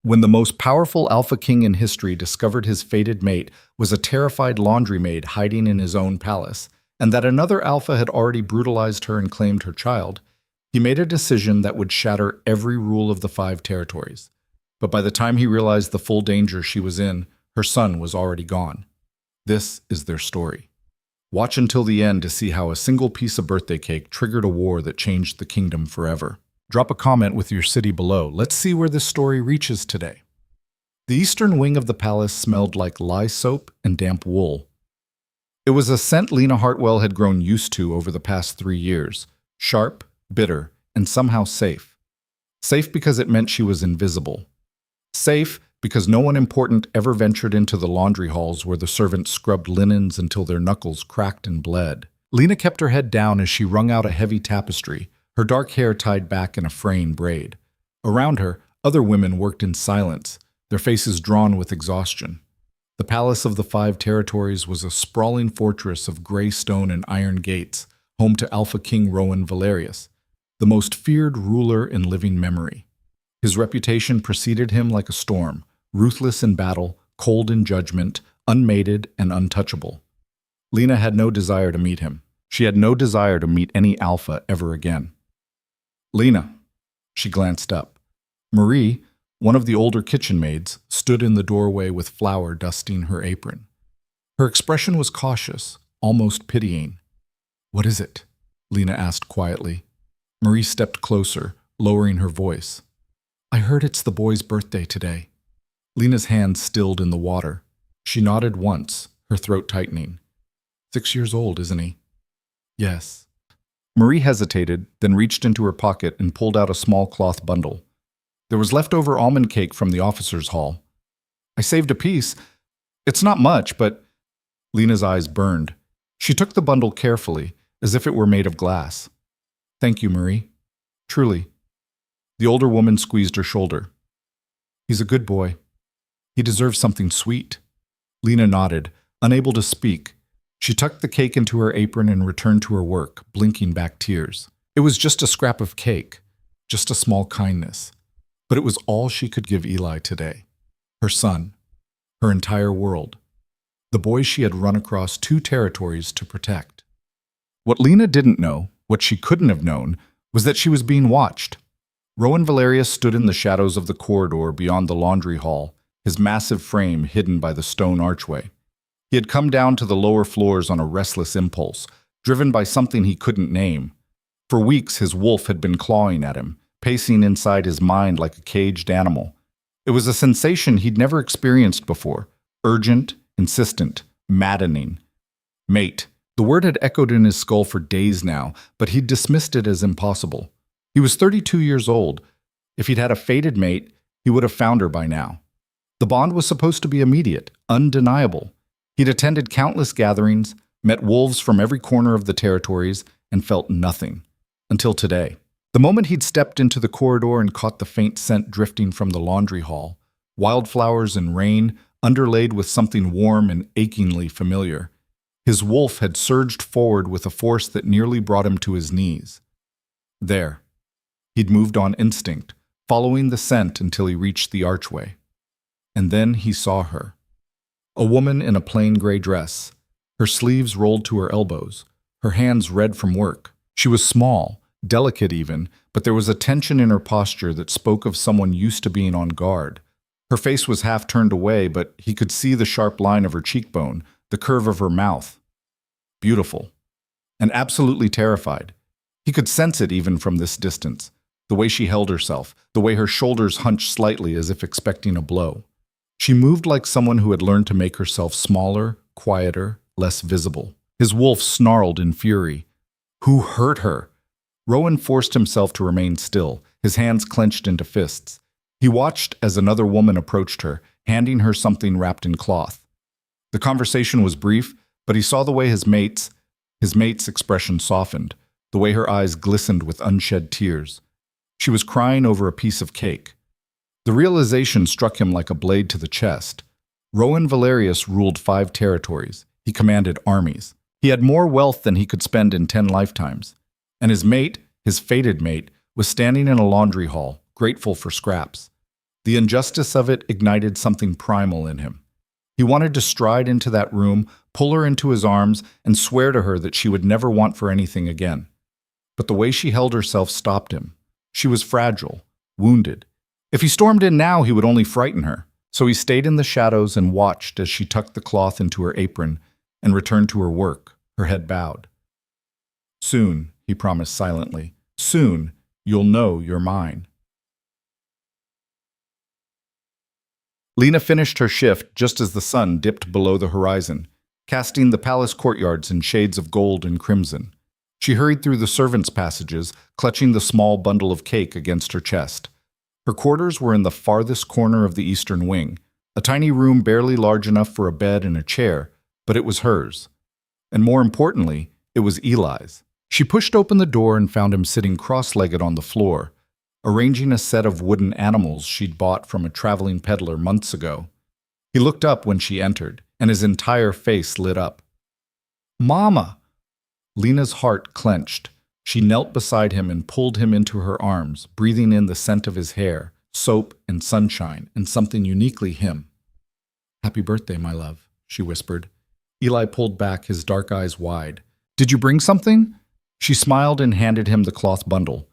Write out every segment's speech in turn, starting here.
When the most powerful alpha king in history discovered his fated mate was a terrified laundry maid hiding in his own palace, and that another alpha had already brutalized her and claimed her child, he made a decision that would shatter every rule of the 5 territories. But by the time he realized the full danger she was in, her son was already gone. This is their story. Watch until the end to see how a single piece of birthday cake triggered a war that changed the kingdom forever. Drop a comment with your city below. Let's see where this story reaches today. The eastern wing of the palace smelled like lye soap and damp wool. It was a scent Lena Hartwell had grown used to over the past 3 years. Sharp, bitter, and somehow safe. Safe because it meant she was invisible. Safe because no one important ever ventured into the laundry halls where the servants scrubbed linens until their knuckles cracked and bled. Lena kept her head down as she wrung out a heavy tapestry, her dark hair tied back in a fraying braid. Around her, other women worked in silence, their faces drawn with exhaustion. The palace of the 5 territories was a sprawling fortress of gray stone and iron gates, home to Alpha King Rowan Valerius, the most feared ruler in living memory. His reputation preceded him like a storm, ruthless in battle, cold in judgment, unmated and untouchable. Lena had no desire to meet him. She had no desire to meet any alpha ever again. Lena. She glanced up. Marie, one of the older kitchen maids, stood in the doorway with flour dusting her apron. Her expression was cautious, almost pitying. "What is it?" Lena asked quietly. Marie stepped closer, lowering her voice. "I heard it's the boy's birthday today." Lena's hand stilled in the water. She nodded once, her throat tightening. 6 years old, isn't he?" "Yes." Marie hesitated, then reached into her pocket and pulled out a small cloth bundle. There was leftover almond cake from the officers' hall. "I saved a piece. It's not much, but—" Lena's eyes burned. She took the bundle carefully, as if it were made of glass. "Thank you, Marie. Truly." The older woman squeezed her shoulder. "He's a good boy. He deserves something sweet." Lena nodded, unable to speak. She tucked the cake into her apron and returned to her work, blinking back tears. It was just a scrap of cake, just a small kindness. But it was all she could give Eli today. Her son, her entire world. The boy she had run across 2 territories to protect. What Lena didn't know, what she couldn't have known, was that she was being watched. Rowan Valerius stood in the shadows of the corridor beyond the laundry hall, his massive frame hidden by the stone archway. He had come down to the lower floors on a restless impulse, driven by something he couldn't name. For weeks his wolf had been clawing at him, pacing inside his mind like a caged animal. It was a sensation he'd never experienced before, urgent, insistent, maddening. Mate. The word had echoed in his skull for days now, but he'd dismissed it as impossible. He was 32 years old. If he'd had a fated mate, he would have found her by now. The bond was supposed to be immediate, undeniable. He'd attended countless gatherings, met wolves from every corner of the territories, and felt nothing. Until today. The moment he'd stepped into the corridor and caught the faint scent drifting from the laundry hall, wildflowers and rain, underlaid with something warm and achingly familiar, his wolf had surged forward with a force that nearly brought him to his knees. There. He'd moved on instinct, following the scent until he reached the archway. And then he saw her. A woman in a plain gray dress, her sleeves rolled to her elbows, her hands red from work. She was small, delicate even, but there was a tension in her posture that spoke of someone used to being on guard. Her face was half turned away, but he could see the sharp line of her cheekbone, the curve of her mouth. Beautiful. And absolutely terrified. He could sense it even from this distance, the way she held herself, the way her shoulders hunched slightly as if expecting a blow. She moved like someone who had learned to make herself smaller, quieter, less visible. His wolf snarled in fury. Who hurt her? Rowan forced himself to remain still, his hands clenched into fists. He watched as another woman approached her, handing her something wrapped in cloth. The conversation was brief, but he saw the way his mate's expression softened, the way her eyes glistened with unshed tears. She was crying over a piece of cake. The realization struck him like a blade to the chest. Rowan Valerius ruled 5 territories. He commanded armies. He had more wealth than he could spend in 10 lifetimes. And his mate, his fated mate, was standing in a laundry hall, grateful for scraps. The injustice of it ignited something primal in him. He wanted to stride into that room, pull her into his arms, and swear to her that she would never want for anything again. But the way she held herself stopped him. She was fragile, wounded. If he stormed in now, he would only frighten her. So he stayed in the shadows and watched as she tucked the cloth into her apron and returned to her work, her head bowed. Soon, he promised silently, soon you'll know you're mine. Lena finished her shift just as the sun dipped below the horizon, casting the palace courtyards in shades of gold and crimson. She hurried through the servants' passages, clutching the small bundle of cake against her chest. Her quarters were in the farthest corner of the eastern wing, a tiny room barely large enough for a bed and a chair, but it was hers. And more importantly, it was Eli's. She pushed open the door and found him sitting cross-legged on the floor, arranging a set of wooden animals she'd bought from a traveling peddler months ago. He looked up when she entered, and his entire face lit up. "Mama!" Lena's heart clenched. She knelt beside him and pulled him into her arms, breathing in the scent of his hair, soap and sunshine, and something uniquely him. "Happy birthday, my love," she whispered. Eli pulled back, his dark eyes wide. "Did you bring something?" She smiled and handed him the cloth bundle.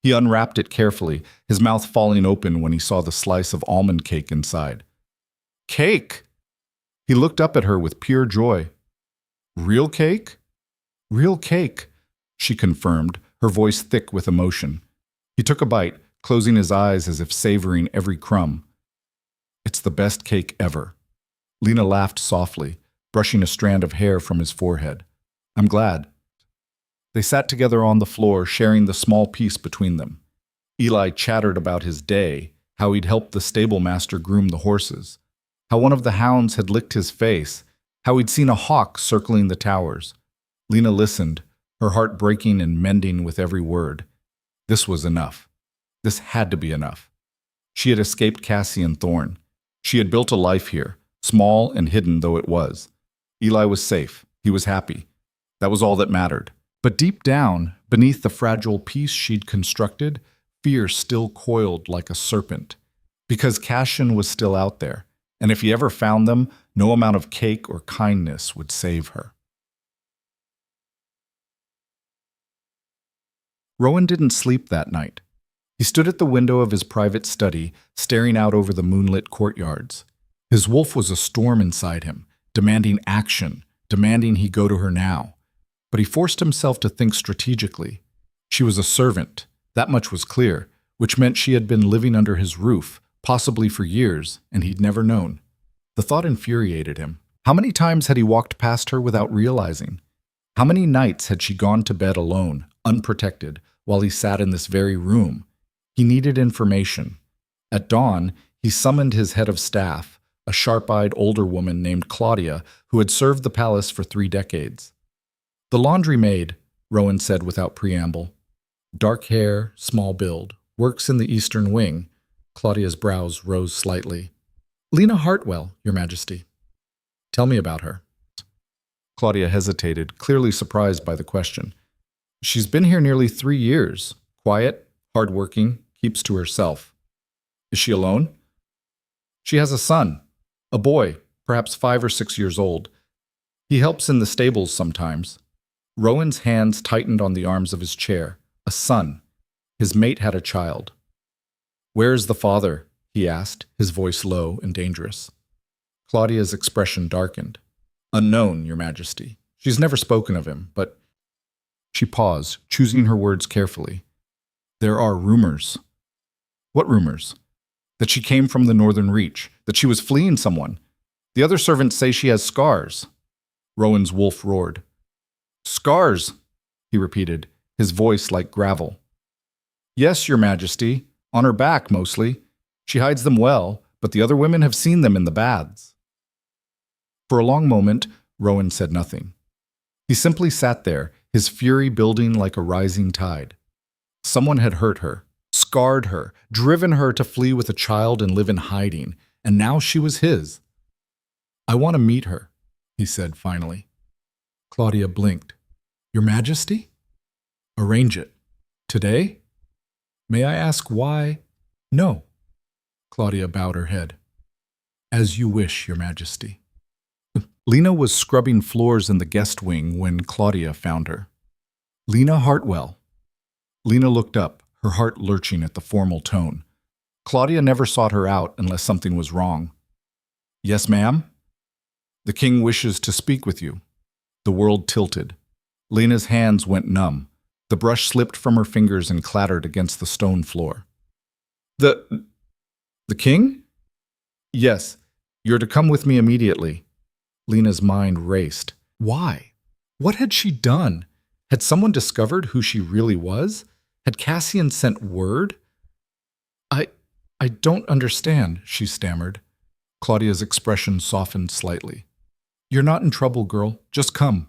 He unwrapped it carefully, his mouth falling open when he saw the slice of almond cake inside. "Cake!" He looked up at her with pure joy. "Real cake?" "Real cake," she confirmed, her voice thick with emotion. He took a bite, closing his eyes as if savoring every crumb. "It's the best cake ever." Lena laughed softly, brushing a strand of hair from his forehead. "I'm glad." They sat together on the floor, sharing the small piece between them. Eli chattered about his day, how he'd helped the stable master groom the horses, how one of the hounds had licked his face, how he'd seen a hawk circling the towers. Lena listened, her heart breaking and mending with every word. This was enough. This had to be enough. She had escaped Cassie and Thorn. She had built a life here, small and hidden though it was. Eli was safe. He was happy. That was all that mattered. But deep down, beneath the fragile peace she'd constructed, fear still coiled like a serpent. Because Cassian was still out there, and if he ever found them, no amount of cake or kindness would save her. Rowan didn't sleep that night. He stood at the window of his private study, staring out over the moonlit courtyards. His wolf was a storm inside him, demanding action, demanding he go to her now. But he forced himself to think strategically. She was a servant, that much was clear, which meant she had been living under his roof, possibly for years, and he'd never known. The thought infuriated him. How many times had he walked past her without realizing? How many nights had she gone to bed alone, unprotected, while he sat in this very room? He needed information. At dawn, he summoned his head of staff, a sharp-eyed older woman named Claudia, who had served the palace for 3 decades. "The laundry maid," Rowan said without preamble. Dark hair, small build, works in the eastern wing. Claudia's brows rose slightly. "Lena Hartwell, Your Majesty." "Tell me about her." Claudia hesitated, clearly surprised by the question. "She's been here nearly 3 years. Quiet, hardworking, keeps to herself." "Is she alone?" "She has a son, a boy, perhaps 5 or 6 years old. He helps in the stables sometimes." Rowan's hands tightened on the arms of his chair. A son. His mate had a child. "Where is the father?" he asked, his voice low and dangerous. Claudia's expression darkened. "Unknown, Your Majesty. She's never spoken of him, but—" She paused, choosing her words carefully. "There are rumors." "What rumors?" "That she came from the Northern Reach, that she was fleeing someone. The other servants say she has scars." Rowan's wolf roared. "Scars," he repeated, his voice like gravel. "Yes, Your Majesty. On her back, mostly. She hides them well, but the other women have seen them in the baths." For a long moment, Rowan said nothing. He simply sat there, his fury building like a rising tide. Someone had hurt her, scarred her, driven her to flee with a child and live in hiding, and now she was his. "I want to meet her," he said finally. Claudia blinked. "Your Majesty?" "Arrange it." "Today?" "May I ask why?" "No." Claudia bowed her head. As you wish, Your Majesty. Lena was scrubbing floors in the guest wing when Claudia found her. Lena Hartwell. Lena looked up, her heart lurching at the formal tone. Claudia never sought her out unless something was wrong. Yes, ma'am? The king wishes to speak with you. The world tilted. Lena's hands went numb. The brush slipped from her fingers and clattered against the stone floor. The king? Yes, you're to come with me immediately. Lena's mind raced. Why? What had she done? Had someone discovered who she really was? Had Cassian sent word? I don't understand, she stammered. Claudia's expression softened slightly. You're not in trouble, girl. Just come.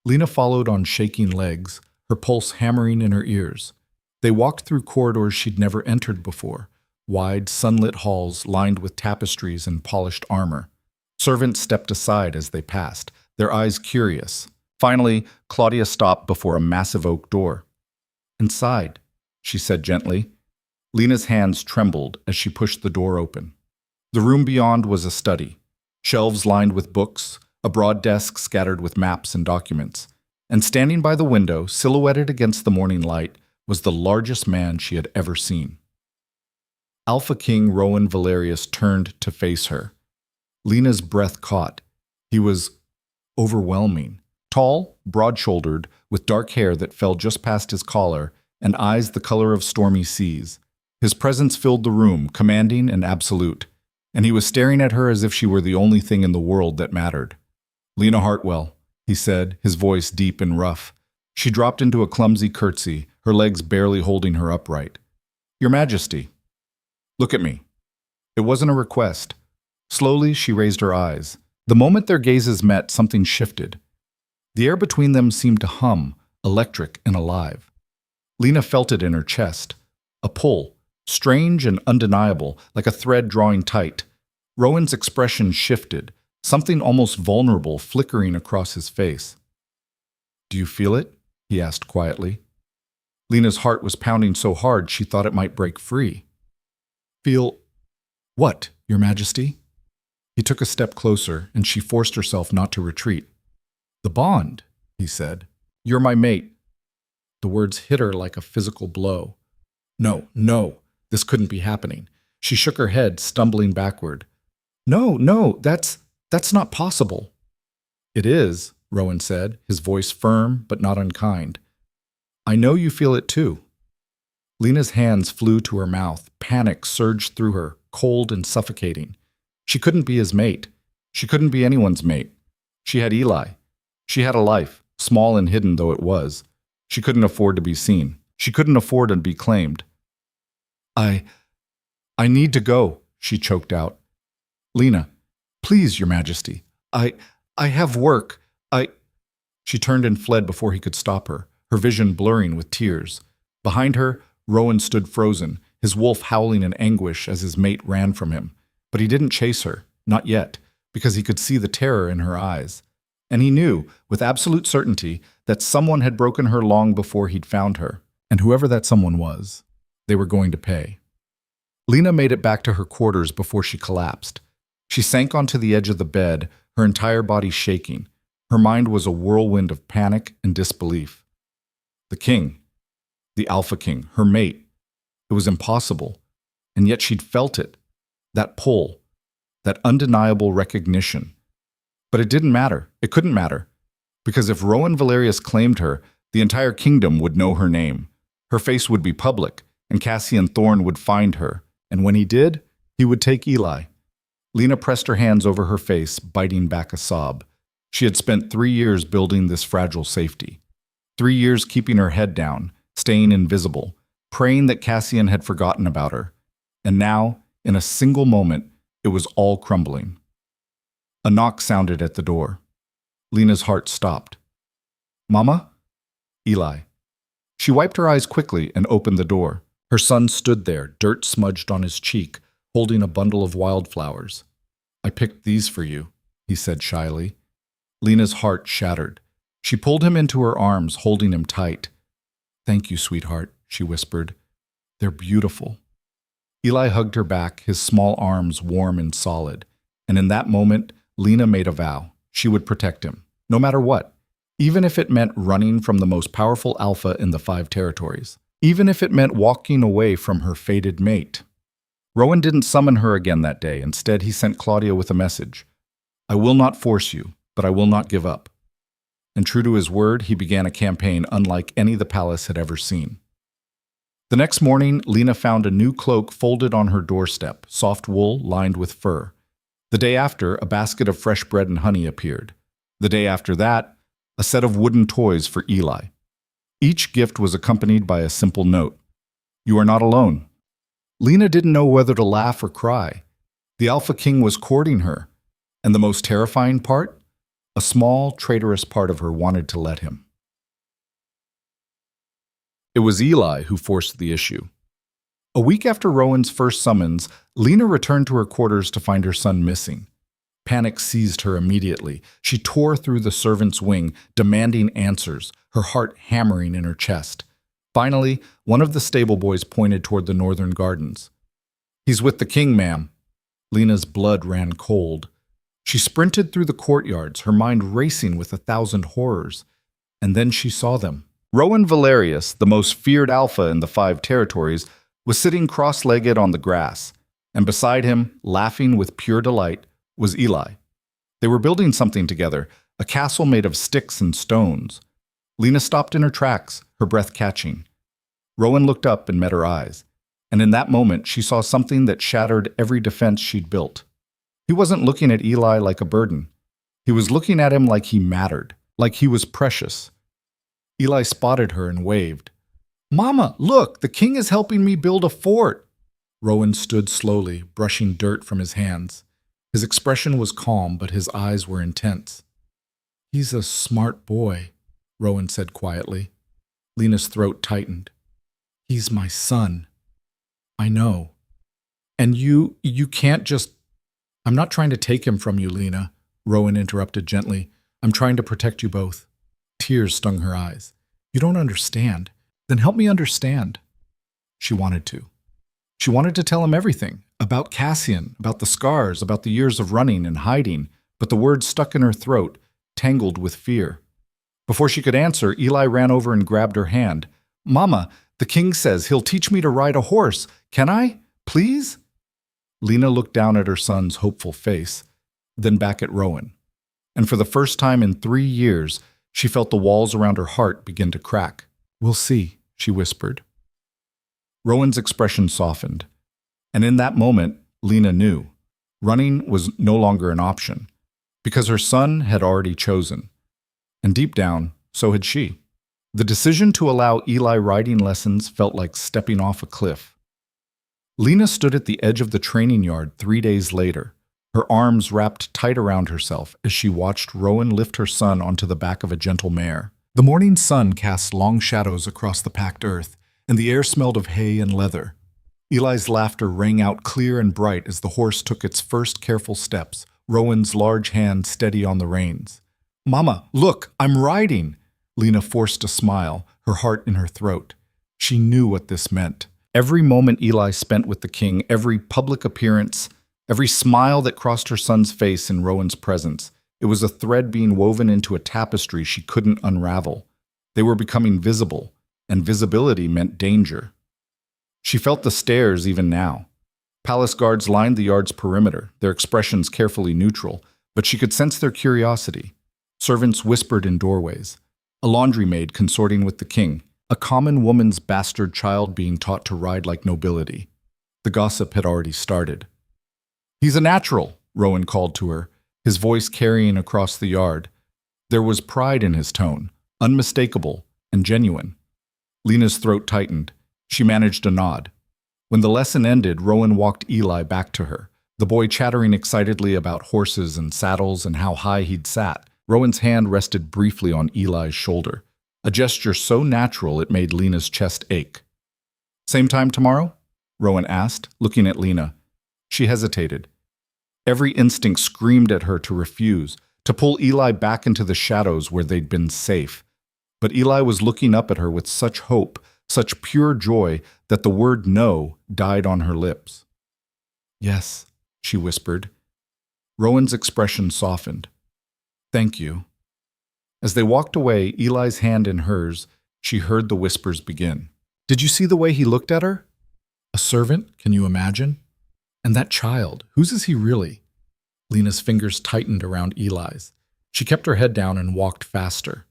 Lena followed on shaking legs, her pulse hammering in her ears. They walked through corridors she'd never entered before, wide, sunlit halls lined with tapestries and polished armor. Servants stepped aside as they passed, their eyes curious. Finally, Claudia stopped before a massive oak door. Inside, she said gently. Lena's hands trembled as she pushed the door open. The room beyond was a study, shelves lined with books, a broad desk scattered with maps and documents. And standing by the window, silhouetted against the morning light, was the largest man she had ever seen. Alpha King Rowan Valerius turned to face her. Lena's breath caught. He was overwhelming. Tall, broad-shouldered, with dark hair that fell just past his collar, and eyes the color of stormy seas. His presence filled the room, commanding and absolute, and he was staring at her as if she were the only thing in the world that mattered. Lena Hartwell, he said, his voice deep and rough. She dropped into a clumsy curtsy, her legs barely holding her upright. Your Majesty. Look at me. It wasn't a request. Slowly, she raised her eyes. The moment their gazes met, something shifted. The air between them seemed to hum, electric and alive. Lena felt it in her chest. A pull, strange and undeniable, like a thread drawing tight. Rowan's expression shifted, something almost vulnerable flickering across his face. Do you feel it? He asked quietly. Lena's heart was pounding so hard she thought it might break free. Feel what, Your Majesty? He took a step closer, and she forced herself not to retreat. The bond, he said. You're my mate. The words hit her like a physical blow. No, this couldn't be happening. She shook her head, stumbling backward. No, that's not possible. It is, Rowan said, his voice firm but not unkind. I know you feel it too. Lena's hands flew to her mouth. Panic surged through her, cold and suffocating. She couldn't be his mate. She couldn't be anyone's mate. She had Eli. She had a life, small and hidden though it was. She couldn't afford to be seen. She couldn't afford to be claimed. I need to go, she choked out. Lena, please, Your Majesty. I have work. She turned and fled before he could stop her, her vision blurring with tears. Behind her, Rowan stood frozen, his wolf howling in anguish as his mate ran from him. But he didn't chase her, not yet, because he could see the terror in her eyes. And he knew, with absolute certainty, that someone had broken her long before he'd found her. And whoever that someone was, they were going to pay. Lena made it back to her quarters before she collapsed. She sank onto the edge of the bed, her entire body shaking. Her mind was a whirlwind of panic and disbelief. The king, the Alpha King, her mate. It was impossible, and yet she'd felt it. That pull, that undeniable recognition. But it didn't matter. It couldn't matter. Because if Rowan Valerius claimed her, the entire kingdom would know her name. Her face would be public, and Cassian Thorne would find her. And when he did, he would take Eli. Lena pressed her hands over her face, biting back a sob. She had spent 3 years building this fragile safety. 3 years keeping her head down, staying invisible, praying that Cassian had forgotten about her. And now, in a single moment, it was all crumbling. A knock sounded at the door. Lena's heart stopped. Mama? Eli. She wiped her eyes quickly and opened the door. Her son stood there, dirt smudged on his cheek, holding a bundle of wildflowers. I picked these for you, he said shyly. Lena's heart shattered. She pulled him into her arms, holding him tight. Thank you, sweetheart, she whispered. They're beautiful. Eli hugged her back, his small arms warm and solid. And in that moment, Lena made a vow. She would protect him, no matter what, even if it meant running from the most powerful alpha in the 5 territories, even if it meant walking away from her fated mate. Rowan didn't summon her again that day. Instead, he sent Claudia with a message. I will not force you, but I will not give up. And true to his word, he began a campaign unlike any the palace had ever seen. The next morning, Lena found a new cloak folded on her doorstep, soft wool lined with fur. The day after, a basket of fresh bread and honey appeared. The day after that, a set of wooden toys for Eli. Each gift was accompanied by a simple note. You are not alone. Lena didn't know whether to laugh or cry. The Alpha King was courting her, and the most terrifying part? A small, traitorous part of her wanted to let him. It was Eli who forced the issue. A week after Rowan's first summons, Lena returned to her quarters to find her son missing. Panic seized her immediately. She tore through the servant's wing, demanding answers, her heart hammering in her chest. Finally, one of the stable boys pointed toward the northern gardens. He's with the king, ma'am. Lena's blood ran cold. She sprinted through the courtyards, her mind racing with 1,000 horrors. And then she saw them. Rowan Valerius, the most feared alpha in the 5 territories, was sitting cross-legged on the grass, and beside him, laughing with pure delight, was Eli. They were building something together, a castle made of sticks and stones. Lena stopped in her tracks, her breath catching. Rowan looked up and met her eyes, and in that moment she saw something that shattered every defense she'd built. He wasn't looking at Eli like a burden. He was looking at him like he mattered, like he was precious. Eli spotted her and waved. Mama, look, the king is helping me build a fort. Rowan stood slowly, brushing dirt from his hands. His expression was calm, but his eyes were intense. He's a smart boy, Rowan said quietly. Lena's throat tightened. He's my son. I know. And you can't just... I'm not trying to take him from you, Lena, Rowan interrupted gently. I'm trying to protect you both. Tears stung her eyes. You don't understand. Then help me understand. She wanted to. She wanted to tell him everything, about Cassian, about the scars, about the years of running and hiding, but the words stuck in her throat, tangled with fear. Before she could answer, Eli ran over and grabbed her hand. Mama, the king says he'll teach me to ride a horse. Can I? Please? Lena looked down at her son's hopeful face, then back at Rowan. And for the first time in 3 years, she felt the walls around her heart begin to crack. We'll see, she whispered. Rowan's expression softened. And in that moment, Lena knew. Running was no longer an option, because her son had already chosen. And deep down, so had she. The decision to allow Eli riding lessons felt like stepping off a cliff. Lena stood at the edge of the training yard 3 days later, her arms wrapped tight around herself as she watched Rowan lift her son onto the back of a gentle mare. The morning sun cast long shadows across the packed earth, and the air smelled of hay and leather. Eli's laughter rang out clear and bright as the horse took its first careful steps, Rowan's large hand steady on the reins. Mama, look, I'm riding! Lena forced a smile, her heart in her throat. She knew what this meant. Every moment Eli spent with the king, every public appearance, every smile that crossed her son's face in Rowan's presence, it was a thread being woven into a tapestry she couldn't unravel. They were becoming visible, and visibility meant danger. She felt the stares even now. Palace guards lined the yard's perimeter, their expressions carefully neutral, but she could sense their curiosity. Servants whispered in doorways. A laundry maid consorting with the king, a common woman's bastard child being taught to ride like nobility. The gossip had already started. He's a natural, Rowan called to her, his voice carrying across the yard. There was pride in his tone, unmistakable and genuine. Lena's throat tightened. She managed a nod. When the lesson ended, Rowan walked Eli back to her, the boy chattering excitedly about horses and saddles and how high he'd sat. Rowan's hand rested briefly on Eli's shoulder, a gesture so natural it made Lena's chest ache. Same time tomorrow? Rowan asked, looking at Lena. She hesitated. Every instinct screamed at her to refuse, to pull Eli back into the shadows where they'd been safe. But Eli was looking up at her with such hope, such pure joy that the word no died on her lips. Yes, she whispered. Rowan's expression softened. Thank you. As they walked away, Eli's hand in hers, she heard the whispers begin. Did you see the way he looked at her? A servant, can you imagine? And that child, whose is he really? Lena's fingers tightened around Eli's. She kept her head down and walked faster.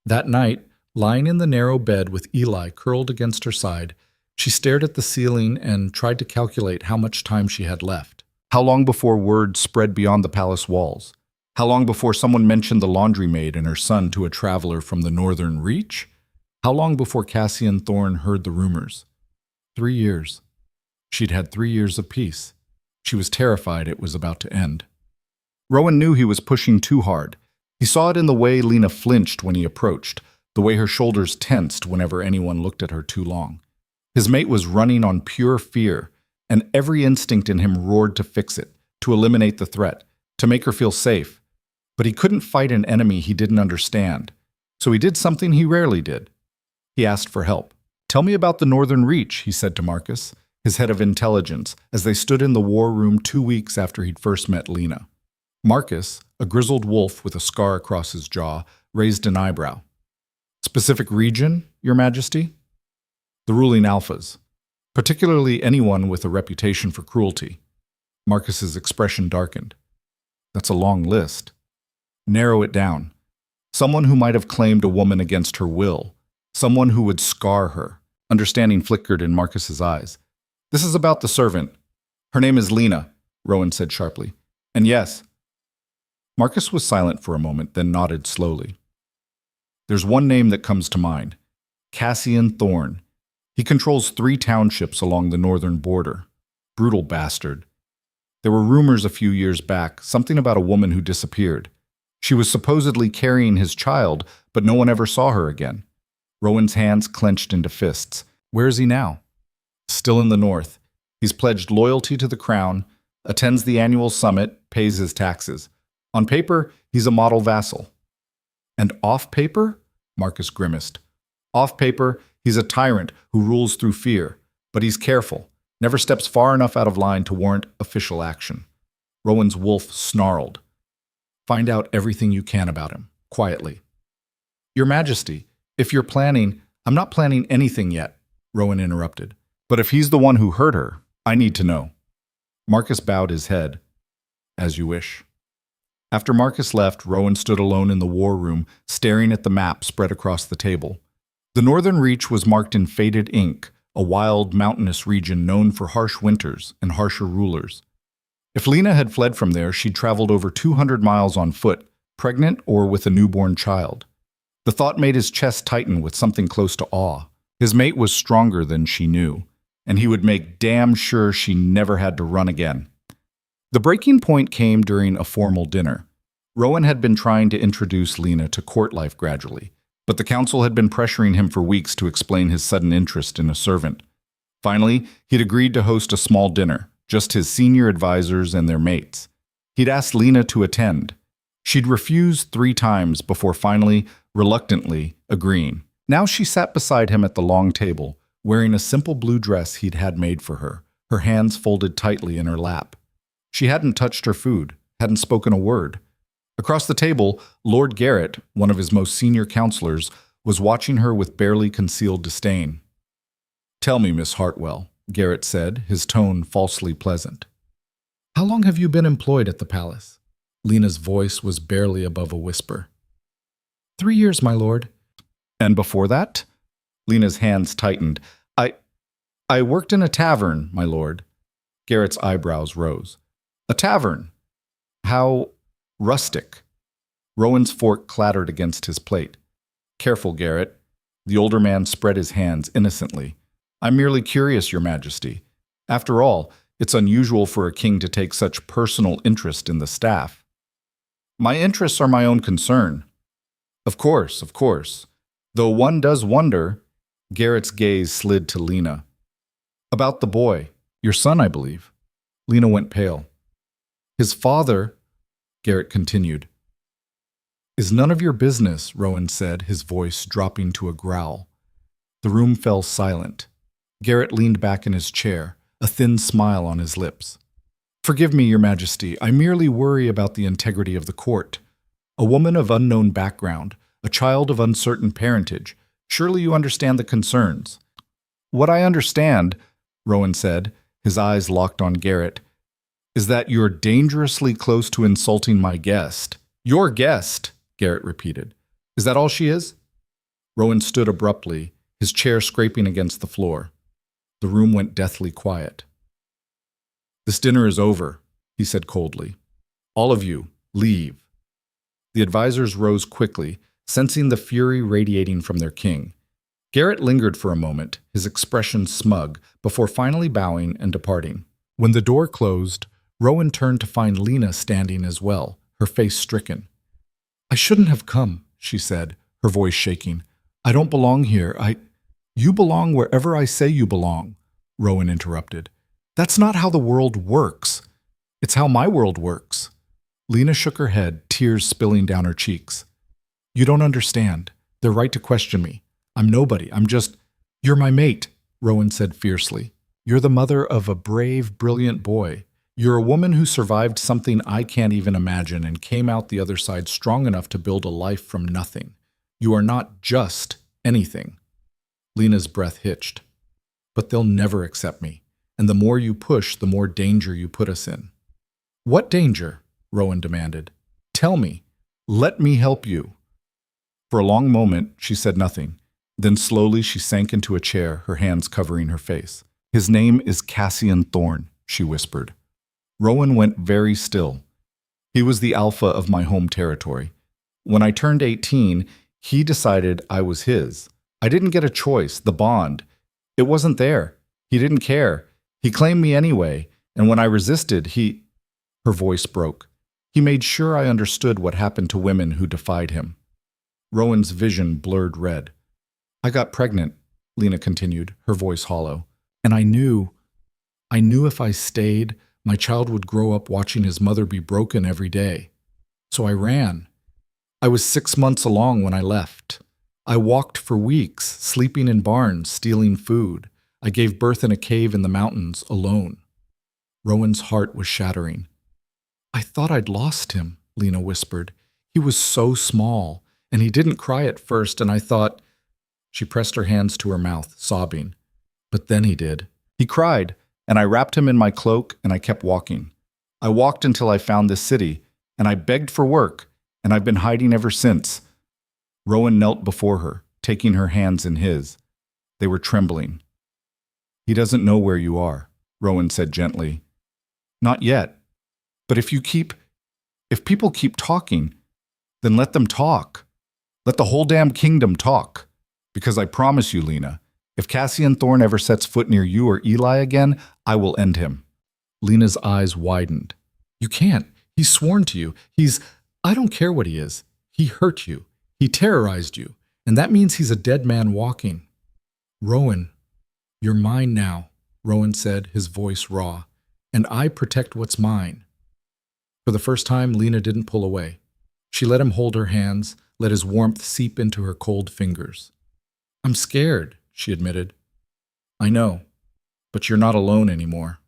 That night, lying in the narrow bed with Eli curled against her side, she stared at the ceiling and tried to calculate how much time she had left. How long before word spread beyond the palace walls? How long before someone mentioned the laundry maid and her son to a traveler from the northern reach? How long before Cassian Thorne heard the rumors? 3 years. She'd had 3 years of peace. She was terrified it was about to end. Rowan knew he was pushing too hard. He saw it in the way Lena flinched when he approached, the way her shoulders tensed whenever anyone looked at her too long. His mate was running on pure fear, and every instinct in him roared to fix it, to eliminate the threat, to make her feel safe. But he couldn't fight an enemy he didn't understand, so he did something he rarely did. He asked for help. Tell me about the Northern Reach, he said to Marcus, his head of intelligence, as they stood in the war room 2 weeks after he'd first met Lena. Marcus, a grizzled wolf with a scar across his jaw, raised an eyebrow. Specific region, Your Majesty? The ruling alphas, particularly anyone with a reputation for cruelty. Marcus's expression darkened. That's a long list. Narrow it down. Someone who might have claimed a woman against her will. Someone who would scar her. Understanding flickered in Marcus's eyes. This is about the servant. Her name is Lena, Rowan said sharply. And yes. Marcus was silent for a moment, then nodded slowly. There's one name that comes to mind. Cassian Thorne. He controls 3 townships along the northern border. Brutal bastard. There were rumors a few years back, something about a woman who disappeared. She was supposedly carrying his child, but no one ever saw her again. Rowan's hands clenched into fists. Where is he now? Still in the north. He's pledged loyalty to the crown, attends the annual summit, pays his taxes. On paper, he's a model vassal. And off paper? Marcus grimaced. Off paper, he's a tyrant who rules through fear, but he's careful, never steps far enough out of line to warrant official action. Rowan's wolf snarled. Find out everything you can about him, quietly. Your Majesty, if you're planning, I'm not planning anything yet, Rowan interrupted. But if he's the one who hurt her, I need to know. Marcus bowed his head. As you wish. After Marcus left, Rowan stood alone in the war room, staring at the map spread across the table. The Northern Reach was marked in faded ink, a wild, mountainous region known for harsh winters and harsher rulers. If Lena had fled from there, she'd traveled over 200 miles on foot, pregnant or with a newborn child. The thought made his chest tighten with something close to awe. His mate was stronger than she knew, and he would make damn sure she never had to run again. The breaking point came during a formal dinner. Rowan had been trying to introduce Lena to court life gradually, but the council had been pressuring him for weeks to explain his sudden interest in a servant. Finally, he'd agreed to host a small dinner, just his senior advisors and their mates. He'd asked Lena to attend. She'd refused 3 times before finally, reluctantly, agreeing. Now she sat beside him at the long table, wearing a simple blue dress he'd had made for her, her hands folded tightly in her lap. She hadn't touched her food, hadn't spoken a word. Across the table, Lord Garrett, one of his most senior counselors, was watching her with barely concealed disdain. Tell me, Miss Hartwell, Garrett said, his tone falsely pleasant. How long have you been employed at the palace? Lena's voice was barely above a whisper. 3 years, my lord. And before that? Lena's hands tightened. I worked in a tavern, my lord. Garrett's eyebrows rose. A tavern? How rustic. Rowan's fork clattered against his plate. Careful, Garrett. The older man spread his hands innocently. I'm merely curious, Your Majesty. After all, it's unusual for a king to take such personal interest in the staff. My interests are my own concern. Of course. Though one does wonder, Garrett's gaze slid to Lena. About the boy, your son, I believe. Lena went pale. His father, Garrett continued. Is none of your business, Rowan said, his voice dropping to a growl. The room fell silent. Garrett leaned back in his chair, a thin smile on his lips. "Forgive me, Your Majesty, I merely worry about the integrity of the court. A woman of unknown background, a child of uncertain parentage. Surely you understand the concerns." "What I understand," Rowan said, his eyes locked on Garrett, "is that you're dangerously close to insulting my guest." "Your guest," Garrett repeated. "Is that all she is?" Rowan stood abruptly, his chair scraping against the floor. The room went deathly quiet. "This dinner is over," he said coldly. "All of you, leave." The advisors rose quickly, sensing the fury radiating from their king. Garrett lingered for a moment, his expression smug, before finally bowing and departing. When the door closed, Rowan turned to find Lena standing as well, her face stricken. "I shouldn't have come," she said, her voice shaking. "I don't belong here. You belong wherever I say you belong," Rowan interrupted. "That's not how the world works. It's how my world works." Lena shook her head, tears spilling down her cheeks. "You don't understand. They're right to question me. I'm nobody. I'm just—" "You're my mate," Rowan said fiercely. "You're the mother of a brave, brilliant boy. You're a woman who survived something I can't even imagine and came out the other side strong enough to build a life from nothing. You are not just anything." Lena's breath hitched. "But they'll never accept me. And the more you push, the more danger you put us in." "What danger?" Rowan demanded. "Tell me. Let me help you." For a long moment, she said nothing. Then slowly she sank into a chair, her hands covering her face. "His name is Cassian Thorne," she whispered. Rowan went very still. He was the alpha of my home territory. When I turned 18, he decided I was his. I didn't get a choice, the bond. It wasn't there. He didn't care. He claimed me anyway, and when I resisted, Her voice broke. "He made sure I understood what happened to women who defied him." Rowan's vision blurred red. "I got pregnant," Lena continued, her voice hollow. "And I knew if I stayed, my child would grow up watching his mother be broken every day. So I ran. I was 6 months along when I left. I walked for weeks, sleeping in barns, stealing food. I gave birth in a cave in the mountains, alone." Rowan's heart was shattering. "I thought I'd lost him," Lena whispered. "He was so small, and he didn't cry at first, and I thought—" She pressed her hands to her mouth, sobbing. "But then he did. He cried, and I wrapped him in my cloak, and I kept walking. I walked until I found this city, and I begged for work, and I've been hiding ever since." Rowan knelt before her, taking her hands in his. They were trembling. "He doesn't know where you are," Rowan said gently. "Not yet. But if people keep talking, then let them talk. Let the whole damn kingdom talk. Because I promise you, Lena, if Cassian Thorne ever sets foot near you or Eli again, I will end him." Lena's eyes widened. "You can't. He's sworn to you. I don't care what he is. He hurt you. He terrorized you. And that means he's a dead man walking." "Rowan, you're mine now," Rowan said, his voice raw. "And I protect what's mine." For the first time, Lena didn't pull away. She let him hold her hands, let his warmth seep into her cold fingers. "I'm scared," she admitted. "I know, but you're not alone anymore."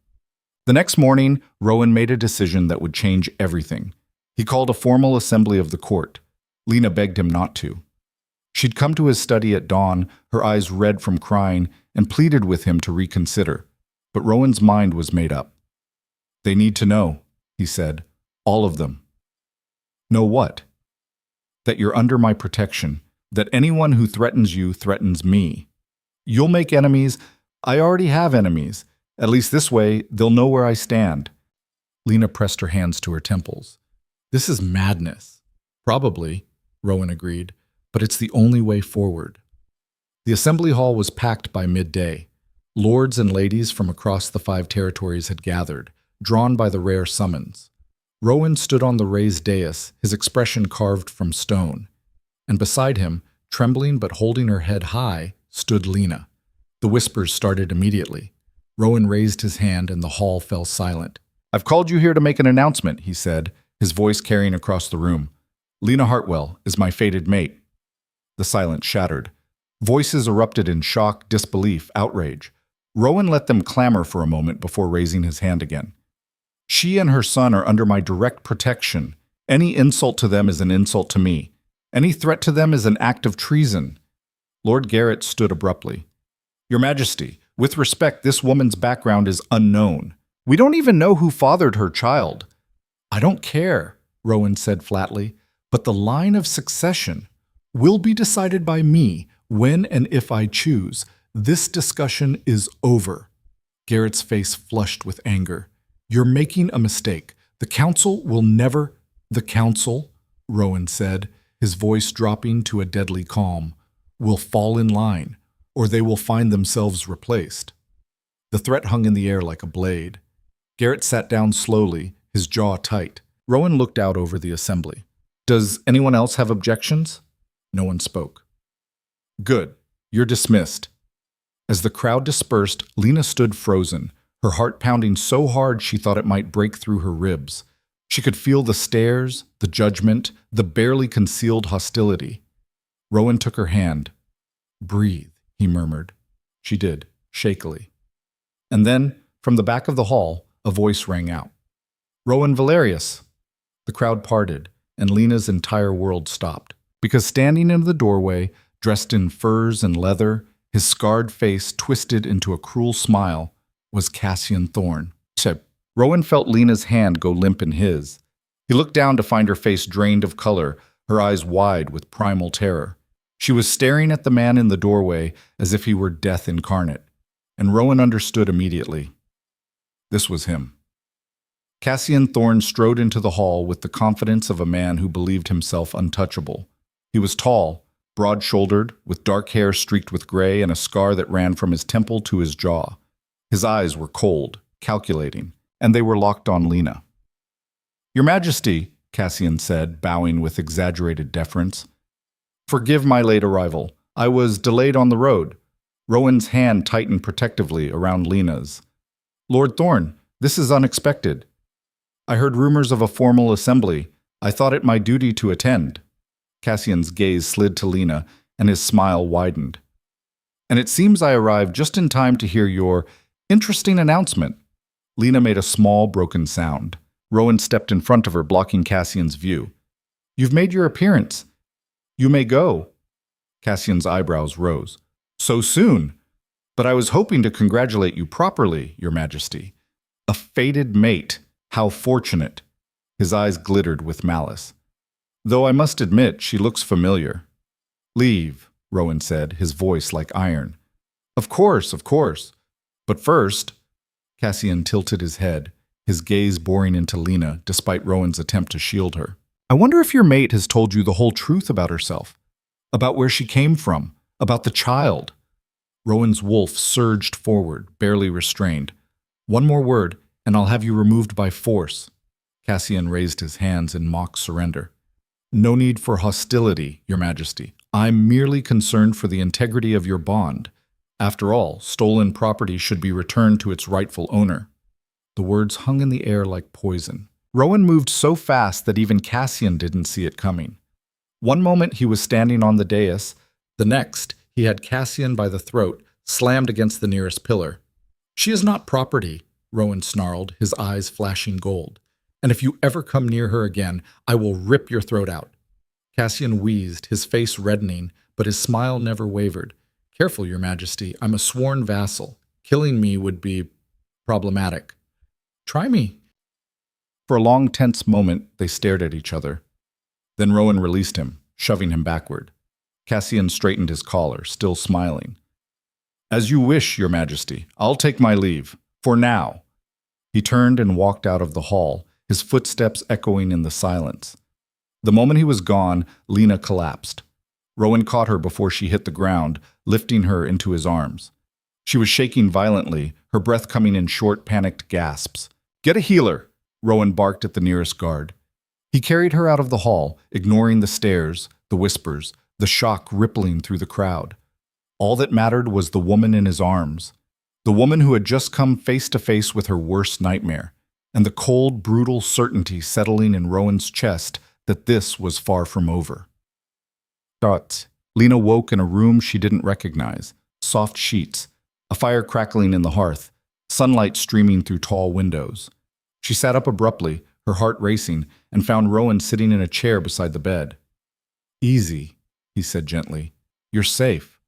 The next morning, Rowan made a decision that would change everything. He called a formal assembly of the court. Lena begged him not to. She'd come to his study at dawn, her eyes red from crying, and pleaded with him to reconsider. But Rowan's mind was made up. "They need to know," he said. "All of them." "Know what?" "That you're under my protection. That anyone who threatens you threatens me. You'll make enemies. I already have enemies. At least this way, they'll know where I stand." Lena pressed her hands to her temples. "This is madness." "Probably," Rowan agreed, "but it's the only way forward." The assembly hall was packed by midday. Lords and ladies from across the 5 territories had gathered, drawn by the rare summons. Rowan stood on the raised dais, his expression carved from stone. And beside him, trembling but holding her head high, stood Lena. The whispers started immediately. Rowan raised his hand and the hall fell silent. "I've called you here to make an announcement," he said, his voice carrying across the room. "Lena Hartwell is my fated mate." The silence shattered. Voices erupted in shock, disbelief, outrage. Rowan let them clamor for a moment before raising his hand again. She and her son are under my direct protection. Any insult to them is an insult to me. Any threat to them is an act of treason. Lord Garrett stood abruptly. Your Majesty, with respect, this woman's background is unknown. We don't even know who fathered her child. I don't care, Rowan said flatly, but the line of succession will be decided by me when and if I choose. This discussion is over. Garrett's face flushed with anger. You're making a mistake. The council will never— The council, Rowan said, his voice dropping to a deadly calm, will fall in line, or they will find themselves replaced. The threat hung in the air like a blade. Garrett sat down slowly, his jaw tight. Rowan looked out over the assembly. Does anyone else have objections? No one spoke. Good. You're dismissed. As the crowd dispersed, Lena stood frozen, her heart pounding so hard she thought it might break through her ribs. She could feel the stares, the judgment, the barely concealed hostility. Rowan took her hand. Breathe, he murmured. She did, shakily. And then, from the back of the hall, a voice rang out. Rowan Valerius! The crowd parted, and Lena's entire world stopped. Because standing in the doorway, dressed in furs and leather, his scarred face twisted into a cruel smile, was Cassian Thorne. Rowan felt Lena's hand go limp in his. He looked down to find her face drained of color, her eyes wide with primal terror. She was staring at the man in the doorway as if he were death incarnate, and Rowan understood immediately. This was him. Cassian Thorne strode into the hall with the confidence of a man who believed himself untouchable. He was tall, broad-shouldered, with dark hair streaked with gray and a scar that ran from his temple to his jaw. His eyes were cold, calculating, and they were locked on Lena. Your Majesty, Cassian said, bowing with exaggerated deference. Forgive my late arrival. I was delayed on the road. Rowan's hand tightened protectively around Lena's. Lord Thorne, this is unexpected. I heard rumors of a formal assembly. I thought it my duty to attend. Cassian's gaze slid to Lena, and his smile widened. And it seems I arrived just in time to hear your interesting announcement. Lena made a small, broken sound. Rowan stepped in front of her, blocking Cassian's view. You've made your appearance. You may go. Cassian's eyebrows rose. So soon? But I was hoping to congratulate you properly, Your Majesty. A fated mate. How fortunate. His eyes glittered with malice. Though I must admit, she looks familiar. Leave, Rowan said, his voice like iron. Of course. But first— Cassian tilted his head, his gaze boring into Lena despite Rowan's attempt to shield her. I wonder if your mate has told you the whole truth about herself, about where she came from, about the child. Rowan's wolf surged forward, barely restrained. One more word, and I'll have you removed by force. Cassian raised his hands in mock surrender. No need for hostility, Your Majesty. I'm merely concerned for the integrity of your bond. After all, stolen property should be returned to its rightful owner. The words hung in the air like poison. Rowan moved so fast that even Cassian didn't see it coming. One moment he was standing on the dais, the next he had Cassian by the throat, slammed against the nearest pillar. She is not property, Rowan snarled, his eyes flashing gold. And if you ever come near her again, I will rip your throat out. Cassian wheezed, his face reddening, but his smile never wavered. Careful, Your Majesty, I'm a sworn vassal. Killing me would be problematic. Try me. For a long, tense moment, they stared at each other. Then Rowan released him, shoving him backward. Cassian straightened his collar, still smiling. As you wish, Your Majesty. I'll take my leave. For now. He turned and walked out of the hall, his footsteps echoing in the silence. The moment he was gone, Lena collapsed. Rowan caught her before she hit the ground, lifting her into his arms. She was shaking violently, her breath coming in short, panicked gasps. Get a healer, Rowan barked at the nearest guard. He carried her out of the hall, ignoring the stares, the whispers, the shock rippling through the crowd. All that mattered was the woman in his arms, the woman who had just come face to face with her worst nightmare, and the cold, brutal certainty settling in Rowan's chest that this was far from over. Lena woke in a room she didn't recognize. Soft sheets, a fire crackling in the hearth, sunlight streaming through tall windows. She sat up abruptly, her heart racing, and found Rowan sitting in a chair beside the bed. "Easy," he said gently. "You're safe."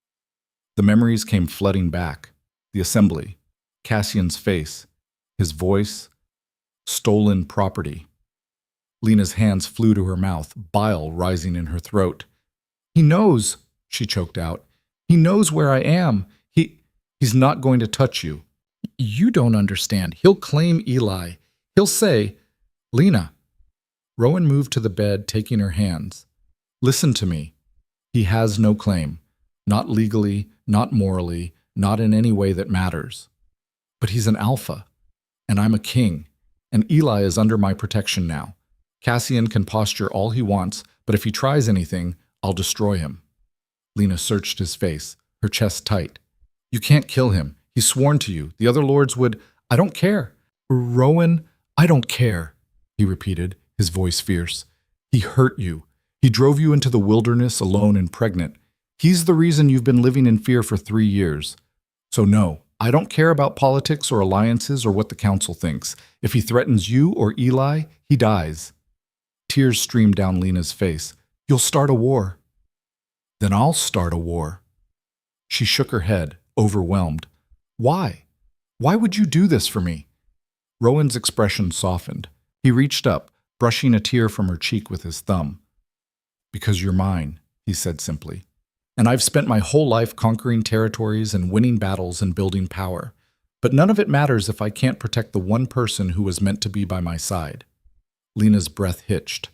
The memories came flooding back. The assembly, Cassian's face, his voice, stolen property. Lena's hands flew to her mouth, bile rising in her throat. "He knows," she choked out. "He knows where I am. He's not going to touch you." "You don't understand. He'll claim Eli. He'll say, Lena." Rowan moved to the bed, taking her hands. "Listen to me. He has no claim. Not legally, not morally, not in any way that matters. But he's an alpha, and I'm a king, and Eli is under my protection now. Cassian can posture all he wants, but if he tries anything, I'll destroy him." Lena searched his face, her chest tight. "You can't kill him. He's sworn to you. The other lords would— I don't care." "Rowan, I don't care," he repeated, his voice fierce. "He hurt you. He drove you into the wilderness alone and pregnant. He's the reason you've been living in fear for 3 years. So no, I don't care about politics or alliances or what the council thinks. If he threatens you or Eli, he dies." Tears streamed down Lena's face. "You'll start a war." "Then I'll start a war." She shook her head, overwhelmed. "Why? Why would you do this for me?" Rowan's expression softened. He reached up, brushing a tear from her cheek with his thumb. "Because you're mine," he said simply. "And I've spent my whole life conquering territories and winning battles and building power. But none of it matters if I can't protect the one person who was meant to be by my side." Lena's breath hitched.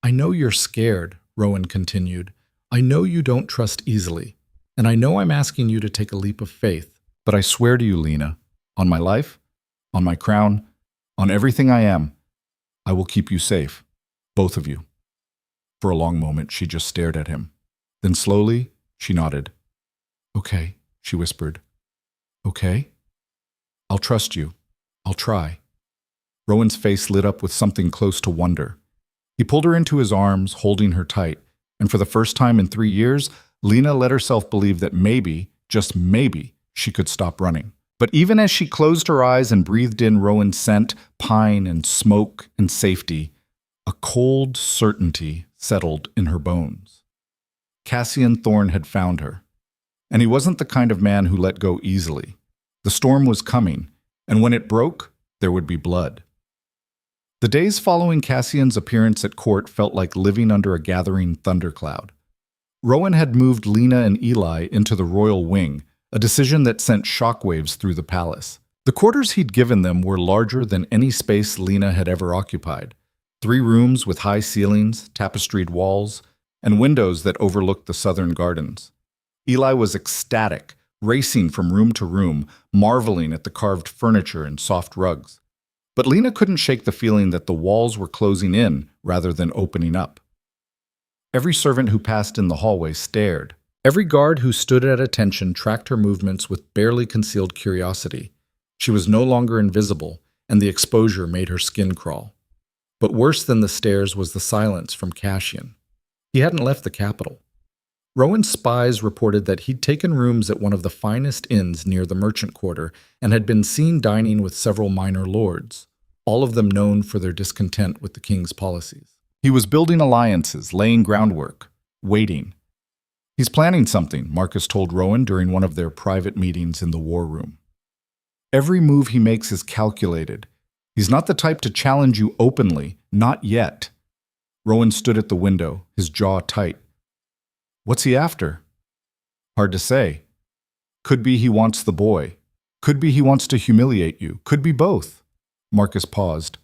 "I know you're scared," Rowan continued. "I know you don't trust easily. And I know I'm asking you to take a leap of faith. But I swear to you, Lena, on my life, on my crown, on everything I am, I will keep you safe. Both of you." For a long moment, she just stared at him. Then slowly, she nodded. "Okay," she whispered. "Okay? I'll trust you. I'll try." Rowan's face lit up with something close to wonder. He pulled her into his arms, holding her tight, and for the first time in 3 years, Lena let herself believe that maybe, just maybe, she could stop running. But even as she closed her eyes and breathed in Rowan's scent, pine and smoke and safety, a cold certainty settled in her bones. Cassian Thorne had found her, and he wasn't the kind of man who let go easily. The storm was coming, and when it broke, there would be blood. The days following Cassian's appearance at court felt like living under a gathering thundercloud. Rowan had moved Lena and Eli into the royal wing, a decision that sent shockwaves through the palace. The quarters he'd given them were larger than any space Lena had ever occupied. 3 rooms with high ceilings, tapestried walls, and windows that overlooked the southern gardens. Eli was ecstatic, racing from room to room, marveling at the carved furniture and soft rugs. But Lena couldn't shake the feeling that the walls were closing in rather than opening up. Every servant who passed in the hallway stared. Every guard who stood at attention tracked her movements with barely concealed curiosity. She was no longer invisible, and the exposure made her skin crawl. But worse than the stares was the silence from Cassian. He hadn't left the capital. Rowan's spies reported that he'd taken rooms at one of the finest inns near the merchant quarter and had been seen dining with several minor lords, all of them known for their discontent with the king's policies. He was building alliances, laying groundwork, waiting. "He's planning something," Marcus told Rowan during one of their private meetings in the war room. "Every move he makes is calculated. He's not the type to challenge you openly, not yet." Rowan stood at the window, his jaw tight. "What's he after?" "Hard to say. Could be he wants the boy. Could be he wants to humiliate you. Could be both." Marcus paused.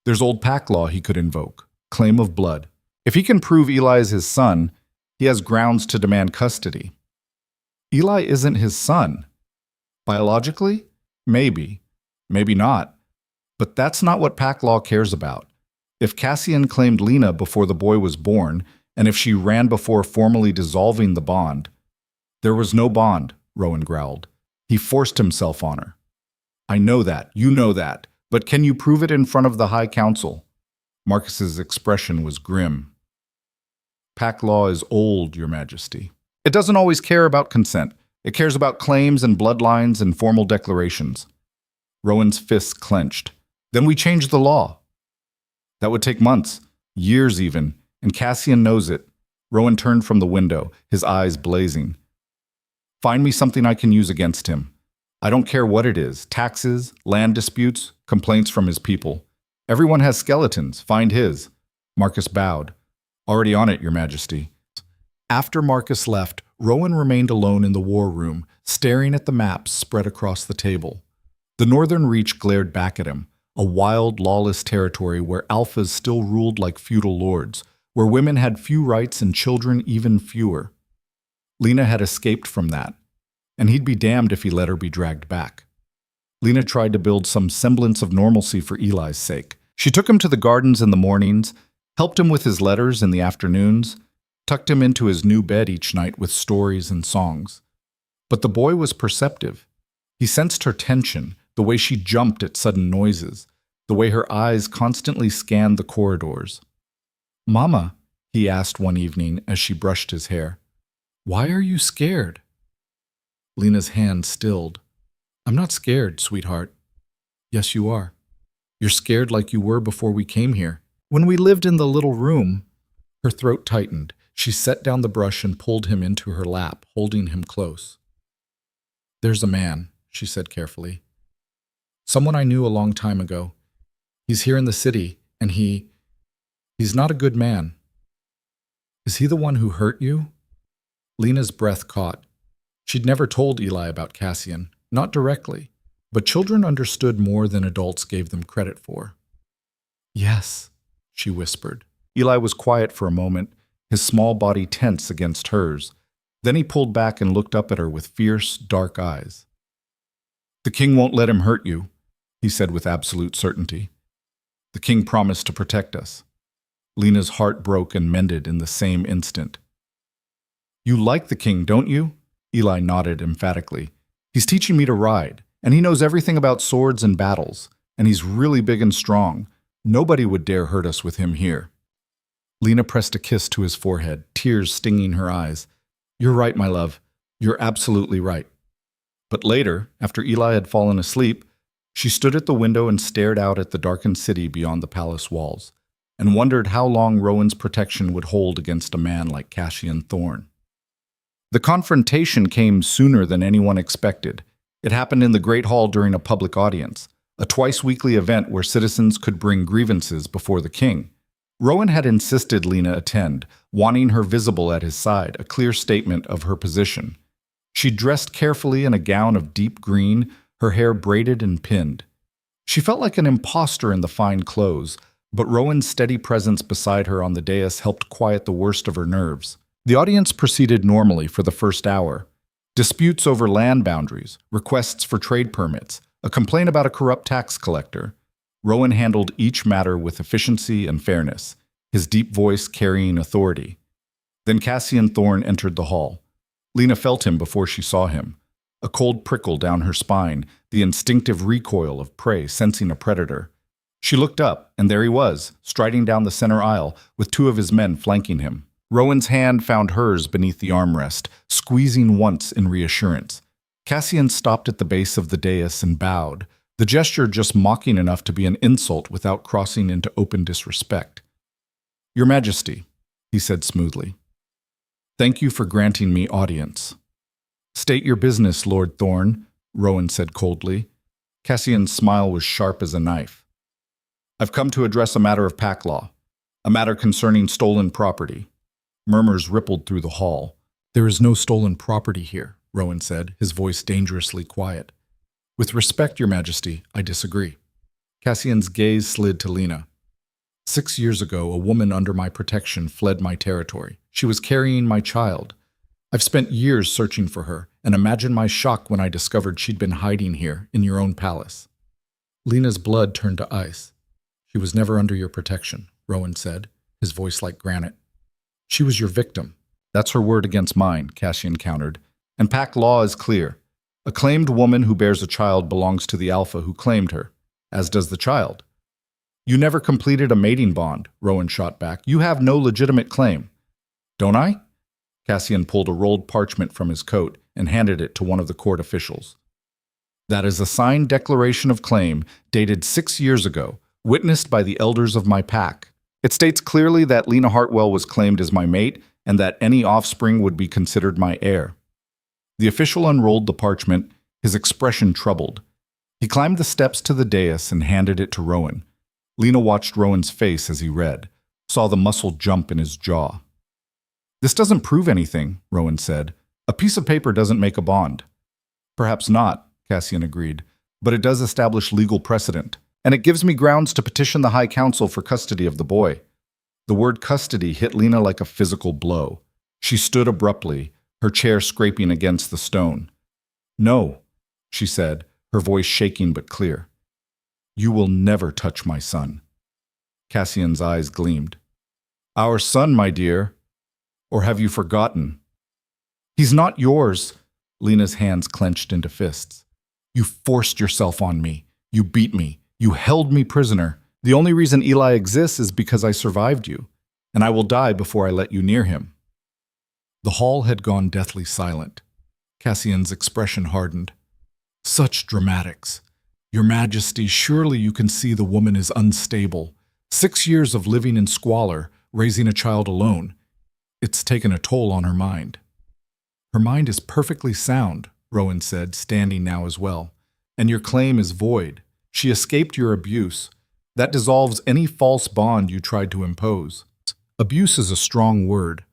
"There's old pack law he could invoke. Claim of blood. If he can prove Eli is his son, he has grounds to demand custody." "Eli isn't his son. Biologically? Maybe. Maybe not. But that's not what pack law cares about. If Cassian claimed Lena before the boy was born, and if she ran before formally dissolving the bond—" "There was no bond," Rowan growled. "He forced himself on her." "I know that. You know that. But can you prove it in front of the High Council?" Marcus's expression was grim. Pack law is old, Your Majesty. It doesn't always care about consent. It cares about claims and bloodlines and formal declarations. Rowan's fists clenched. Then we change the law. That would take months, years even, and Cassian knows it. Rowan turned from the window, his eyes blazing. Find me something I can use against him. I don't care what it is, taxes, land disputes, complaints from his people. Everyone has skeletons, find his. Marcus bowed. Already on it, Your Majesty. After Marcus left, Rowan remained alone in the war room, staring at the maps spread across the table. The northern reach glared back at him, a wild, lawless territory where alphas still ruled like feudal lords, where women had few rights and children even fewer. Lena had escaped from that, and he'd be damned if he let her be dragged back. Lena tried to build some semblance of normalcy for Eli's sake. She took him to the gardens in the mornings, helped him with his letters in the afternoons, tucked him into his new bed each night with stories and songs. But the boy was perceptive. He sensed her tension, the way she jumped at sudden noises, the way her eyes constantly scanned the corridors. "Mama," he asked one evening as she brushed his hair, "why are you scared?" Lena's hand stilled. "I'm not scared, sweetheart." "Yes, you are. You're scared like you were before we came here. When we lived in the little room." Her throat tightened. She set down the brush and pulled him into her lap, holding him close. "There's a man," she said carefully. "Someone I knew a long time ago. He's here in the city, and he's not a good man." "Is he the one who hurt you?" Lena's breath caught. She'd never told Eli about Cassian, not directly, but children understood more than adults gave them credit for. "Yes," she whispered. Eli was quiet for a moment, his small body tense against hers. Then he pulled back and looked up at her with fierce, dark eyes. "The king won't let him hurt you," he said with absolute certainty. "The king promised to protect us." Lena's heart broke and mended in the same instant. "You like the king, don't you?" Eli nodded emphatically. "He's teaching me to ride, and he knows everything about swords and battles, and he's really big and strong. Nobody would dare hurt us with him here." Lena pressed a kiss to his forehead, tears stinging her eyes. "You're right, my love. You're absolutely right." But later, after Eli had fallen asleep, she stood at the window and stared out at the darkened city beyond the palace walls, and wondered how long Rowan's protection would hold against a man like Cassian Thorne. The confrontation came sooner than anyone expected. It happened in the Great Hall during a public audience, a twice-weekly event where citizens could bring grievances before the king. Rowan had insisted Lena attend, wanting her visible at his side, a clear statement of her position. She dressed carefully in a gown of deep green, her hair braided and pinned. She felt like an imposter in the fine clothes, but Rowan's steady presence beside her on the dais helped quiet the worst of her nerves. The audience proceeded normally for the first hour. Disputes over land boundaries, requests for trade permits, a complaint about a corrupt tax collector. Rowan handled each matter with efficiency and fairness, his deep voice carrying authority. Then Cassian Thorne entered the hall. Lena felt him before she saw him. A cold prickle down her spine, the instinctive recoil of prey sensing a predator. She looked up, and there he was, striding down the center aisle, with two of his men flanking him. Rowan's hand found hers beneath the armrest, squeezing once in reassurance. Cassian stopped at the base of the dais and bowed, the gesture just mocking enough to be an insult without crossing into open disrespect. "Your Majesty," he said smoothly. "Thank you for granting me audience." "State your business, Lord Thorne," Rowan said coldly. Cassian's smile was sharp as a knife. "I've come to address a matter of pack law, a matter concerning stolen property." Murmurs rippled through the hall. "There is no stolen property here," Rowan said, his voice dangerously quiet. "With respect, Your Majesty, I disagree." Cassian's gaze slid to Lena. 6 years ago, a woman under my protection fled my territory. She was carrying my child. I've spent years searching for her, and imagine my shock when I discovered she'd been hiding here, in your own palace. Lena's blood turned to ice. "She was never under your protection," Rowan said, his voice like granite. "She was your victim." "That's her word against mine," Cassian countered. "And pack law is clear. A claimed woman who bears a child belongs to the alpha who claimed her, as does the child." "You never completed a mating bond," Rowan shot back. "You have no legitimate claim." Don't I? Cassian pulled a rolled parchment from his coat and handed it to one of the court officials. That is a signed declaration of claim dated 6 years ago, witnessed by the elders of my pack. It states clearly that Lena Hartwell was claimed as my mate and that any offspring would be considered my heir. The official unrolled the parchment, his expression troubled. He climbed the steps to the dais and handed it to Rowan. Lena watched Rowan's face as he read, saw the muscle jump in his jaw. This doesn't prove anything, Rowan said. A piece of paper doesn't make a bond. Perhaps not, Cassian agreed, but it does establish legal precedent, and it gives me grounds to petition the High Council for custody of the boy. The word custody hit Lena like a physical blow. She stood abruptly, her chair scraping against the stone. No, she said, her voice shaking but clear. You will never touch my son. Cassian's eyes gleamed. Our son, my dear. Or have you forgotten? He's not yours. Lena's hands clenched into fists. You forced yourself on me. You beat me. You held me prisoner. The only reason Eli exists is because I survived you, and I will die before I let you near him. The hall had gone deathly silent. Cassian's expression hardened. Such dramatics. Your Majesty, surely you can see the woman is unstable. 6 years of living in squalor, raising a child alone. It's taken a toll on her mind. Her mind is perfectly sound, Rowan said, standing now as well. And your claim is void. She escaped your abuse. That dissolves any false bond you tried to impose. Abuse is a strong word.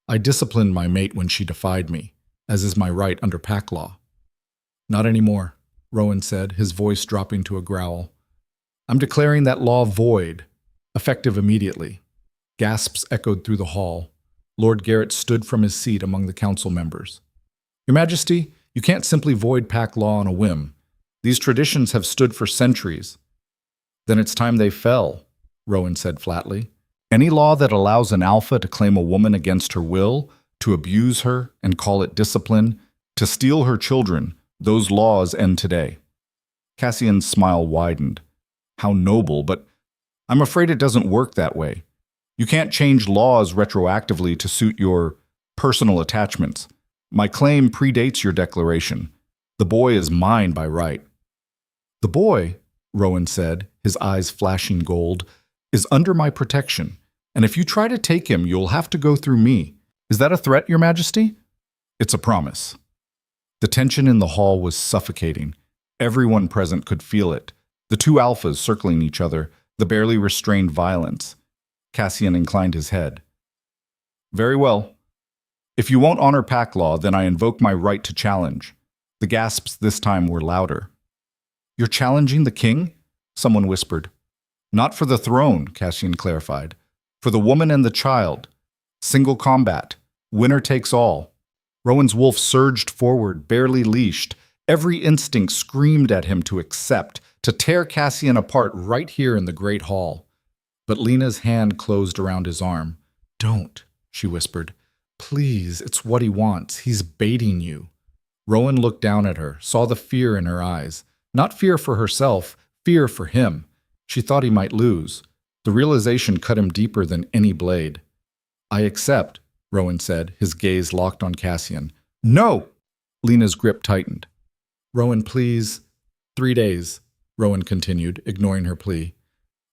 I disciplined my mate when she defied me, as is my right under pack law. Not anymore, Rowan said, his voice dropping to a growl. I'm declaring that law void, effective immediately. Gasps echoed through the hall. Lord Garrett stood from his seat among the council members. Your Majesty, you can't simply void pack law on a whim. These traditions have stood for centuries. Then it's time they fell, Rowan said flatly. Any law that allows an alpha to claim a woman against her will, to abuse her and call it discipline, to steal her children, those laws end today. Cassian's smile widened. How noble, but I'm afraid it doesn't work that way. You can't change laws retroactively to suit your personal attachments. My claim predates your declaration. The boy is mine by right. The boy, Rowan said, his eyes flashing gold, is under my protection, and if you try to take him, you'll have to go through me. Is that a threat, Your Majesty? It's a promise. The tension in the hall was suffocating. Everyone present could feel it. The two alphas circling each other, the barely restrained violence. Cassian inclined his head. Very well. If you won't honor pack law, then I invoke my right to challenge. The gasps this time were louder. You're challenging the king? Someone whispered. Not for the throne, Cassian clarified. For the woman and the child. Single combat. Winner takes all. Rowan's wolf surged forward, barely leashed. Every instinct screamed at him to accept, to tear Cassian apart right here in the great hall. But Lena's hand closed around his arm. Don't, she whispered. Please, it's what he wants. He's baiting you. Rowan looked down at her, saw the fear in her eyes. Not fear for herself, fear for him. She thought he might lose. The realization cut him deeper than any blade. I accept, Rowan said, his gaze locked on Cassian. No! Lena's grip tightened. Rowan, please. 3 days, Rowan continued, ignoring her plea.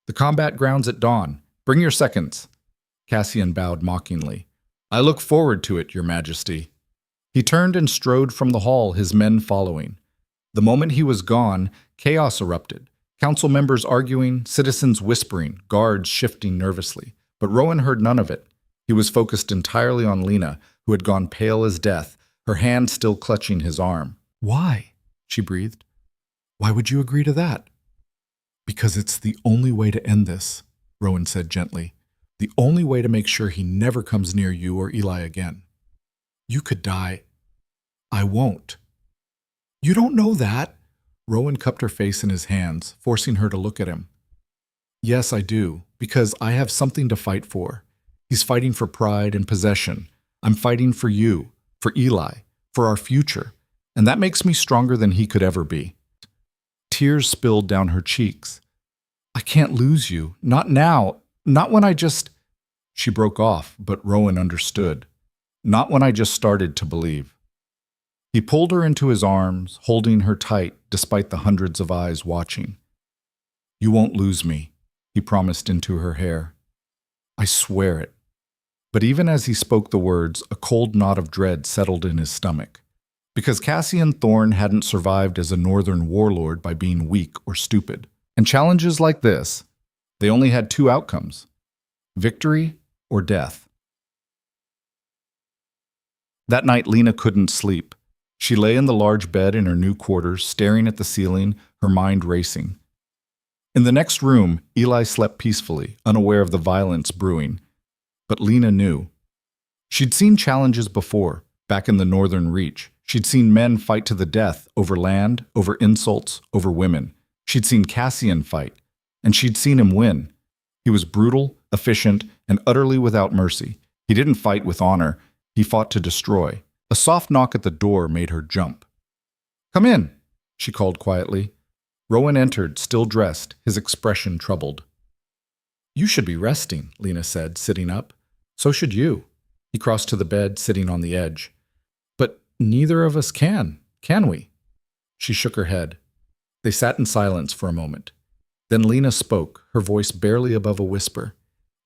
The combat grounds at dawn. Bring your seconds. Cassian bowed mockingly. I look forward to it, Your Majesty. He turned and strode from the hall, his men following. The moment he was gone, chaos erupted. Council members arguing, citizens whispering, guards shifting nervously. But Rowan heard none of it. He was focused entirely on Lena, who had gone pale as death, her hand still clutching his arm. Why? She breathed. Why would you agree to that? Because it's the only way to end this, Rowan said gently. The only way to make sure he never comes near you or Eli again. You could die. I won't. You don't know that. Rowan cupped her face in his hands, forcing her to look at him. Yes, I do, because I have something to fight for. He's fighting for pride and possession. I'm fighting for you, for Eli, for our future, and that makes me stronger than he could ever be. Tears spilled down her cheeks. I can't lose you, not now, not when I just... She broke off, but Rowan understood. Not when I just started to believe. He pulled her into his arms, holding her tight despite the hundreds of eyes watching. You won't lose me, he promised into her hair. I swear it. But even as he spoke the words, a cold knot of dread settled in his stomach. Because Cassian Thorne hadn't survived as a northern warlord by being weak or stupid. And challenges like this, they only had two outcomes: victory or death. That night, Lena couldn't sleep. She lay in the large bed in her new quarters, staring at the ceiling, her mind racing. In the next room, Eli slept peacefully, unaware of the violence brewing. But Lena knew. She'd seen challenges before, back in the Northern Reach. She'd seen men fight to the death over land, over insults, over women. She'd seen Cassian fight, and she'd seen him win. He was brutal, efficient, and utterly without mercy. He didn't fight with honor. He fought to destroy. A soft knock at the door made her jump. Come in, she called quietly. Rowan entered, still dressed, his expression troubled. You should be resting, Lena said, sitting up. So should you. He crossed to the bed, sitting on the edge. But neither of us can we? She shook her head. They sat in silence for a moment. Then Lena spoke, her voice barely above a whisper.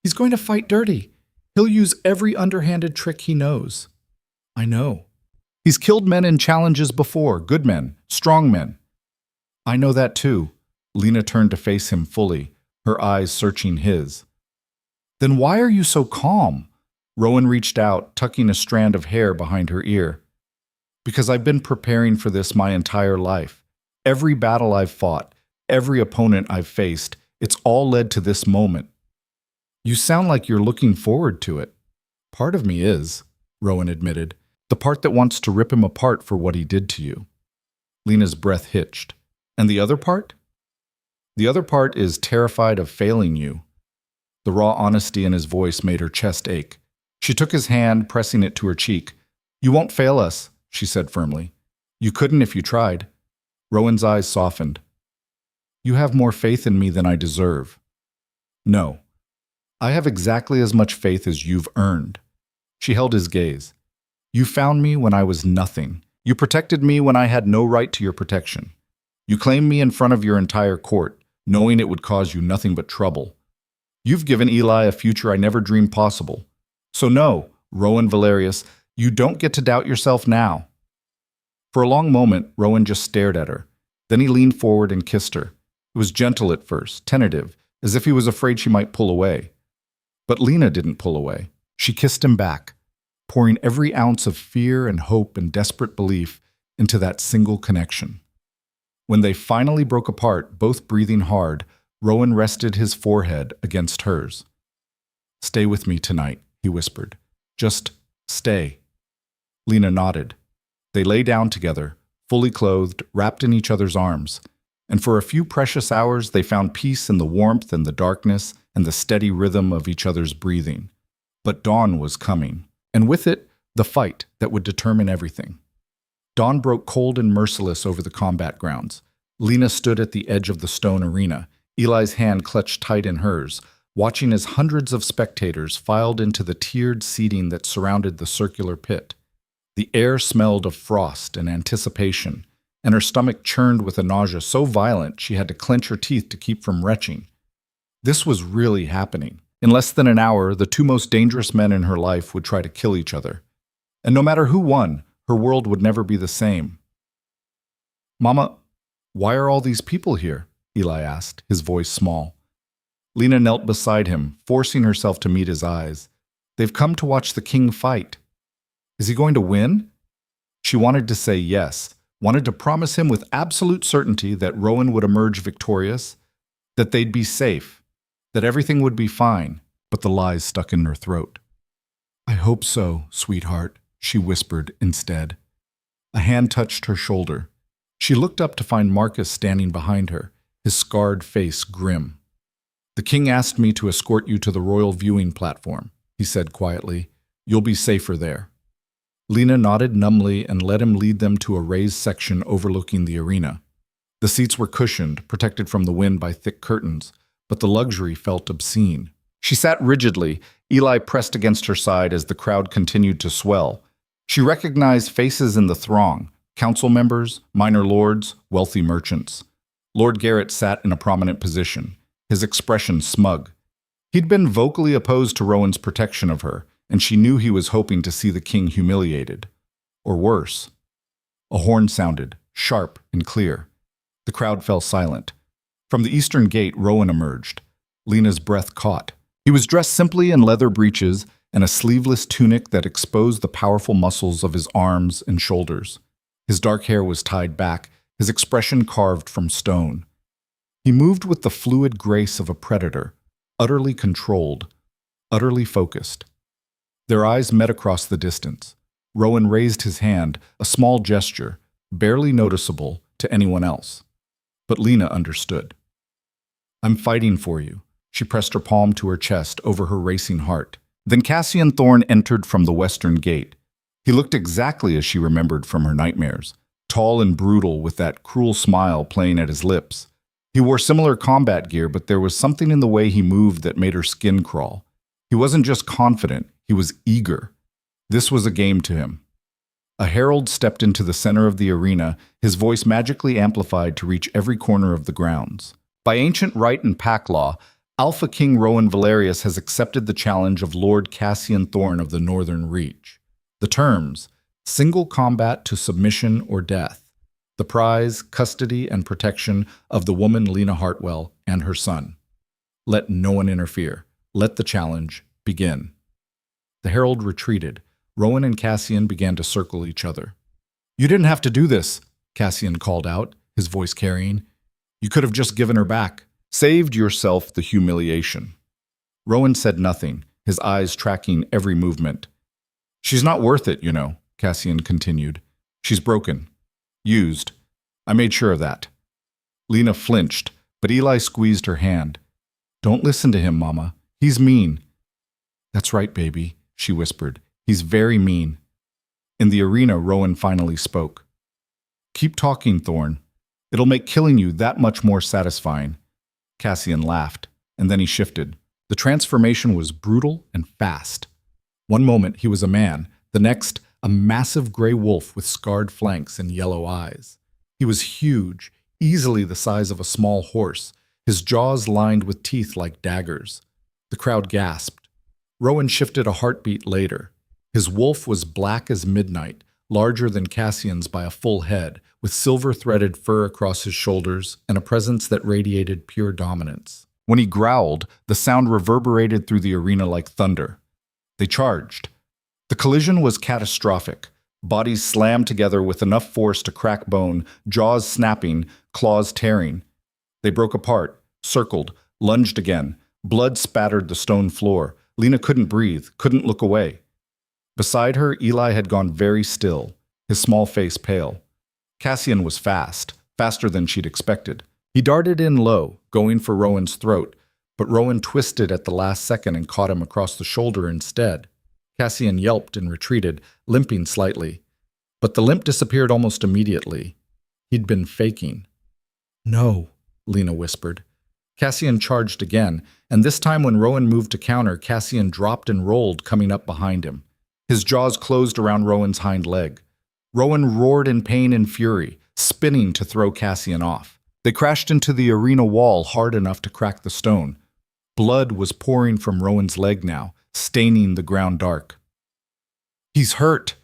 He's going to fight dirty. He'll use every underhanded trick he knows. I know. He's killed men in challenges before, good men, strong men. I know that too. Lena turned to face him fully, her eyes searching his. Then why are you so calm? Rowan reached out, tucking a strand of hair behind her ear. Because I've been preparing for this my entire life. Every battle I've fought, every opponent I've faced, it's all led to this moment. You sound like you're looking forward to it. Part of me is, Rowan admitted, the part that wants to rip him apart for what he did to you. Lena's breath hitched. And the other part? The other part is terrified of failing you. The raw honesty in his voice made her chest ache. She took his hand, pressing it to her cheek. You won't fail us, she said firmly. You couldn't if you tried. Rowan's eyes softened. You have more faith in me than I deserve. No. I have exactly as much faith as you've earned. She held his gaze. You found me when I was nothing. You protected me when I had no right to your protection. You claimed me in front of your entire court, knowing it would cause you nothing but trouble. You've given Eli a future I never dreamed possible. So no, Rowan Valerius, you don't get to doubt yourself now. For a long moment, Rowan just stared at her. Then he leaned forward and kissed her. It was gentle at first, tentative, as if he was afraid she might pull away. But Lena didn't pull away. She kissed him back, pouring every ounce of fear and hope and desperate belief into that single connection. When they finally broke apart, both breathing hard, Rowan rested his forehead against hers. Stay with me tonight, he whispered. Just stay. Lena nodded. They lay down together, fully clothed, wrapped in each other's arms. And for a few precious hours, they found peace in the warmth and the darkness and the steady rhythm of each other's breathing. But dawn was coming, and with it, the fight that would determine everything. Dawn broke cold and merciless over the combat grounds. Lena stood at the edge of the stone arena, Eli's hand clutched tight in hers, watching as hundreds of spectators filed into the tiered seating that surrounded the circular pit. The air smelled of frost and anticipation, and her stomach churned with a nausea so violent she had to clench her teeth to keep from retching. This was really happening. In less than an hour, the two most dangerous men in her life would try to kill each other. And no matter who won, her world would never be the same. Mama, why are all these people here? Eli asked, his voice small. Lena knelt beside him, forcing herself to meet his eyes. They've come to watch the king fight. Is he going to win? She wanted to say yes, wanted to promise him with absolute certainty that Rowan would emerge victorious, that they'd be safe, that everything would be fine, but the lies stuck in her throat. I hope so, sweetheart, she whispered instead. A hand touched her shoulder. She looked up to find Marcus standing behind her, his scarred face grim. The king asked me to escort you to the royal viewing platform, he said quietly. You'll be safer there. Lena nodded numbly and let him lead them to a raised section overlooking the arena. The seats were cushioned, protected from the wind by thick curtains, but the luxury felt obscene. She sat rigidly, Eli pressed against her side as the crowd continued to swell. She recognized faces in the throng: council members, minor lords, wealthy merchants. Lord Garrett sat in a prominent position, his expression smug. He'd been vocally opposed to Rowan's protection of her, and she knew he was hoping to see the king humiliated. Or worse. A horn sounded, sharp and clear. The crowd fell silent. From the eastern gate, Rowan emerged. Lena's breath caught. He was dressed simply in leather breeches and a sleeveless tunic that exposed the powerful muscles of his arms and shoulders. His dark hair was tied back, his expression carved from stone. He moved with the fluid grace of a predator, utterly controlled, utterly focused. Their eyes met across the distance. Rowan raised his hand, a small gesture, barely noticeable to anyone else. But Lena understood. "I'm fighting for you." She pressed her palm to her chest over her racing heart. Then Cassian Thorne entered from the western gate. He looked exactly as she remembered from her nightmares, tall and brutal with that cruel smile playing at his lips. He wore similar combat gear, but there was something in the way he moved that made her skin crawl. He wasn't just confident, he was eager. This was a game to him. A herald stepped into the center of the arena, his voice magically amplified to reach every corner of the grounds. By ancient right and pack law, Alpha King Rowan Valerius has accepted the challenge of Lord Cassian Thorne of the Northern Reach. The terms: single combat to submission or death. The prize: custody and protection of the woman Lena Hartwell and her son. Let no one interfere. Let the challenge begin. The herald retreated. Rowan and Cassian began to circle each other. "You didn't have to do this," Cassian called out, his voice carrying. "You could have just given her back. Saved yourself the humiliation." Rowan said nothing, his eyes tracking every movement. "She's not worth it, you know," Cassian continued. "She's broken. Used. I made sure of that." Lena flinched, but Eli squeezed her hand. "Don't listen to him, Mama. He's mean." "That's right, baby," she whispered. "He's very mean." In the arena, Rowan finally spoke. "Keep talking, Thorne. It'll make killing you that much more satisfying." Cassian laughed, and then he shifted. The transformation was brutal and fast. One moment he was a man, the next a massive gray wolf with scarred flanks and yellow eyes. He was huge, easily the size of a small horse, his jaws lined with teeth like daggers. The crowd gasped. Rowan shifted a heartbeat later. His wolf was black as midnight, larger than Cassian's by a full head, with silver-threaded fur across his shoulders and a presence that radiated pure dominance. When he growled, the sound reverberated through the arena like thunder. They charged. The collision was catastrophic. Bodies slammed together with enough force to crack bone, jaws snapping, claws tearing. They broke apart, circled, lunged again. Blood spattered the stone floor. Lena couldn't breathe, couldn't look away. Beside her, Eli had gone very still, his small face pale. Cassian was fast, faster than she'd expected. He darted in low, going for Rowan's throat, but Rowan twisted at the last second and caught him across the shoulder instead. Cassian yelped and retreated, limping slightly. But the limp disappeared almost immediately. He'd been faking. "No," Lena whispered. Cassian charged again, and this time when Rowan moved to counter, Cassian dropped and rolled, coming up behind him. His jaws closed around Rowan's hind leg. Rowan roared in pain and fury, spinning to throw Cassian off. They crashed into the arena wall hard enough to crack the stone. Blood was pouring from Rowan's leg now, staining the ground dark. "He's hurt,"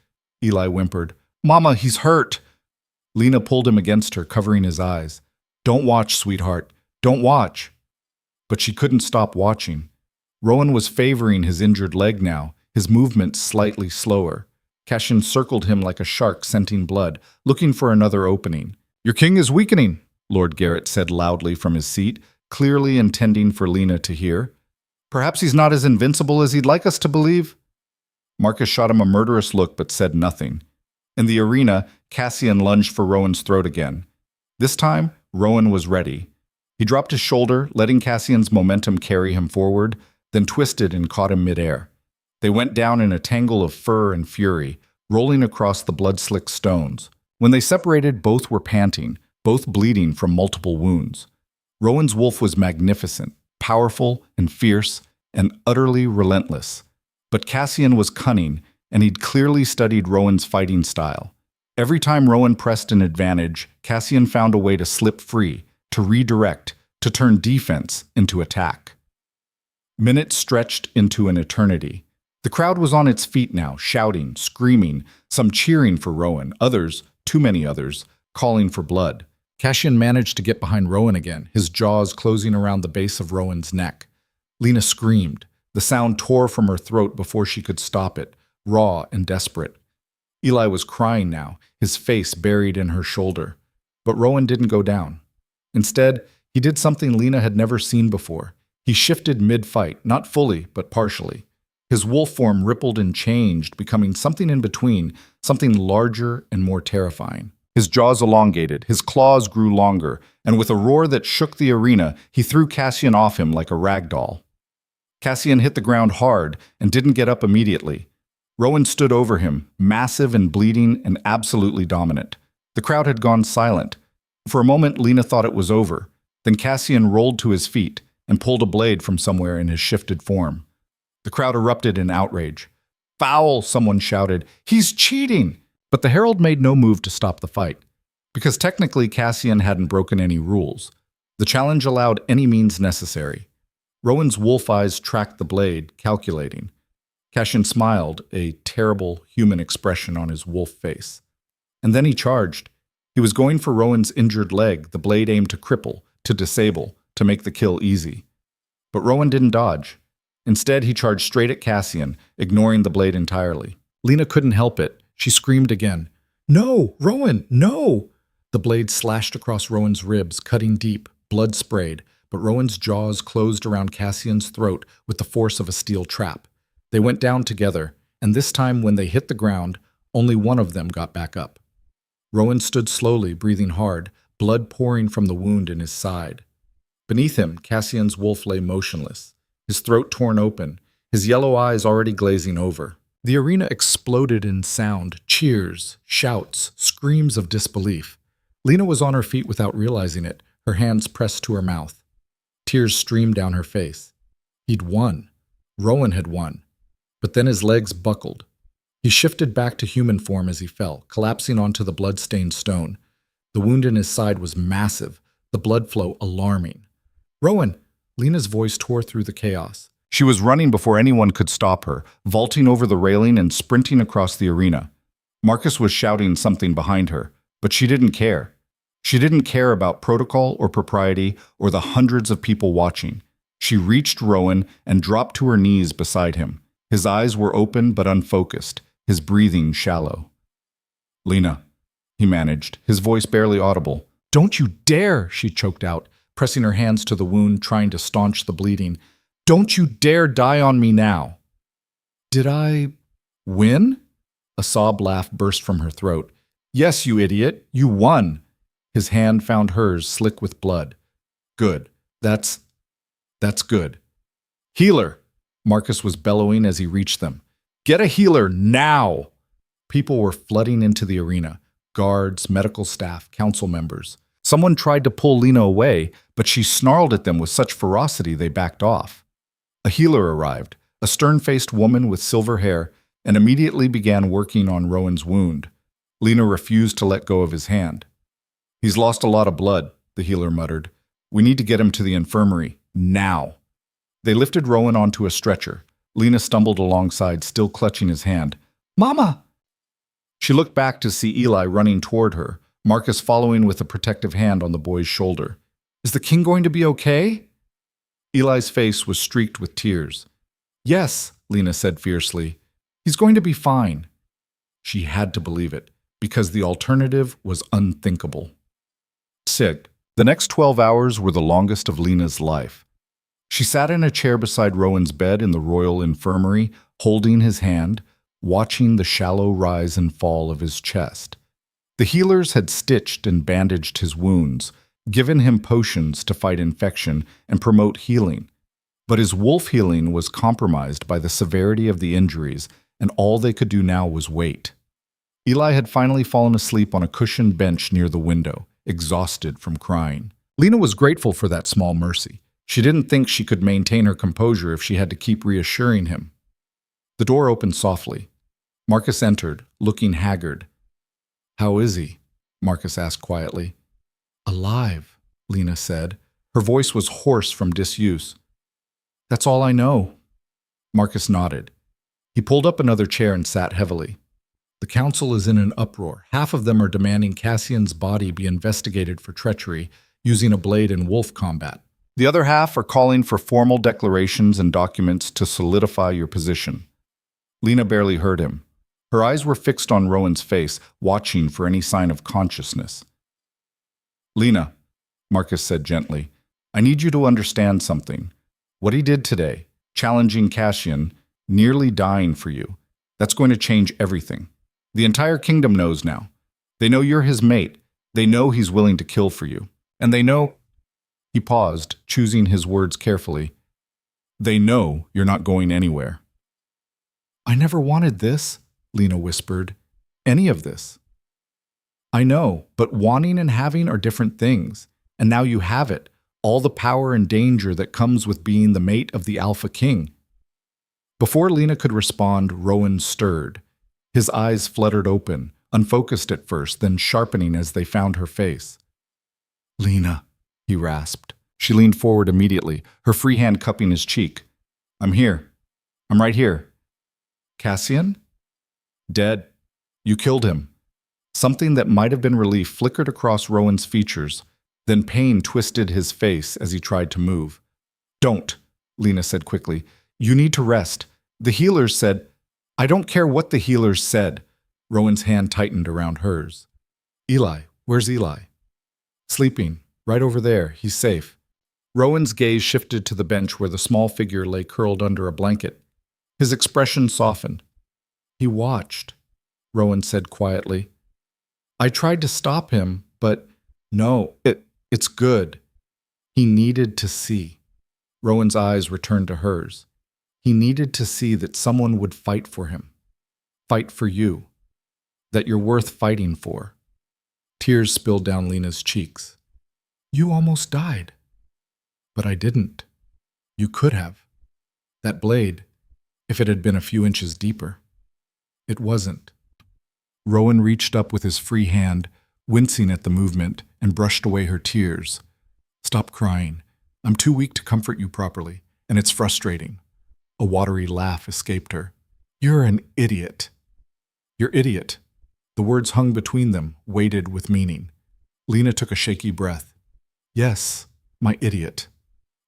Eli whimpered. "Mama, he's hurt." Lena pulled him against her, covering his eyes. "Don't watch, sweetheart. Don't watch." But she couldn't stop watching. Rowan was favoring his injured leg now, his movements slightly slower. Cassian circled him like a shark scenting blood, looking for another opening. "Your king is weakening," Lord Garrett said loudly from his seat, clearly intending for Lena to hear. "Perhaps he's not as invincible as he'd like us to believe." Marcus shot him a murderous look but said nothing. In the arena, Cassian lunged for Rowan's throat again. This time, Rowan was ready. He dropped his shoulder, letting Cassian's momentum carry him forward, then twisted and caught him midair. They went down in a tangle of fur and fury, rolling across the blood-slicked stones. When they separated, both were panting, both bleeding from multiple wounds. Rowan's wolf was magnificent, powerful and fierce, and utterly relentless. But Cassian was cunning, and he'd clearly studied Rowan's fighting style. Every time Rowan pressed an advantage, Cassian found a way to slip free, to redirect, to turn defense into attack. Minutes stretched into an eternity. The crowd was on its feet now, shouting, screaming, some cheering for Rowan, others, too many others, calling for blood. Cassian managed to get behind Rowan again, his jaws closing around the base of Rowan's neck. Lena screamed. The sound tore from her throat before she could stop it, raw and desperate. Eli was crying now, his face buried in her shoulder. But Rowan didn't go down. Instead, he did something Lena had never seen before. He shifted mid-fight, not fully, but partially. His wolf form rippled and changed, becoming something in between, something larger and more terrifying. His jaws elongated, his claws grew longer, and with a roar that shook the arena, he threw Cassian off him like a rag doll. Cassian hit the ground hard and didn't get up immediately. Rowan stood over him, massive and bleeding and absolutely dominant. The crowd had gone silent. For a moment, Lena thought it was over. Then Cassian rolled to his feet and pulled a blade from somewhere in his shifted form. The crowd erupted in outrage. "Foul!" someone shouted. "He's cheating!" But the herald made no move to stop the fight, because technically Cassian hadn't broken any rules. The challenge allowed any means necessary. Rowan's wolf eyes tracked the blade, calculating. Cassian smiled, a terrible human expression on his wolf face. And then he charged. He was going for Rowan's injured leg, the blade aimed to cripple, to disable, to make the kill easy. But Rowan didn't dodge. Instead, he charged straight at Cassian, ignoring the blade entirely. Lena couldn't help it. She screamed again. "No, Rowan, no!" The blade slashed across Rowan's ribs, cutting deep. Blood sprayed, but Rowan's jaws closed around Cassian's throat with the force of a steel trap. They went down together, and this time when they hit the ground, only one of them got back up. Rowan stood slowly, breathing hard, blood pouring from the wound in his side. Beneath him, Cassian's wolf lay motionless, his throat torn open, his yellow eyes already glazing over. The arena exploded in sound, cheers, shouts, screams of disbelief. Lena was on her feet without realizing it, her hands pressed to her mouth. Tears streamed down her face. He'd won. Rowan had won. But then his legs buckled. He shifted back to human form as he fell, collapsing onto the blood-stained stone. The wound in his side was massive, the blood flow alarming. "Rowan!" Lena's voice tore through the chaos. She was running before anyone could stop her, vaulting over the railing and sprinting across the arena. Marcus was shouting something behind her, but she didn't care. She didn't care about protocol or propriety or the hundreds of people watching. She reached Rowan and dropped to her knees beside him. His eyes were open but unfocused, his breathing shallow. "Lena," he managed, his voice barely audible. "Don't you dare!" she choked out, pressing her hands to the wound, trying to staunch the bleeding. "Don't you dare die on me now!" "Did I win?" A sob laugh burst from her throat. "Yes, you idiot, you won!" His hand found hers, slick with blood. "Good. That's good." "Healer!" Marcus was bellowing as he reached them. "Get a healer now!" People were flooding into the arena. Guards, medical staff, council members. Someone tried to pull Lena away, but she snarled at them with such ferocity they backed off. A healer arrived, a stern-faced woman with silver hair, and immediately began working on Rowan's wound. Lena refused to let go of his hand. "He's lost a lot of blood," the healer muttered. "We need to get him to the infirmary, now." They lifted Rowan onto a stretcher. Lena stumbled alongside, still clutching his hand. "Mama!" She looked back to see Eli running toward her, Marcus following with a protective hand on the boy's shoulder. "Is the king going to be okay?" Eli's face was streaked with tears. "Yes," Lena said fiercely. "He's going to be fine." She had to believe it, because the alternative was unthinkable. Sick. The next 12 hours were the longest of Lena's life. She sat in a chair beside Rowan's bed in the royal infirmary, holding his hand, watching the shallow rise and fall of his chest. The healers had stitched and bandaged his wounds, given him potions to fight infection and promote healing. But his wolf healing was compromised by the severity of the injuries, and all they could do now was wait. Eli had finally fallen asleep on a cushioned bench near the window, exhausted from crying. Lena was grateful for that small mercy. She didn't think she could maintain her composure if she had to keep reassuring him. The door opened softly. Marcus entered, looking haggard. "How is he?" Marcus asked quietly. "Alive," Lena said. Her voice was hoarse from disuse. "That's all I know." Marcus nodded. He pulled up another chair and sat heavily. "The council is in an uproar. Half of them are demanding Cassian's body be investigated for treachery using a blade in wolf combat. The other half are calling for formal declarations and documents to solidify your position." Lena barely heard him. Her eyes were fixed on Rowan's face, watching for any sign of consciousness. "Lena," Marcus said gently, "I need you to understand something. What he did today, challenging Cassian, nearly dying for you, that's going to change everything. The entire kingdom knows now. They know you're his mate. They know he's willing to kill for you. And they know—" He paused, choosing his words carefully. "They know you're not going anywhere." "I never wanted this," Lena whispered. "Any of this." "I know, but wanting and having are different things. And now you have it, all the power and danger that comes with being the mate of the Alpha King." Before Lena could respond, Rowan stirred. His eyes fluttered open, unfocused at first, then sharpening as they found her face. "Lena," he rasped. She leaned forward immediately, her free hand cupping his cheek. "I'm here. I'm right here." "Cassian?" "Dead. You killed him." Something that might have been relief flickered across Rowan's features, then pain twisted his face as he tried to move. "Don't," Lena said quickly. "You need to rest. The healers said—" "I don't care what the healers said." Rowan's hand tightened around hers. "Eli, where's Eli?" "Sleeping. Right over there. He's safe." Rowan's gaze shifted to the bench where the small figure lay curled under a blanket. His expression softened. "He watched," Rowan said quietly. "I tried to stop him, but no, it's good. He needed to see." Rowan's eyes returned to hers. He needed to see that someone would fight for him. Fight for you. That you're worth fighting for. Tears spilled down Lena's cheeks. "You almost died." "But I didn't. You could have. That blade, if it had been a few inches deeper." "It wasn't." Rowan reached up with his free hand, wincing at the movement, and brushed away her tears. "Stop crying. I'm too weak to comfort you properly, and it's frustrating." A watery laugh escaped her. "You're an idiot." "You're idiot." The words hung between them, weighted with meaning. Lena took a shaky breath. "Yes, my idiot."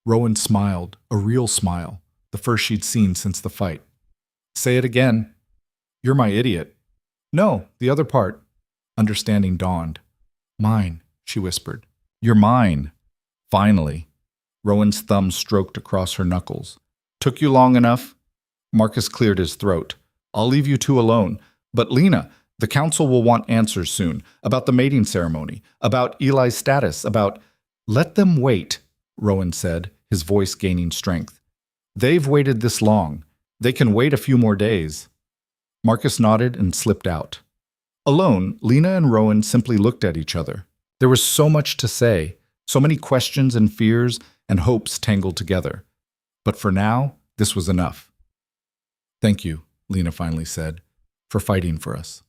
Rowan smiled, a real smile, the first she'd seen since the fight. "Say it again." "You're my idiot." "No, the other part." Understanding dawned. "Mine," she whispered. "You're mine." Finally. Rowan's thumb stroked across her knuckles. "Took you long enough?" Marcus cleared his throat. "I'll leave you two alone. But Lena, the council will want answers soon. About the mating ceremony. About Eli's status. About—" "Let them wait," Rowan said, his voice gaining strength. "They've waited this long. They can wait a few more days." Marcus nodded and slipped out. Alone, Lena and Rowan simply looked at each other. There was so much to say, so many questions and fears and hopes tangled together. But for now, this was enough. "Thank you," Lena finally said, "for fighting for us."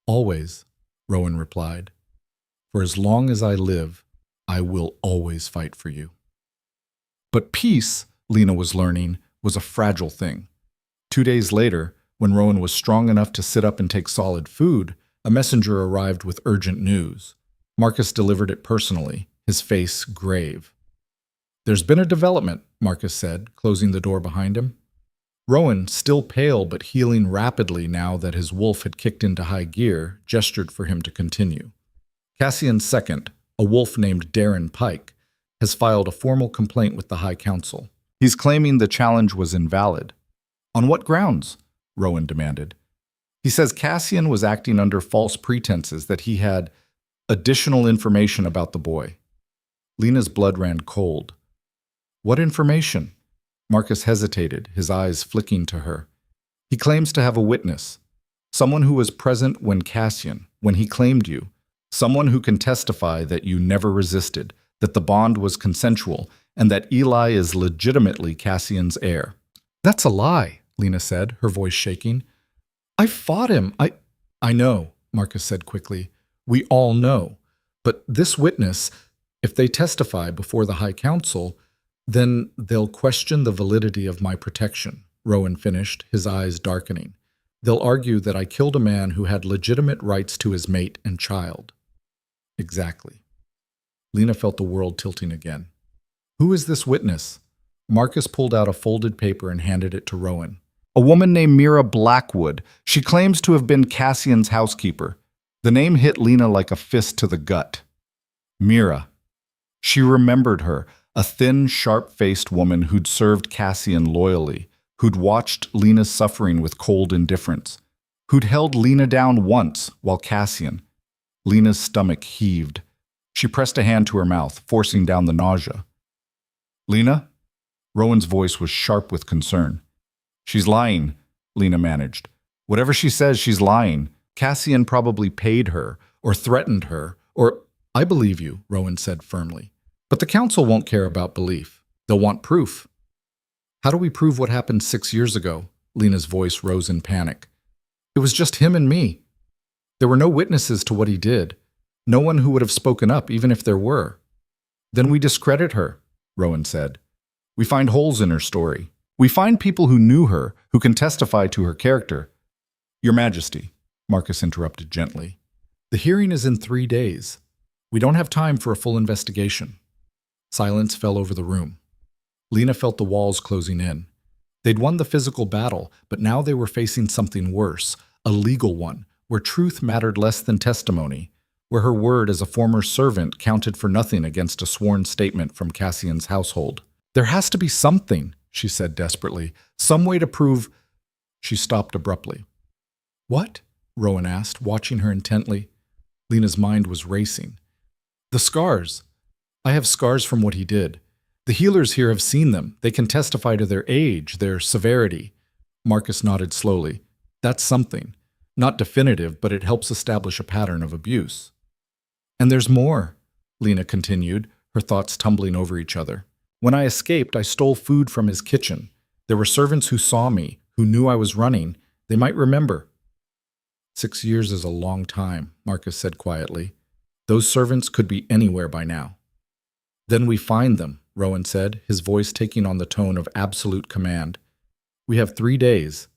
"Always," Rowan replied. "For as long as I live, I will always fight for you." But peace, Lena was learning, was a fragile thing. 2 days later, when Rowan was strong enough to sit up and take solid food, a messenger arrived with urgent news. Marcus delivered it personally, his face grave. "There's been a development," Marcus said, closing the door behind him. Rowan, still pale but healing rapidly now that his wolf had kicked into high gear, gestured for him to continue. Cassian's second, a wolf named Darren Pike, has filed a formal complaint with the High Council. He's claiming the challenge was invalid. "On what grounds?" Rowan demanded. "He says Cassian was acting under false pretenses that he had additional information about the boy." Lena's blood ran cold. "What information?" Marcus hesitated, his eyes flicking to her. "He claims to have a witness. Someone who was present when he claimed you. Someone who can testify that you never resisted, that the bond was consensual, and that Eli is legitimately Cassian's heir. That's a lie, Lena said, her voice shaking. I fought him. I know, Marcus said quickly. We all know. But this witness, if they testify before the High Council, then they'll question the validity of my protection, Rowan finished, his eyes darkening. They'll argue that I killed a man who had legitimate rights to his mate and child. Exactly. Lena felt the world tilting again. Who is this witness? Marcus pulled out a folded paper and handed it to Rowan. A woman named Mira Blackwood. She claims to have been Cassian's housekeeper. The name hit Lena like a fist to the gut. Mira. She remembered her, a thin, sharp-faced woman who'd served Cassian loyally, who'd watched Lena's suffering with cold indifference, who'd held Lena down once while Cassian. Lena's stomach heaved. She pressed a hand to her mouth, forcing down the nausea. Lena? Rowan's voice was sharp with concern. She's lying, Lena managed. Whatever she says, she's lying. Cassian probably paid her, or threatened her, or… I believe you, Rowan said firmly. But the council won't care about belief. They'll want proof. How do we prove what happened 6 years ago? Lena's voice rose in panic. It was just him and me. There were no witnesses to what he did. No one who would have spoken up, even if there were. Then we discredit her, Rowan said. We find holes in her story. We find people who knew her, who can testify to her character. Your Majesty, Marcus interrupted gently. The hearing is in 3 days. We don't have time for a full investigation. Silence fell over the room. Lena felt the walls closing in. They'd won the physical battle, but now they were facing something worse, a legal one, where truth mattered less than testimony, where her word as a former servant counted for nothing against a sworn statement from Cassian's household. There has to be something, she said desperately, some way to prove… She stopped abruptly. What? Rowan asked, watching her intently. Lena's mind was racing. The scars. I have scars from what he did. The healers here have seen them. They can testify to their age, their severity. Marcus nodded slowly. That's something. Not definitive, but it helps establish a pattern of abuse. And there's more, Lena continued, her thoughts tumbling over each other. When I escaped, I stole food from his kitchen. There were servants who saw me, who knew I was running. They might remember. 6 years is a long time, Marcus said quietly. Those servants could be anywhere by now. Then we find them, Rowan said, his voice taking on the tone of absolute command. We have 3 days.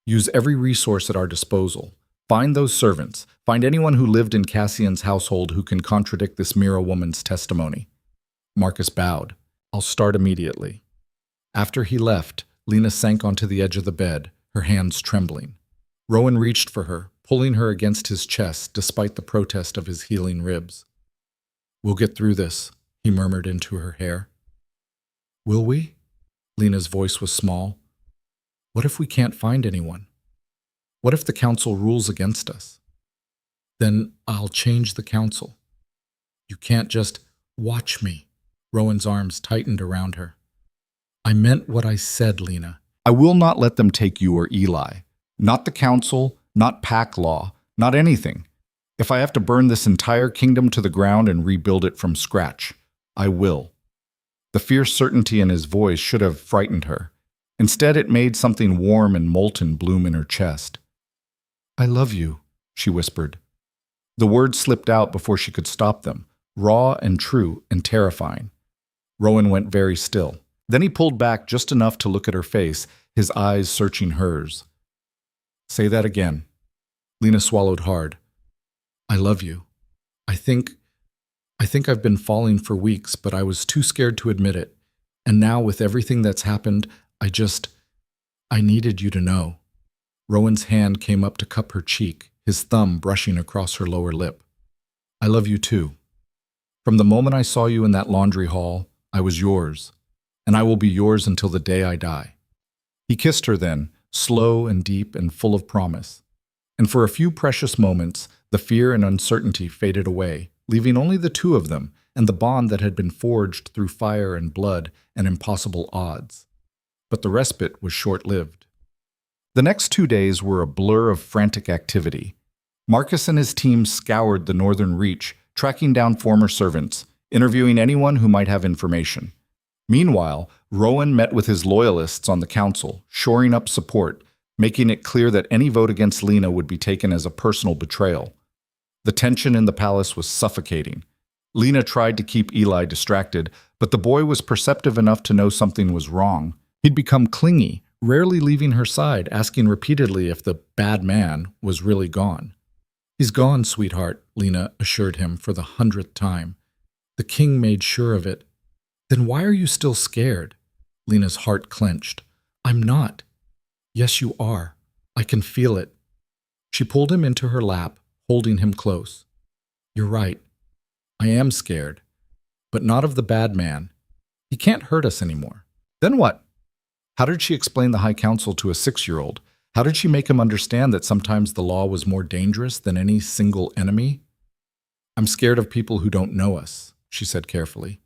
Use every resource at our disposal. Find those servants. Find anyone who lived in Cassian's household who can contradict this Mira woman's testimony. Marcus bowed. I'll start immediately. After he left, Lena sank onto the edge of the bed, her hands trembling. Rowan reached for her, pulling her against his chest despite the protest of his healing ribs. We'll get through this, he murmured into her hair. Will we? Lena's voice was small. What if we can't find anyone? What if the council rules against us? Then I'll change the council. You can't just watch me. Rowan's arms tightened around her. I meant what I said, Lena. I will not let them take you or Eli. Not the council, not pack law, not anything. If I have to burn this entire kingdom to the ground and rebuild it from scratch, I will. The fierce certainty in his voice should have frightened her. Instead, it made something warm and molten bloom in her chest. I love you, she whispered. The words slipped out before she could stop them, raw and true and terrifying. Rowan went very still. Then he pulled back just enough to look at her face, his eyes searching hers. Say that again. Lena swallowed hard. I love you. I think I've been falling for weeks, but I was too scared to admit it. And now with everything that's happened, I needed you to know. Rowan's hand came up to cup her cheek, his thumb brushing across her lower lip. I love you too. From the moment I saw you in that laundry hall, I was yours, and I will be yours until the day I die. He kissed her then, slow and deep and full of promise. And for a few precious moments, the fear and uncertainty faded away, leaving only the two of them and the bond that had been forged through fire and blood and impossible odds. But the respite was short-lived. The next 2 days were a blur of frantic activity. Marcus and his team scoured the northern reach, tracking down former servants, interviewing anyone who might have information. Meanwhile, Rowan met with his loyalists on the council, shoring up support, making it clear that any vote against Lena would be taken as a personal betrayal. The tension in the palace was suffocating. Lena tried to keep Eli distracted, but the boy was perceptive enough to know something was wrong. He'd become clingy, rarely leaving her side, asking repeatedly if the bad man was really gone. "He's gone, sweetheart," Lena assured him for the 100th time. "The king made sure of it." "Then why are you still scared?" Lena's heart clenched. "I'm not." "Yes, you are. I can feel it." She pulled him into her lap, holding him close. "You're right. I am scared. But not of the bad man. He can't hurt us anymore." Then what? How did she explain the High Council to a 6-year-old? How did she make him understand that sometimes the law was more dangerous than any single enemy? "I'm scared of people who don't know us," she said carefully.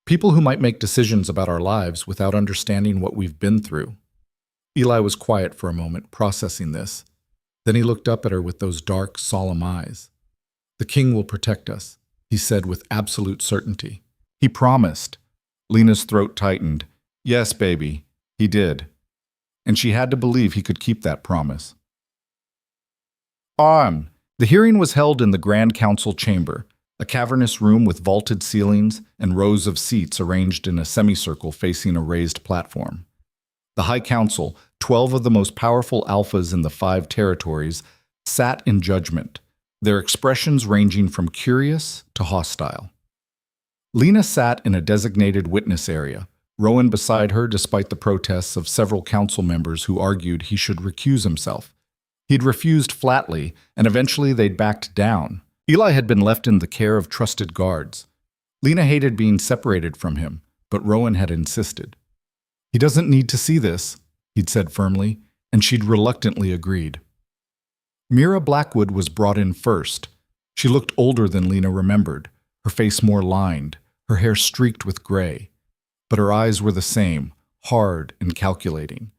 "People who might make decisions about our lives without understanding what we've been through." Eli was quiet for a moment, processing this. Then he looked up at her with those dark, solemn eyes. "The king will protect us," he said with absolute certainty. "He promised." Lena's throat tightened. "Yes, baby, he did." And she had to believe he could keep that promise. The hearing was held in the Grand Council chamber, a cavernous room with vaulted ceilings and rows of seats arranged in a semicircle facing a raised platform. The High Council, 12 of the most powerful alphas in the 5 territories, sat in judgment, their expressions ranging from curious to hostile. Lena sat in a designated witness area, Rowan beside her despite the protests of several council members who argued he should recuse himself. He'd refused flatly, and eventually they'd backed down. Eli had been left in the care of trusted guards. Lena hated being separated from him, but Rowan had insisted. "He doesn't need to see this," he'd said firmly, and she'd reluctantly agreed. Mira Blackwood was brought in first. She looked older than Lena remembered, her face more lined, her hair streaked with gray. But her eyes were the same, hard and calculating.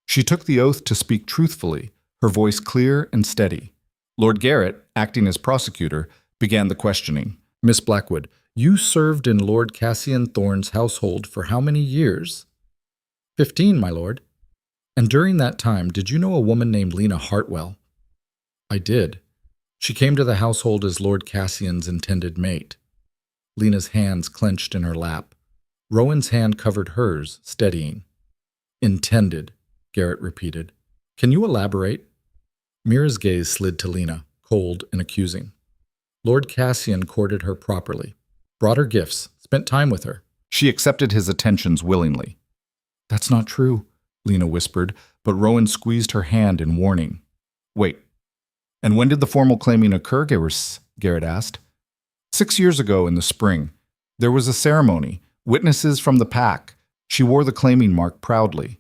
She took the oath to speak truthfully, her voice clear and steady. Lord Garrett, acting as prosecutor, began the questioning. "Miss Blackwood, you served in Lord Cassian Thorne's household for how many years?" 15, my lord. "And during that time, did you know a woman named Lena Hartwell?" "I did. She came to the household as Lord Cassian's intended mate." Lena's hands clenched in her lap. Rowan's hand covered hers, steadying. "Intended," Garrett repeated. "Can you elaborate?" Mira's gaze slid to Lena, cold and accusing. "Lord Cassian courted her properly, brought her gifts, spent time with her. She accepted his attentions willingly." "That's not true," Lena whispered, but Rowan squeezed her hand in warning. "Wait. And when did the formal claiming occur?" Garrett asked. 6 years ago in the spring. There was a ceremony, witnesses from the pack. She wore the claiming mark proudly."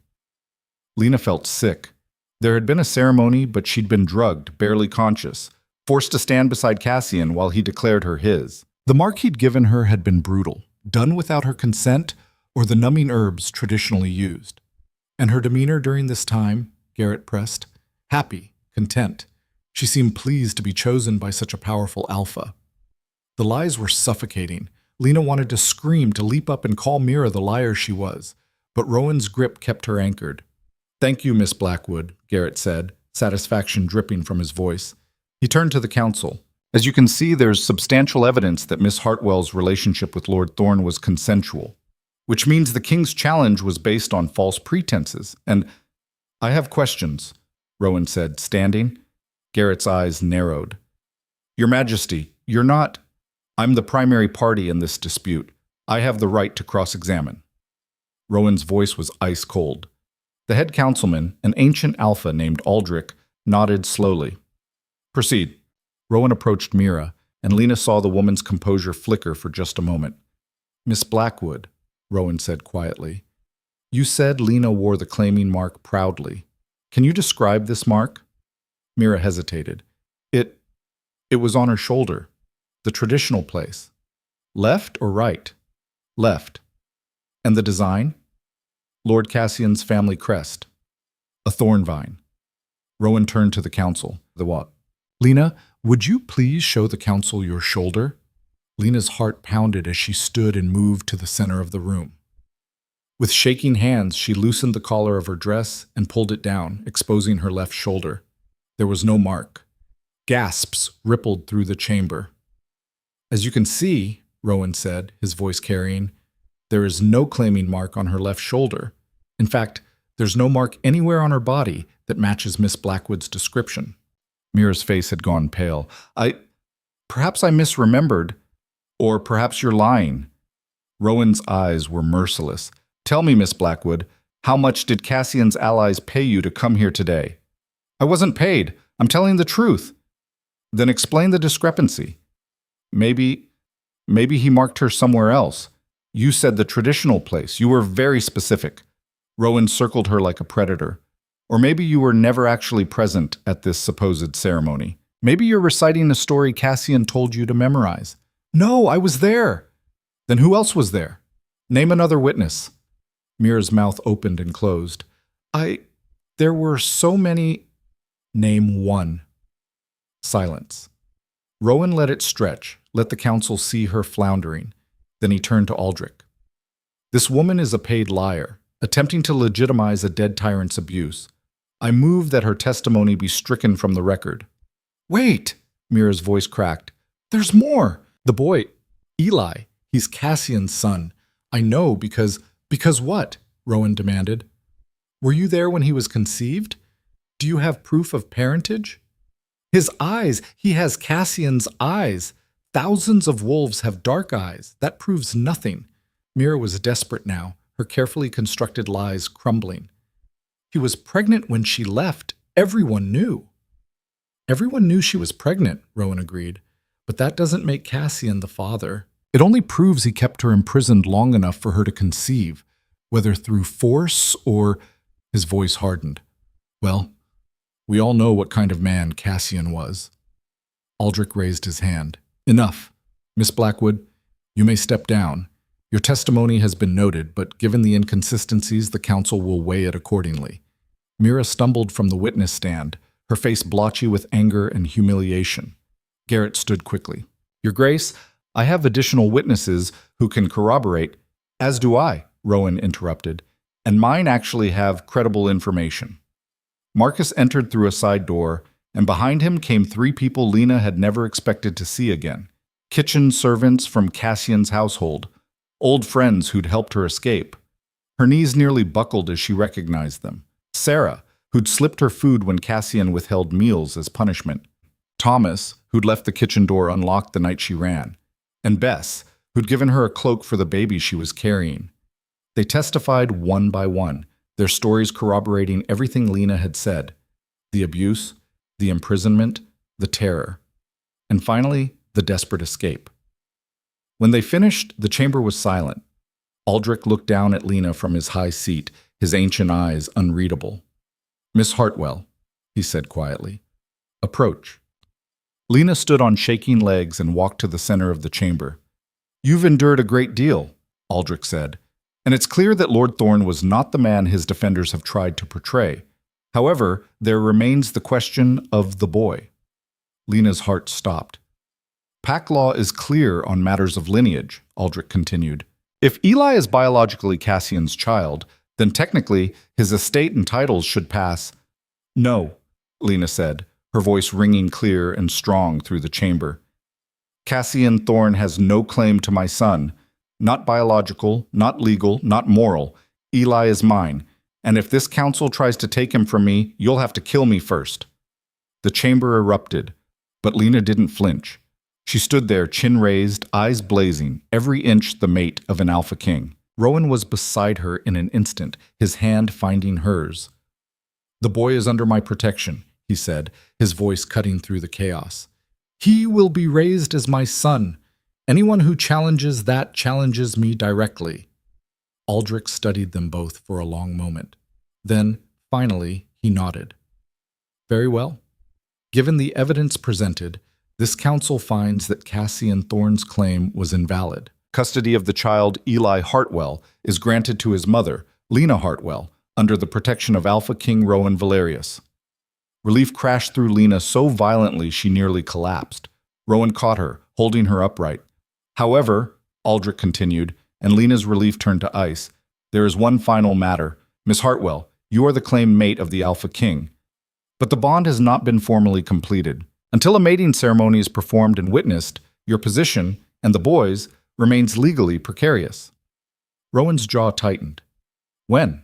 Lena felt sick. There had been a ceremony, but she'd been drugged, barely conscious, forced to stand beside Cassian while he declared her his. The mark he'd given her had been brutal, done without her consent or the numbing herbs traditionally used. "And her demeanor during this time," Garrett pressed, "happy, content. She seemed pleased to be chosen by such a powerful alpha." The lies were suffocating. Lena wanted to scream, to leap up and call Mira the liar she was, but Rowan's grip kept her anchored. "Thank you, Miss Blackwood," Garrett said, satisfaction dripping from his voice. He turned to the council. "As you can see, there's substantial evidence that Miss Hartwell's relationship with Lord Thorne was consensual, which means the king's challenge was based on false pretenses. And I have questions," Rowan said, standing. Garrett's eyes narrowed. "Your Majesty, you're not—" "I'm the primary party in this dispute. I have the right to cross-examine." Rowan's voice was ice cold. The head councilman, an ancient alpha named Aldrich, nodded slowly. "Proceed." Rowan approached Mira, and Lena saw the woman's composure flicker for just a moment. "Miss Blackwood," Rowan said quietly, "you said Lena wore the claiming mark proudly. Can you describe this mark?" Mira hesitated. It was on her shoulder. The traditional place. Left or right?" "Left." "And the design?" "Lord Cassian's family crest. A thorn vine." Rowan turned to the council. "The what?" "Lena, would you please show the council your shoulder?" Lena's heart pounded as she stood and moved to the center of the room. With shaking hands, she loosened the collar of her dress and pulled it down, exposing her left shoulder. There was no mark. Gasps rippled through the chamber. "As you can see," Rowan said, his voice carrying, "there is no claiming mark on her left shoulder. In fact, there's no mark anywhere on her body that matches Miss Blackwood's description." Mira's face had gone pale. Perhaps I misremembered, or perhaps you're lying." Rowan's eyes were merciless. "Tell me, Miss Blackwood, how much did Cassian's allies pay you to come here today?" "I wasn't paid. I'm telling the truth." "Then explain the discrepancy." Maybe he marked her somewhere else. You said the traditional place. You were very specific." Rowan circled her like a predator. "Or maybe you were never actually present at this supposed ceremony. Maybe you're reciting a story Cassian told you to memorize." "No, I was there." "Then who else was there? Name another witness." Mira's mouth opened and closed. There were so many." "Name one." Silence. Rowan let it stretch, let the council see her floundering. Then he turned to Aldrich. "This woman is a paid liar, attempting to legitimize a dead tyrant's abuse. I move that her testimony be stricken from the record." "Wait!" Mira's voice cracked. "There's more! The boy, Eli, he's Cassian's son. I know because..." "Because what?" Rowan demanded. "Were you there when he was conceived? Do you have proof of parentage?" "His eyes! He has Cassian's eyes! Thousands of wolves have dark eyes. That proves nothing." Mira was desperate now, her carefully constructed lies crumbling. "He was pregnant when she left. Everyone knew." "Everyone knew she was pregnant," Rowan agreed. "But that doesn't make Cassian the father. It only proves he kept her imprisoned long enough for her to conceive, whether through force or..." His voice hardened. "Well, we all know what kind of man Cassian was." Aldrich raised his hand. "Enough. Miss Blackwood, you may step down. Your testimony has been noted, but given the inconsistencies, the council will weigh it accordingly." Mira stumbled from the witness stand, her face blotchy with anger and humiliation. Garrett stood quickly. "Your Grace, I have additional witnesses who can corroborate." "As do I," Rowan interrupted, "and mine actually have credible information." Marcus entered through a side door, and behind him came three people Lena had never expected to see again. Kitchen servants from Cassian's household, old friends who'd helped her escape. Her knees nearly buckled as she recognized them. Sarah, who'd slipped her food when Cassian withheld meals as punishment. Thomas, who'd left the kitchen door unlocked the night she ran. And Bess, who'd given her a cloak for the baby she was carrying. They testified one by one, their stories corroborating everything Lena had said. The abuse, the imprisonment, the terror. And finally, the desperate escape. When they finished, the chamber was silent. Aldrich looked down at Lena from his high seat, his ancient eyes unreadable. "Miss Hartwell," he said quietly. "Approach." Lena stood on shaking legs and walked to the center of the chamber. "You've endured a great deal," Aldrich said, "and it's clear that Lord Thorne was not the man his defenders have tried to portray. However, there remains the question of the boy." Lena's heart stopped. "Pack law is clear on matters of lineage," Aldrich continued. "If Eli is biologically Cassian's child, then technically his estate and titles should pass." "No," Lena said, her voice ringing clear and strong through the chamber. "Cassian Thorne has no claim to my son. Not biological, not legal, not moral. Eli is mine, and if this council tries to take him from me, you'll have to kill me first." The chamber erupted, but Lena didn't flinch. She stood there, chin raised, eyes blazing, every inch the mate of an alpha king. Rowan was beside her in an instant, his hand finding hers. "The boy is under my protection," he said, his voice cutting through the chaos. "He will be raised as my son. Anyone who challenges that challenges me directly." Aldrich studied them both for a long moment. Then, finally, he nodded. "Very well. Given the evidence presented, this council finds that Cassian Thorne's claim was invalid. Custody of the child Eli Hartwell is granted to his mother, Lena Hartwell, under the protection of Alpha King Rowan Valerius." Relief crashed through Lena so violently she nearly collapsed. Rowan caught her, holding her upright. "However," Aldrich continued, and Lena's relief turned to ice, There is one final matter. Miss Hartwell, you are the claimed mate of the Alpha King. But the bond has not been formally completed. Until a mating ceremony is performed and witnessed, your position, and the boys', remains legally precarious. Rowan's jaw tightened. When?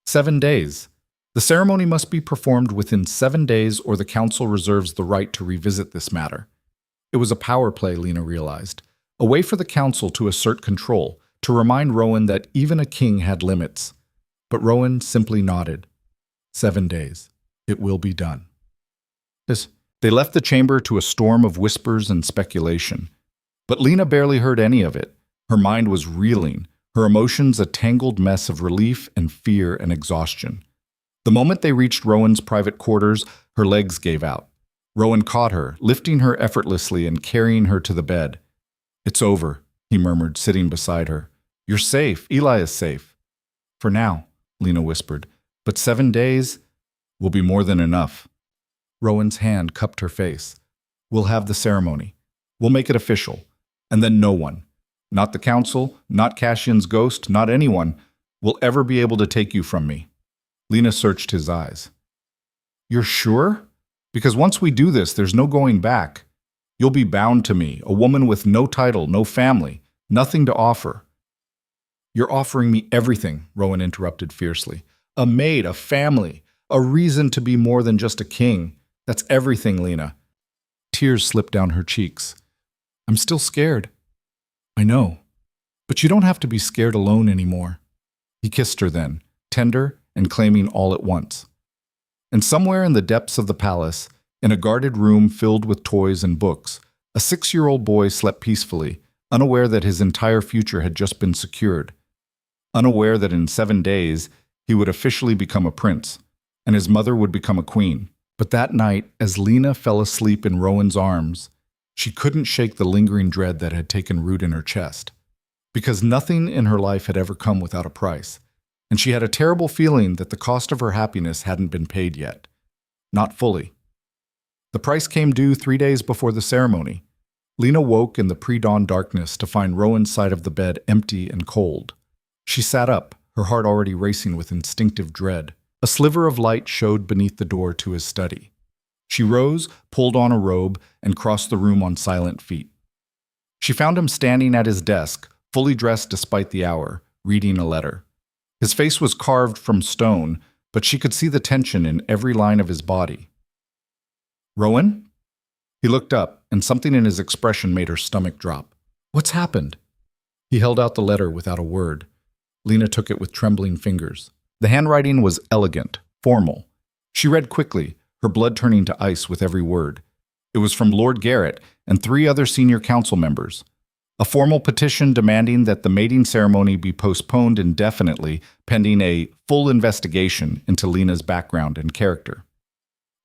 7 days. The ceremony must be performed within 7 days or the council reserves the right to revisit this matter. It was a power play, Lena realized. A way for the council to assert control, to remind Rowan that even a king had limits. But Rowan simply nodded. 7 days. It will be done. They left the chamber to a storm of whispers and speculation. But Lena barely heard any of it. Her mind was reeling, her emotions a tangled mess of relief and fear and exhaustion. The moment they reached Rowan's private quarters, her legs gave out. Rowan caught her, lifting her effortlessly and carrying her to the bed. "It's over," he murmured, sitting beside her. "You're safe. Eli is safe." "For now," Lena whispered. "But 7 days will be more than enough." Rowan's hand cupped her face. "We'll have the ceremony. We'll make it official. And then no one, not the council, not Cassian's ghost, not anyone, will ever be able to take you from me." Lena searched his eyes. "You're sure? Because once we do this, there's no going back. You'll be bound to me, a woman with no title, no family, nothing to offer." "You're offering me everything," Rowan interrupted fiercely. "A maid, a family, a reason to be more than just a king. That's everything, Lena." Tears slipped down her cheeks. "I'm still scared." "I know. But you don't have to be scared alone anymore." He kissed her then, tender and claiming all at once. And somewhere in the depths of the palace, in a guarded room filled with toys and books, a 6-year-old boy slept peacefully, unaware that his entire future had just been secured. Unaware that in 7 days, he would officially become a prince, and his mother would become a queen. But that night, as Lena fell asleep in Rowan's arms, she couldn't shake the lingering dread that had taken root in her chest. Because nothing in her life had ever come without a price, and she had a terrible feeling that the cost of her happiness hadn't been paid yet. Not fully. The price came due 3 days before the ceremony. Lena woke in the pre-dawn darkness to find Rowan's side of the bed empty and cold. She sat up, her heart already racing with instinctive dread. A sliver of light showed beneath the door to his study. She rose, pulled on a robe, and crossed the room on silent feet. She found him standing at his desk, fully dressed despite the hour, reading a letter. His face was carved from stone, but she could see the tension in every line of his body. "Rowan?" He looked up, and something in his expression made her stomach drop. "What's happened?" He held out the letter without a word. Lena took it with trembling fingers. The handwriting was elegant, formal. She read quickly, her blood turning to ice with every word. It was from Lord Garrett and 3 other senior council members. A formal petition demanding that the mating ceremony be postponed indefinitely pending a full investigation into Lena's background and character.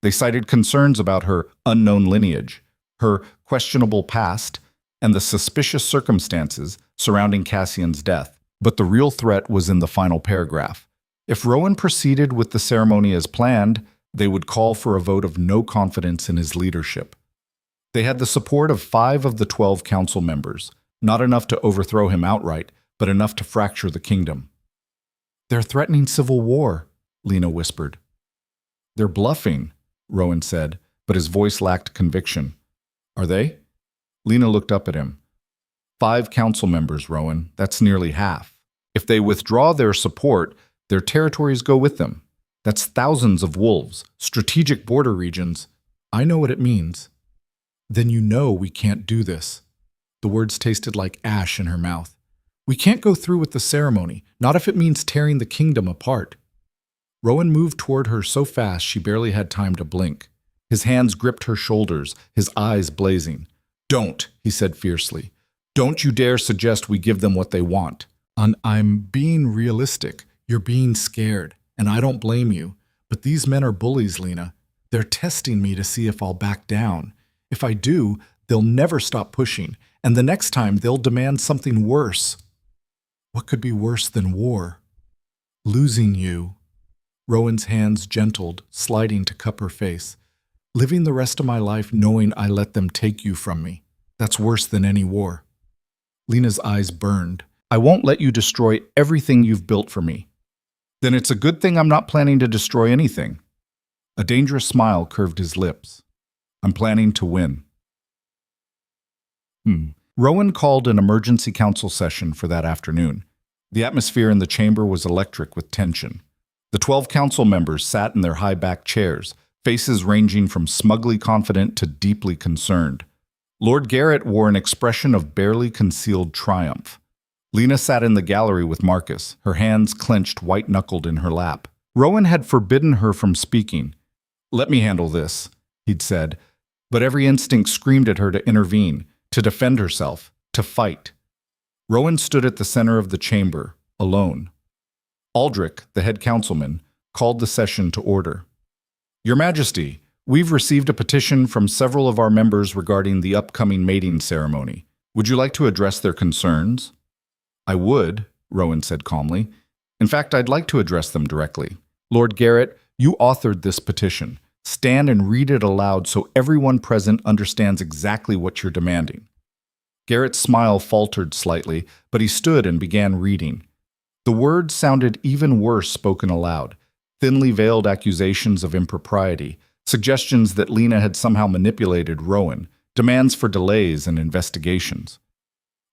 They cited concerns about her unknown lineage, her questionable past, and the suspicious circumstances surrounding Cassian's death. But the real threat was in the final paragraph. If Rowan proceeded with the ceremony as planned, they would call for a vote of no confidence in his leadership. They had the support of 5 of the 12 council members, not enough to overthrow him outright, but enough to fracture the kingdom. "They're threatening civil war," Lena whispered. "They're bluffing," Rowan said, but his voice lacked conviction. "Are they?" Lena looked up at him. 5 council members, Rowan. That's nearly half. If they withdraw their support, their territories go with them. That's thousands of wolves, strategic border regions. I know what it means. "Then you know we can't do this." The words tasted like ash in her mouth. "We can't go through with the ceremony, not if it means tearing the kingdom apart." Rowan moved toward her so fast she barely had time to blink. His hands gripped her shoulders, his eyes blazing. "Don't," he said fiercely. "Don't you dare suggest we give them what they want." I'm being realistic. You're being scared, and I don't blame you. But these men are bullies, Lena. They're testing me to see if I'll back down. If I do, they'll never stop pushing, and the next time they'll demand something worse." "What could be worse than war?" "Losing you." Rowan's hands gentled, sliding to cup her face. "Living the rest of my life knowing I let them take you from me. That's worse than any war." Lena's eyes burned. I won't let you destroy everything you've built for me. Then it's a good thing I'm not planning to destroy anything. A dangerous smile curved his lips. I'm planning to win. Rowan called an emergency council session for that afternoon. The atmosphere in the chamber was electric with tension. The 12 council members sat in their high-backed chairs, faces ranging from smugly confident to deeply concerned. Lord Garrett wore an expression of barely concealed triumph. Lena sat in the gallery with Marcus, her hands clenched white-knuckled in her lap. Rowan had forbidden her from speaking. "Let me handle this," he'd said, but every instinct screamed at her to intervene, to defend herself, to fight. Rowan stood at the center of the chamber, alone. Aldrich, the head councilman, called the session to order. "Your Majesty, we've received a petition from several of our members regarding the upcoming mating ceremony. Would you like to address their concerns?" "I would," Rowan said calmly. "In fact, I'd like to address them directly. Lord Garrett, you authored this petition. Stand and read it aloud so everyone present understands exactly what you're demanding." Garrett's smile faltered slightly, but he stood and began reading. The words sounded even worse spoken aloud, thinly veiled accusations of impropriety, suggestions that Lena had somehow manipulated Rowan, demands for delays and investigations.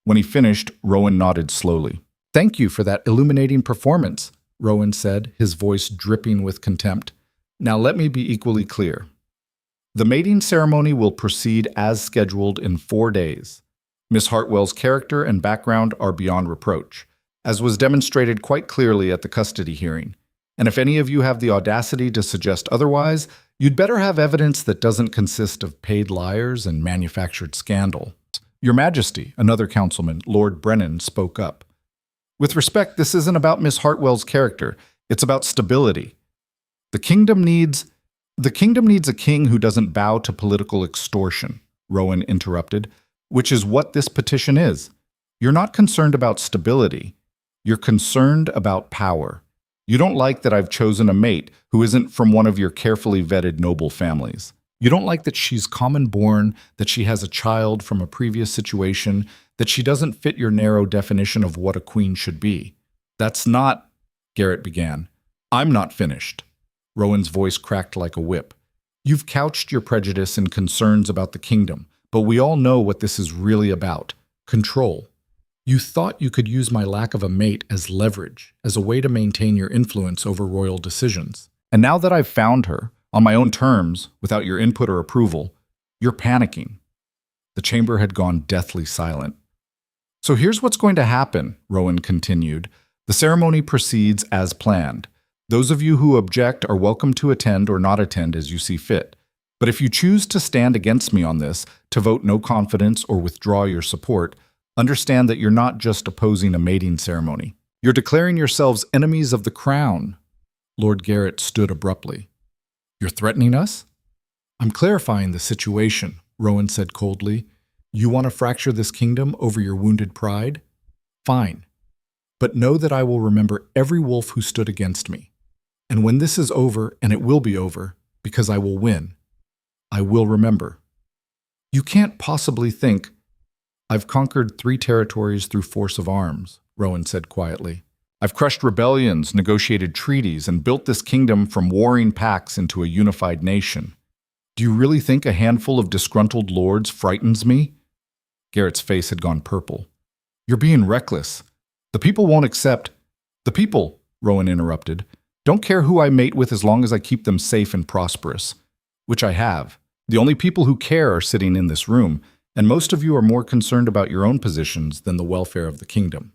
When he finished, Rowan nodded slowly. "Thank you for that illuminating performance," Rowan said, his voice dripping with contempt. "Now let me be equally clear. The mating ceremony will proceed as scheduled in 4 days. Miss Hartwell's character and background are beyond reproach, as was demonstrated quite clearly at the custody hearing. And if any of you have the audacity to suggest otherwise, you'd better have evidence that doesn't consist of paid liars and manufactured scandal." "Your Majesty," another councilman, Lord Brennan, spoke up. "With respect, this isn't about Miss Hartwell's character. It's about stability. The kingdom needs a king who doesn't bow to political extortion," Rowan interrupted, "which is what this petition is. You're not concerned about stability. You're concerned about power. You don't like that I've chosen a mate who isn't from one of your carefully vetted noble families. You don't like that she's common-born, that she has a child from a previous situation, that she doesn't fit your narrow definition of what a queen should be. That's not," Garrett began. "I'm not finished." Rowan's voice cracked like a whip. "You've couched your prejudice and concerns about the kingdom, but we all know what this is really about. Control. You thought you could use my lack of a mate as leverage, as a way to maintain your influence over royal decisions. And now that I've found her, on my own terms, without your input or approval, you're panicking." The chamber had gone deathly silent. "So here's what's going to happen," Rowan continued. "The ceremony proceeds as planned. Those of you who object are welcome to attend or not attend as you see fit. But if you choose to stand against me on this, to vote no confidence or withdraw your support, understand that you're not just opposing a mating ceremony. You're declaring yourselves enemies of the crown." Lord Garrett stood abruptly. "You're threatening us?" "I'm clarifying the situation," Rowan said coldly. "You want to fracture this kingdom over your wounded pride? Fine. But know that I will remember every wolf who stood against me. And when this is over, and it will be over, because I will win, I will remember. You can't possibly think—" "I've conquered 3 territories through force of arms," Rowan said quietly. "I've crushed rebellions, negotiated treaties, and built this kingdom from warring pacts into a unified nation. Do you really think a handful of disgruntled lords frightens me?" Garrett's face had gone purple. "You're being reckless. The people won't accept—" "The people," Rowan interrupted, "don't care who I mate with as long as I keep them safe and prosperous. Which I have. The only people who care are sitting in this room, and most of you are more concerned about your own positions than the welfare of the kingdom."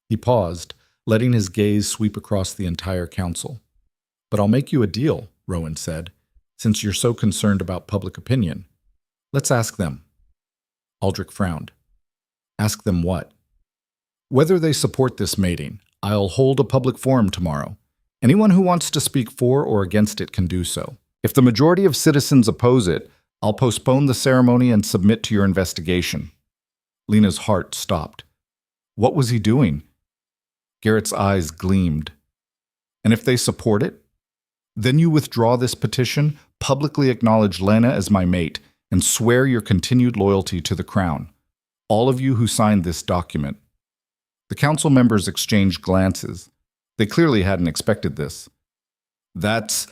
He paused, letting his gaze sweep across the entire council. "But I'll make you a deal," Rowan said, "since you're so concerned about public opinion. Let's ask them." Aldrich frowned. "Ask them what?" "Whether they support this mating. I'll hold a public forum tomorrow. Anyone who wants to speak for or against it can do so. If the majority of citizens oppose it, I'll postpone the ceremony and submit to your investigation." Lena's heart stopped. What was he doing? Garrett's eyes gleamed. "And if they support it? Then you withdraw this petition, publicly acknowledge Lena as my mate, and swear your continued loyalty to the crown. All of you who signed this document." The council members exchanged glances. They clearly hadn't expected this. "That's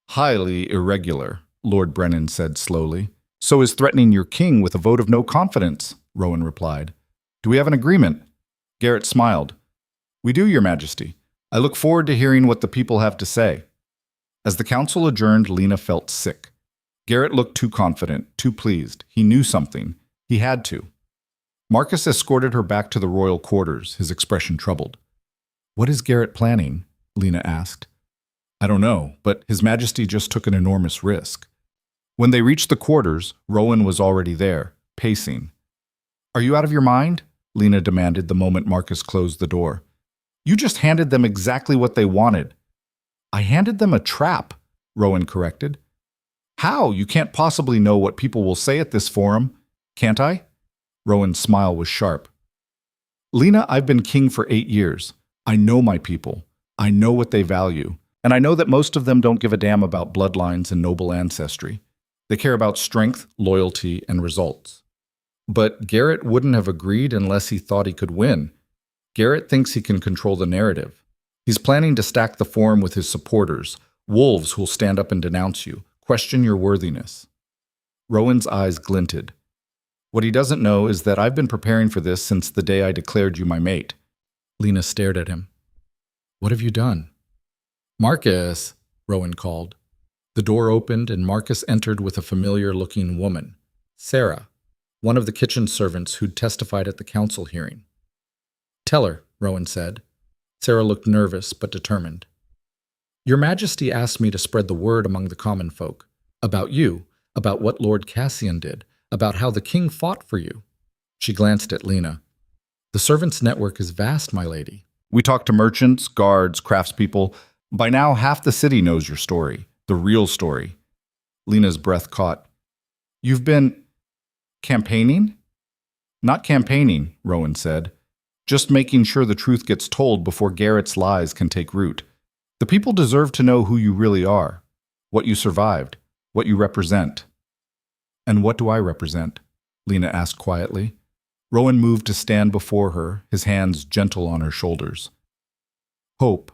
highly irregular," Lord Brennan said slowly. "So is threatening your king with a vote of no confidence," Rowan replied. "Do we have an agreement?" Garrett smiled. "We do, Your Majesty. I look forward to hearing what the people have to say." As the council adjourned, Lena felt sick. Garrett looked too confident, too pleased. He knew something. He had to. Marcus escorted her back to the royal quarters, his expression troubled. "What is Garrett planning?" Lena asked. "I don't know, but His Majesty just took an enormous risk." When they reached the quarters, Rowan was already there, pacing. "Are you out of your mind?" Lena demanded the moment Marcus closed the door. "You just handed them exactly what they wanted." "I handed them a trap," Rowan corrected. "How? You can't possibly know what people will say at this forum, can't I?" Rowan's smile was sharp. "Lena, I've been king for 8 years. I know my people. I know what they value. And I know that most of them don't give a damn about bloodlines and noble ancestry. They care about strength, loyalty, and results." But Garrett wouldn't have agreed unless he thought he could win. Garrett thinks he can control the narrative. He's planning to stack the forum with his supporters, wolves who'll stand up and denounce you, question your worthiness. Rowan's eyes glinted. "What he doesn't know is that I've been preparing for this since the day I declared you my mate." Lena stared at him. "What have you done?" "Marcus," Rowan called. The door opened and Marcus entered with a familiar-looking woman, Sarah, one of the kitchen servants who'd testified at the council hearing. "Tell her," Rowan said. Sarah looked nervous but determined. "Your Majesty asked me to spread the word among the common folk, about you, about what Lord Cassian did, about how the king fought for you." She glanced at Lena. "The servants' network is vast, my lady. We talk to merchants, guards, craftspeople. By now, half the city knows your story, the real story." Lena's breath caught. "You've been campaigning?" "Not campaigning," Rowan said. "Just making sure the truth gets told before Garrett's lies can take root. The people deserve to know who you really are, what you survived, what you represent." "And what do I represent?" Lena asked quietly. Rowan moved to stand before her, his hands gentle on her shoulders. "Hope.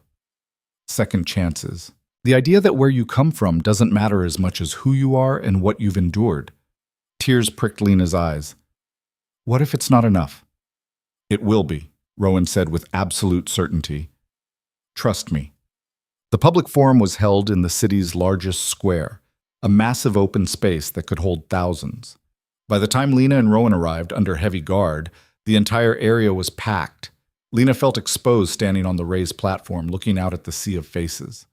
Second chances. The idea that where you come from doesn't matter as much as who you are and what you've endured." Tears pricked Lena's eyes. "What if it's not enough?" "It will be," Rowan said with absolute certainty. "Trust me." The public forum was held in the city's largest square, a massive open space that could hold thousands. By the time Lena and Rowan arrived under heavy guard, the entire area was packed. Lena felt exposed standing on the raised platform, looking out at the sea of faces.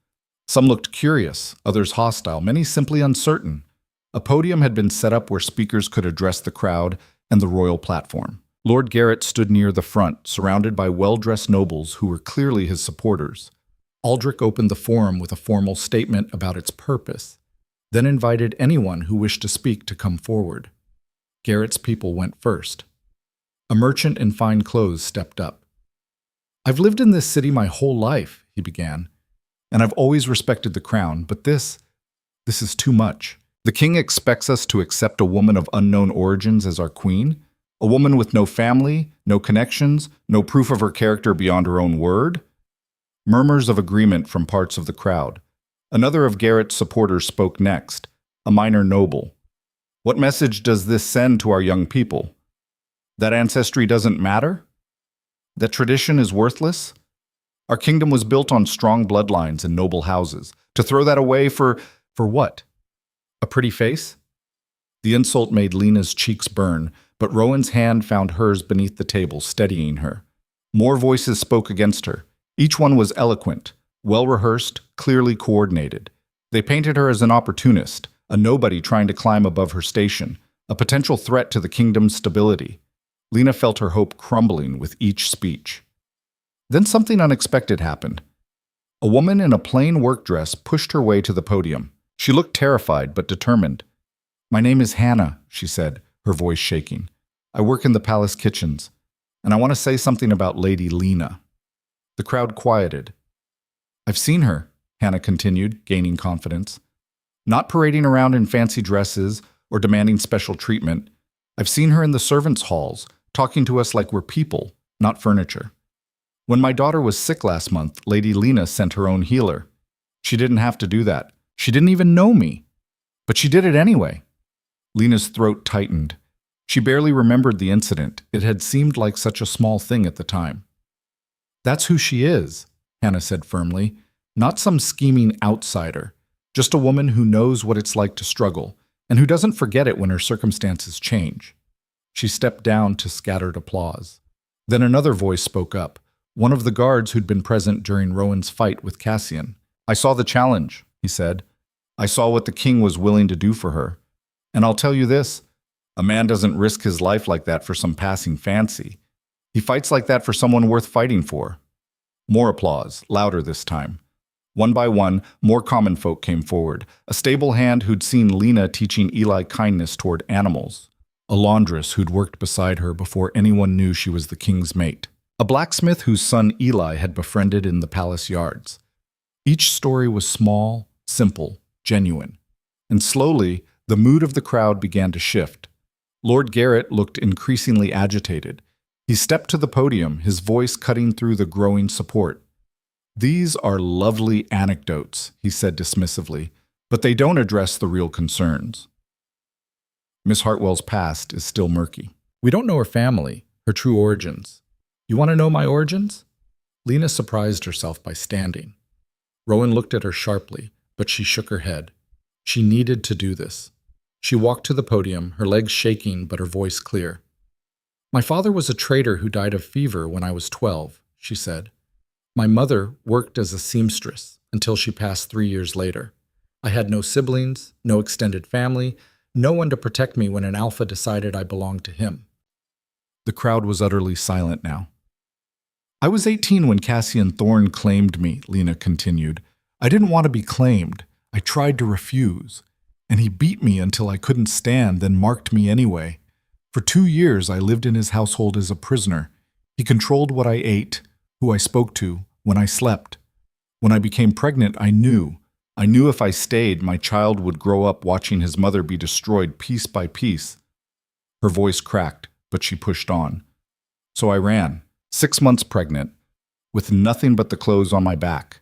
Some looked curious, others hostile, many simply uncertain. A podium had been set up where speakers could address the crowd and the royal platform. Lord Garrett stood near the front, surrounded by well-dressed nobles who were clearly his supporters. Aldrich opened the forum with a formal statement about its purpose, then invited anyone who wished to speak to come forward. Garrett's people went first. A merchant in fine clothes stepped up. "I've lived in this city my whole life," he began, "and I've always respected the crown, but this is too much. The king expects us to accept a woman of unknown origins as our queen, a woman with no family, no connections, no proof of her character beyond her own word." Murmurs of agreement from parts of the crowd. Another of Garrett's supporters spoke next, a minor noble. "What message does this send to our young people? That ancestry doesn't matter? That tradition is worthless? Our kingdom was built on strong bloodlines and noble houses. To throw that away for what? A pretty face?" The insult made Lena's cheeks burn, but Rowan's hand found hers beneath the table, steadying her. More voices spoke against her. Each one was eloquent, well-rehearsed, clearly coordinated. They painted her as an opportunist, a nobody trying to climb above her station, a potential threat to the kingdom's stability. Lena felt her hope crumbling with each speech. Then something unexpected happened. A woman in a plain work dress pushed her way to the podium. She looked terrified but determined. "My name is Hannah," she said, her voice shaking. "I work in the palace kitchens, and I want to say something about Lady Lena." The crowd quieted. "I've seen her," Hannah continued, gaining confidence. "Not parading around in fancy dresses or demanding special treatment. I've seen her in the servants' halls, talking to us like we're people, not furniture. When my daughter was sick last month, Lady Lena sent her own healer. She didn't have to do that. She didn't even know me. But she did it anyway." Lena's throat tightened. She barely remembered the incident. It had seemed like such a small thing at the time. "That's who she is," Hannah said firmly. "Not some scheming outsider. Just a woman who knows what it's like to struggle, and who doesn't forget it when her circumstances change." She stepped down to scattered applause. Then another voice spoke up, one of the guards who'd been present during Rowan's fight with Cassian. "I saw the challenge," he said. "I saw what the king was willing to do for her. And I'll tell you this, a man doesn't risk his life like that for some passing fancy. He fights like that for someone worth fighting for." More applause, louder this time. One by one, more common folk came forward. A stable hand who'd seen Lena teaching Eli kindness toward animals. A laundress who'd worked beside her before anyone knew she was the king's mate. A blacksmith whose son Eli had befriended in the palace yards. Each story was small, simple, genuine. And slowly, the mood of the crowd began to shift. Lord Garrett looked increasingly agitated. He stepped to the podium, his voice cutting through the growing support. "These are lovely anecdotes," he said dismissively, "but they don't address the real concerns. Miss Hartwell's past is still murky. We don't know her family, her true origins. You want to know my origins?" Lena surprised herself by standing. Rowan looked at her sharply, but she shook her head. She needed to do this. She walked to the podium, her legs shaking but her voice clear. "My father was a trader who died of fever when I was 12, she said. "My mother worked as a seamstress until she passed 3 years later. I had no siblings, no extended family, no one to protect me when an alpha decided I belonged to him." The crowd was utterly silent now. "I was 18 when Cassian Thorne claimed me," Lena continued. "I didn't want to be claimed. I tried to refuse. And he beat me until I couldn't stand, then marked me anyway. For 2 years I lived in his household as a prisoner. He controlled what I ate, who I spoke to, when I slept. When I became pregnant, I knew if I stayed, my child would grow up watching his mother be destroyed piece by piece." Her voice cracked, but she pushed on. "So I ran, 6 months pregnant, with nothing but the clothes on my back.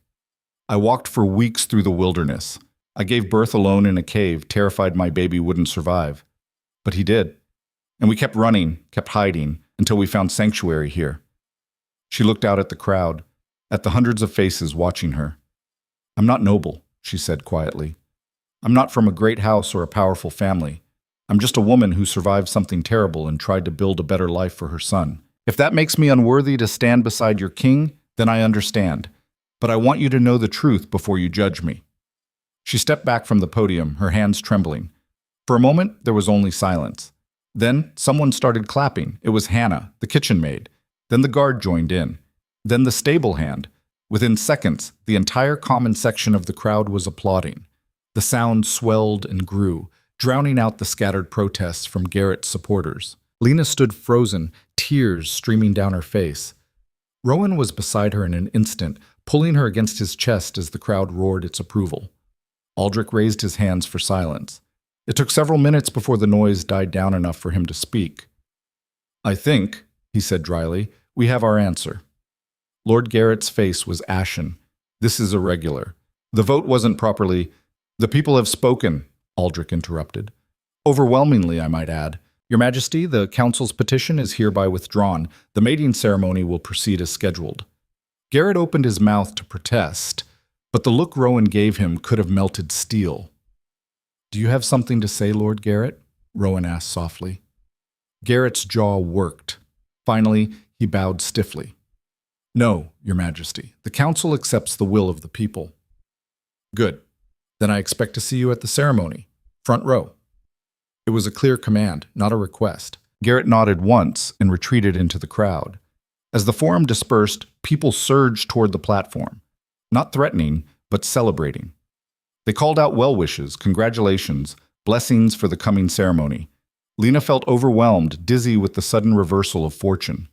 I walked for weeks through the wilderness. I gave birth alone in a cave, terrified my baby wouldn't survive. But he did. And we kept running, kept hiding, until we found sanctuary here." She looked out at the crowd, at the hundreds of faces watching her. "I'm not noble," she said quietly. "I'm not from a great house or a powerful family. I'm just a woman who survived something terrible and tried to build a better life for her son. If that makes me unworthy to stand beside your king, then I understand. But I want you to know the truth before you judge me." She stepped back from the podium, her hands trembling. For a moment, there was only silence. Then someone started clapping. It was Hannah, the kitchen maid. Then the guard joined in. Then the stable hand. Within seconds, the entire common section of the crowd was applauding. The sound swelled and grew, drowning out the scattered protests from Garrett's supporters. Lena stood frozen, tears streaming down her face. Rowan was beside her in an instant, pulling her against his chest as the crowd roared its approval. Aldrich raised his hands for silence. It took several minutes before the noise died down enough for him to speak. "I think," he said dryly, "we have our answer." Lord Garrett's face was ashen. "This is irregular. The vote wasn't properly—" "The people have spoken," Aldrich interrupted. "Overwhelmingly, I might add. Your Majesty, the Council's petition is hereby withdrawn. The mating ceremony will proceed as scheduled." Garrett opened his mouth to protest, but the look Rowan gave him could have melted steel. "Do you have something to say, Lord Garrett?" Rowan asked softly. Garrett's jaw worked. Finally, he bowed stiffly. "No, Your Majesty. The Council accepts the will of the people." "Good. Then I expect to see you at the ceremony. Front row." It was a clear command, not a request. Garrett nodded once and retreated into the crowd. As the forum dispersed, people surged toward the platform. Not threatening, but celebrating. They called out well wishes, congratulations, blessings for the coming ceremony. Lena felt overwhelmed, dizzy with the sudden reversal of fortune.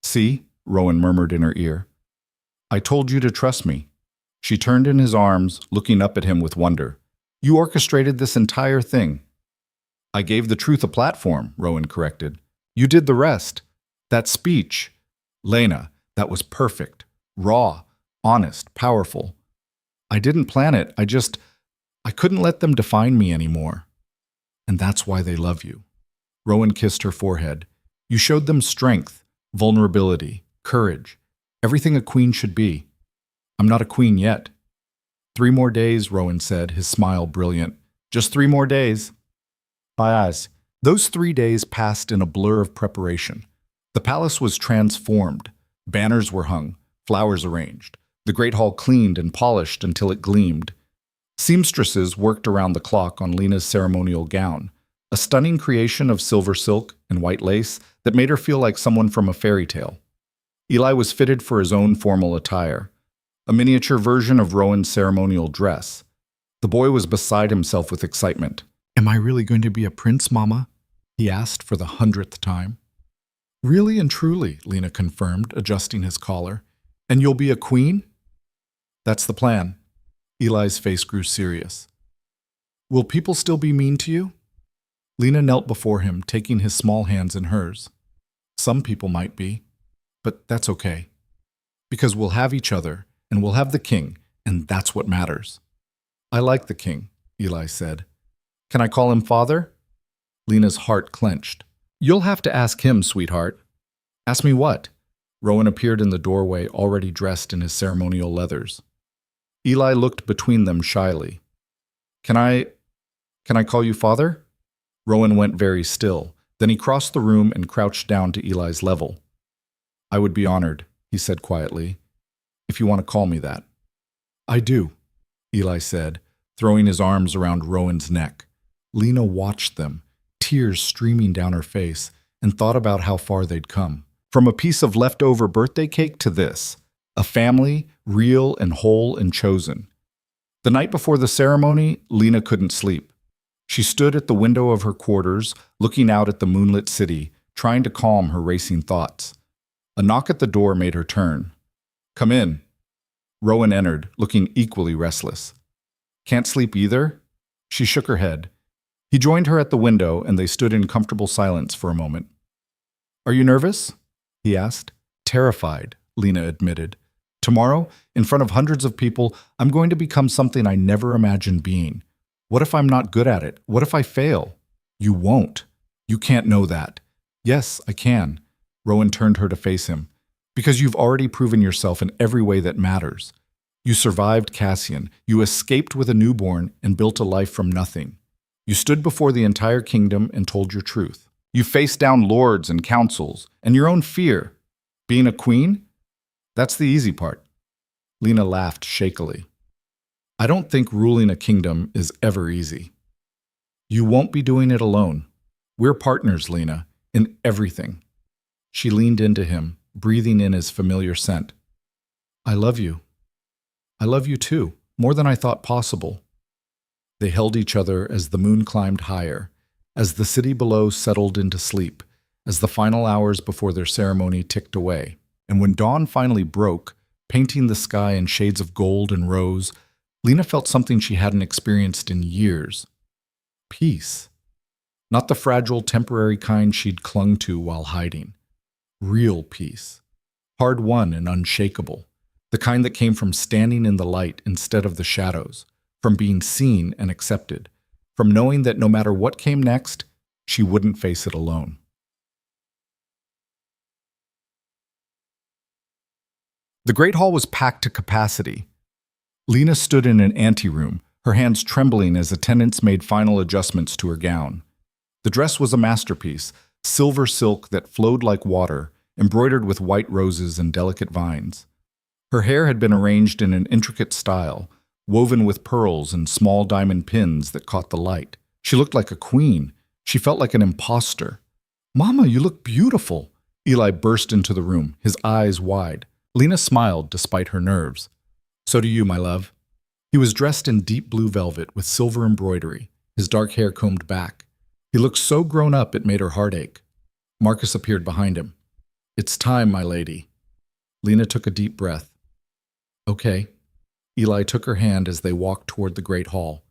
"See," Rowan murmured in her ear. "I told you to trust me." She turned in his arms, looking up at him with wonder. "You orchestrated this entire thing." "I gave the truth a platform," Rowan corrected. "You did the rest. That speech. Lena, That was perfect, raw, honest, powerful. I didn't plan it, I couldn't let them define me anymore. And that's why they love you. Rowan kissed her forehead. You showed them strength, vulnerability, courage, everything a queen should be. I'm not a queen yet. 3 more days, Rowan said, his smile brilliant. Just 3 more days. My eyes. Those 3 days passed in a blur of preparation. The palace was transformed. Banners were hung, flowers arranged. The great hall cleaned and polished until it gleamed. Seamstresses worked around the clock on Lena's ceremonial gown, a stunning creation of silver silk and white lace that made her feel like someone from a fairy tale. Eli was fitted for his own formal attire, a miniature version of Rowan's ceremonial dress. The boy was beside himself with excitement. Am I really going to be a prince, Mama? He asked for the 100th time. Really and truly, Lena confirmed, adjusting his collar. And you'll be a queen? That's the plan. Eli's face grew serious. Will people still be mean to you? Lena knelt before him, taking his small hands in hers. Some people might be, but that's okay. Because we'll have each other, and we'll have the king, and that's what matters. I like the king, Eli said. Can I call him father? Lena's heart clenched. You'll have to ask him, sweetheart. Ask me what? Rowan appeared in the doorway, already dressed in his ceremonial leathers. Eli looked between them shyly. Can I call you father? Rowan went very still. Then he crossed the room and crouched down to Eli's level. I would be honored, he said quietly, if you want to call me that. I do, Eli said, throwing his arms around Rowan's neck. Lena watched them, tears streaming down her face, and thought about how far they'd come. From a piece of leftover birthday cake to this, a family, real and whole and chosen. The night before the ceremony, Lena couldn't sleep. She stood at the window of her quarters, looking out at the moonlit city, trying to calm her racing thoughts. A knock at the door made her turn. Come in. Rowan entered, looking equally restless. Can't sleep either? She shook her head. He joined her at the window, and they stood in comfortable silence for a moment. Are you nervous? He asked. Terrified, Lena admitted. Tomorrow, in front of hundreds of people, I'm going to become something I never imagined being. What if I'm not good at it? What if I fail? You won't. You can't know that. Yes, I can. Rowan turned her to face him. Because you've already proven yourself in every way that matters. You survived Cassian. You escaped with a newborn and built a life from nothing. You stood before the entire kingdom and told your truth. You faced down lords and councils and your own fear. Being a queen? That's the easy part. Lena laughed shakily. I don't think ruling a kingdom is ever easy. You won't be doing it alone. We're partners, Lena, in everything. She leaned into him, breathing in his familiar scent. I love you. I love you too, more than I thought possible. They held each other as the moon climbed higher, as the city below settled into sleep, as the final hours before their ceremony ticked away. And when dawn finally broke, painting the sky in shades of gold and rose, Lena felt something she hadn't experienced in years. Peace. Not the fragile, temporary kind she'd clung to while hiding. Real peace. Hard-won and unshakable. The kind that came from standing in the light instead of the shadows, from being seen and accepted, from knowing that no matter what came next, she wouldn't face it alone. The Great Hall was packed to capacity. Lena stood in an anteroom, her hands trembling as attendants made final adjustments to her gown. The dress was a masterpiece, silver silk that flowed like water, embroidered with white roses and delicate vines. Her hair had been arranged in an intricate style, woven with pearls and small diamond pins that caught the light. She looked like a queen. She felt like an imposter. Mama, you look beautiful. Eli burst into the room, his eyes wide. Lena smiled despite her nerves. So do you, my love. He was dressed in deep blue velvet with silver embroidery, his dark hair combed back. He looked so grown up it made her heart ache. Marcus appeared behind him. It's time, my lady. Lena took a deep breath. Okay. Eli took her hand as they walked toward the great hall.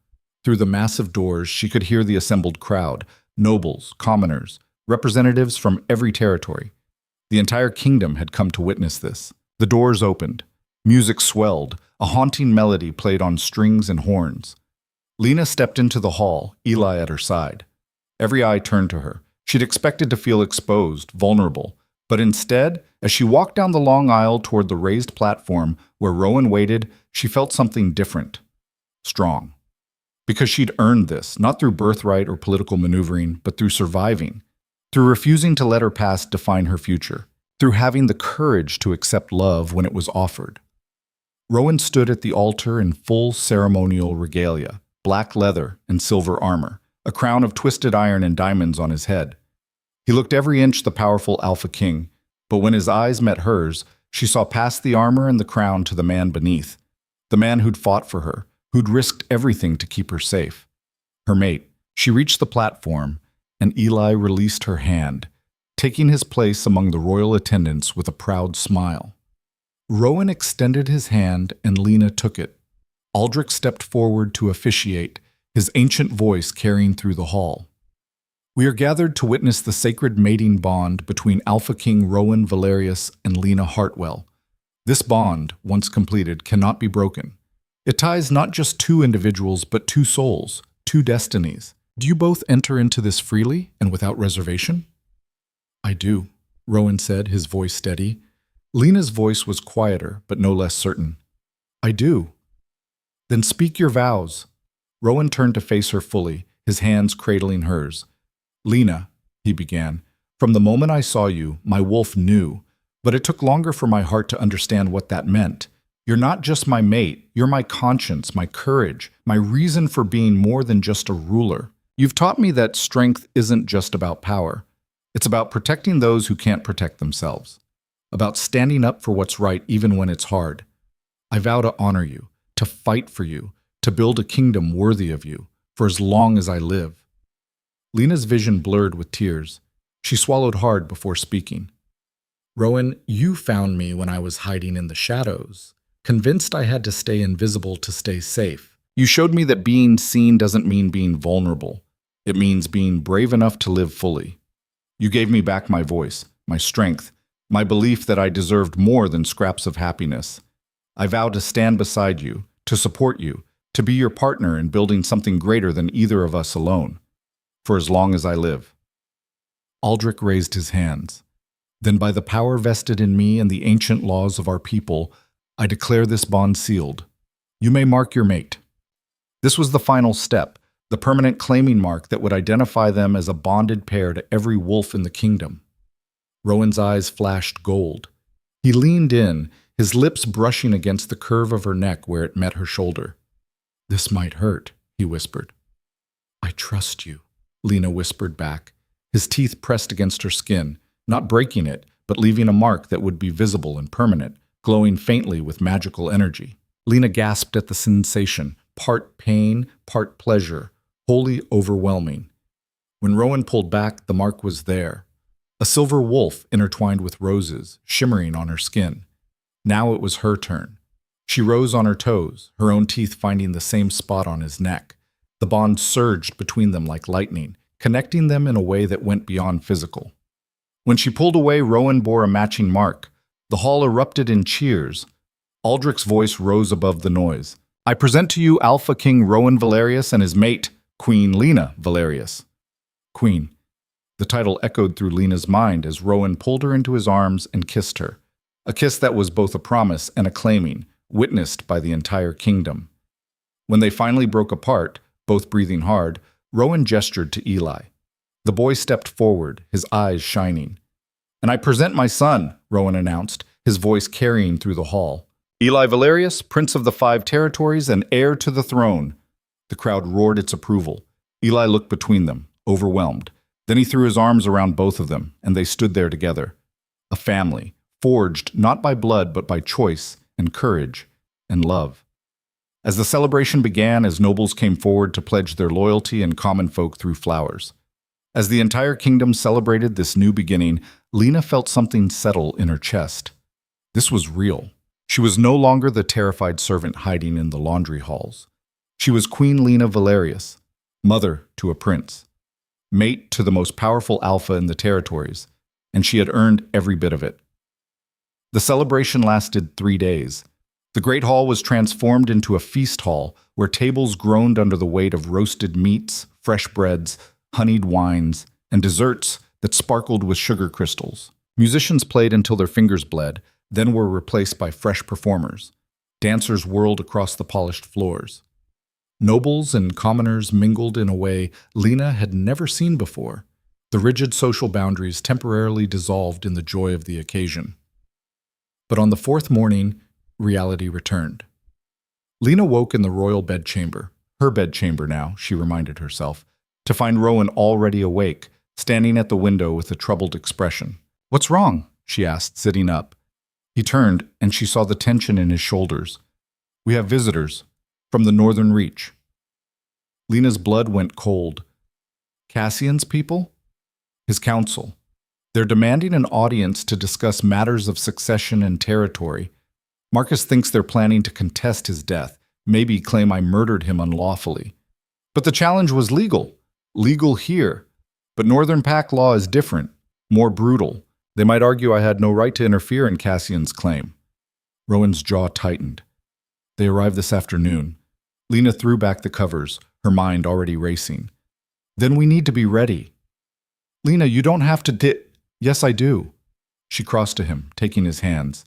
Through the massive doors, she could hear the assembled crowd, nobles, commoners, representatives from every territory. The entire kingdom had come to witness this. The doors opened. Music swelled. A haunting melody played on strings and horns. Lena stepped into the hall, Eli at her side. Every eye turned to her. She'd expected to feel exposed, vulnerable. But instead, as she walked down the long aisle toward the raised platform where Rowan waited, she felt something different. Strong. Because she'd earned this, not through birthright or political maneuvering, but through surviving. Through refusing to let her past define her future. Through having the courage to accept love when it was offered. Rowan stood at the altar in full ceremonial regalia, black leather and silver armor, a crown of twisted iron and diamonds on his head. He looked every inch the powerful Alpha King, but when his eyes met hers, she saw past the armor and the crown to the man beneath, the man who'd fought for her, who'd risked everything to keep her safe. Her mate. She reached the platform, and Eli released her hand, taking his place among the royal attendants with a proud smile. Rowan extended his hand, and Lena took it. Aldrich stepped forward to officiate, his ancient voice carrying through the hall. We are gathered to witness the sacred mating bond between Alpha King Rowan Valerius and Lena Hartwell. This bond, once completed, cannot be broken. It ties not just two individuals, but two souls, two destinies. Do you both enter into this freely and without reservation? I do, Rowan said, his voice steady. Lena's voice was quieter, but no less certain. I do. Then speak your vows. Rowan turned to face her fully, his hands cradling hers. Lena, he began, from the moment I saw you, my wolf knew, but it took longer for my heart to understand what that meant. You're not just my mate, you're my conscience, my courage, my reason for being more than just a ruler. You've taught me that strength isn't just about power. It's about protecting those who can't protect themselves. About standing up for what's right even when it's hard. I vow to honor you, to fight for you, to build a kingdom worthy of you, for as long as I live. Lena's vision blurred with tears. She swallowed hard before speaking. Rowan, you found me when I was hiding in the shadows, convinced I had to stay invisible to stay safe. You showed me that being seen doesn't mean being vulnerable. It means being brave enough to live fully. You gave me back my voice, my strength, my belief that I deserved more than scraps of happiness. I vow to stand beside you, to support you, to be your partner in building something greater than either of us alone, for as long as I live. Aldrich raised his hands. Then by the power vested in me and the ancient laws of our people, I declare this bond sealed. You may mark your mate. This was the final step, the permanent claiming mark that would identify them as a bonded pair to every wolf in the kingdom. Rowan's eyes flashed gold. He leaned in, his lips brushing against the curve of her neck where it met her shoulder. This might hurt, he whispered. I trust you, Lena whispered back, his teeth pressed against her skin, not breaking it, but leaving a mark that would be visible and permanent, glowing faintly with magical energy. Lena gasped at the sensation, part pain, part pleasure, wholly overwhelming. When Rowan pulled back, the mark was there. A silver wolf intertwined with roses, shimmering on her skin. Now it was her turn. She rose on her toes, her own teeth finding the same spot on his neck. The bond surged between them like lightning, connecting them in a way that went beyond physical. When she pulled away, Rowan bore a matching mark. The hall erupted in cheers. Aldrich's voice rose above the noise. I present to you Alpha King Rowan Valerius and his mate, Queen Lena Valerius. Queen. The title echoed through Lena's mind as Rowan pulled her into his arms and kissed her. A kiss that was both a promise and a claiming, witnessed by the entire kingdom. When they finally broke apart, both breathing hard, Rowan gestured to Eli. The boy stepped forward, his eyes shining. And I present my son, Rowan announced, his voice carrying through the hall. Eli Valerius, Prince of the 5 Territories and heir to the throne. The crowd roared its approval. Eli looked between them, overwhelmed. Then he threw his arms around both of them, and they stood there together. A family, forged not by blood but by choice and courage and love. As the celebration began, as nobles came forward to pledge their loyalty and common folk threw flowers. As the entire kingdom celebrated this new beginning, Lena felt something settle in her chest. This was real. She was no longer the terrified servant hiding in the laundry halls. She was Queen Lena Valerius, mother to a prince, mate to the most powerful alpha in the territories, and she had earned every bit of it. The celebration lasted 3 days. The Great Hall was transformed into a feast hall where tables groaned under the weight of roasted meats, fresh breads, honeyed wines, and desserts that sparkled with sugar crystals. Musicians played until their fingers bled, then were replaced by fresh performers. Dancers whirled across the polished floors. Nobles and commoners mingled in a way Lena had never seen before. The rigid social boundaries temporarily dissolved in the joy of the occasion. But on the fourth morning, reality returned. Lena woke in the royal bedchamber, her bedchamber now, she reminded herself, to find Rowan already awake, standing at the window with a troubled expression. "What's wrong?" she asked, sitting up. He turned, and she saw the tension in his shoulders. "We have visitors, from the Northern Reach." Lena's blood went cold. Cassian's people? His council. They're demanding an audience to discuss matters of succession and territory. Marcus thinks they're planning to contest his death, maybe claim I murdered him unlawfully. But the challenge was legal. Legal here. But Northern Pack law is different, more brutal. They might argue I had no right to interfere in Cassian's claim. Rowan's jaw tightened. They arrived this afternoon. Lena threw back the covers, her mind already racing. Then we need to be ready. Lena, you don't have to Yes, I do. She crossed to him, taking his hands.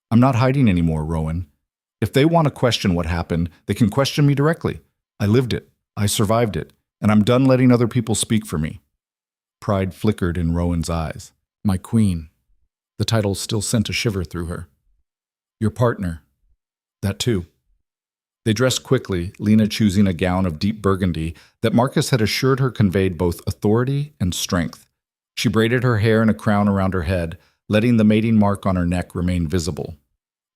I'm not hiding anymore, Rowan. If they want to question what happened, they can question me directly. I lived it. I survived it. And I'm done letting other people speak for me. Pride flickered in Rowan's eyes. My queen. The title still sent a shiver through her. Your partner. That too. They dressed quickly, Lena choosing a gown of deep burgundy that Marcus had assured her conveyed both authority and strength. She braided her hair in a crown around her head, letting the mating mark on her neck remain visible.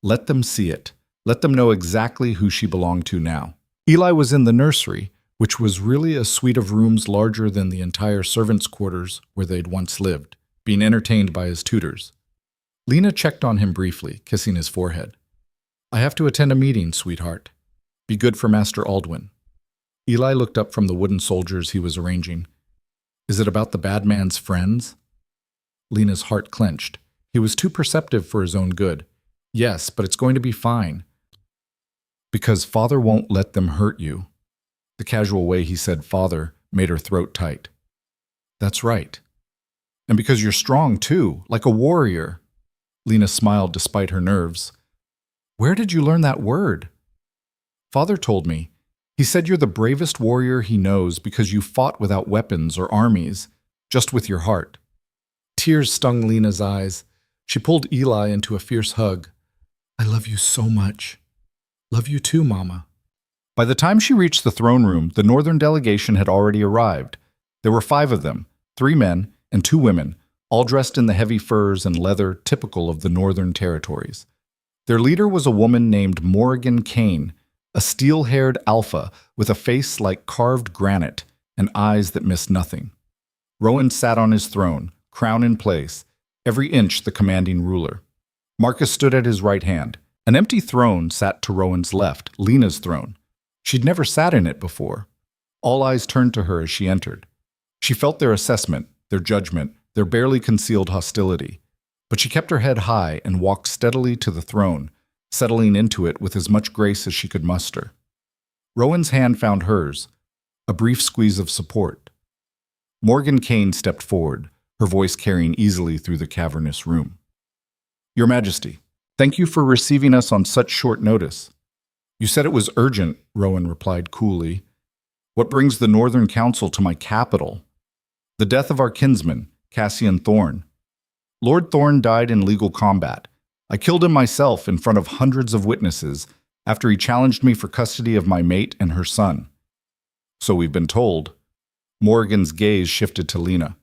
Let them see it. Let them know exactly who she belonged to now. Eli was in the nursery, which was really a suite of rooms larger than the entire servants' quarters where they'd once lived, being entertained by his tutors. Lena checked on him briefly, kissing his forehead. I have to attend a meeting, sweetheart. Be good for Master Aldwin. Eli looked up from the wooden soldiers he was arranging. Is it about the bad man's friends? Lena's heart clenched. He was too perceptive for his own good. Yes, but it's going to be fine. Because Father won't let them hurt you. The casual way he said father made her throat tight. That's right. And because you're strong too, like a warrior. Lena smiled despite her nerves. Where did you learn that word? Father told me. He said you're the bravest warrior he knows because you fought without weapons or armies, just with your heart. Tears stung Lena's eyes. She pulled Eli into a fierce hug. I love you so much. Love you too, Mama. By the time she reached the throne room, the northern delegation had already arrived. There were 5 of them, 3 men and 2 women, all dressed in the heavy furs and leather typical of the northern territories. Their leader was a woman named Morrigan Kane, a steel-haired alpha with a face like carved granite and eyes that missed nothing. Rowan sat on his throne, crown in place, every inch the commanding ruler. Marcus stood at his right hand. An empty throne sat to Rowan's left, Lena's throne. She'd never sat in it before. All eyes turned to her as she entered. She felt their assessment, their judgment, their barely concealed hostility. But she kept her head high and walked steadily to the throne, settling into it with as much grace as she could muster. Rowan's hand found hers, a brief squeeze of support. Morgan Kane stepped forward, her voice carrying easily through the cavernous room. Your Majesty, thank you for receiving us on such short notice. You said it was urgent, Rowan replied coolly. What brings the Northern Council to my capital? The death of our kinsman, Cassian Thorne. Lord Thorne died in legal combat. I killed him myself in front of hundreds of witnesses after he challenged me for custody of my mate and her son. So we've been told. Morgan's gaze shifted to Lena.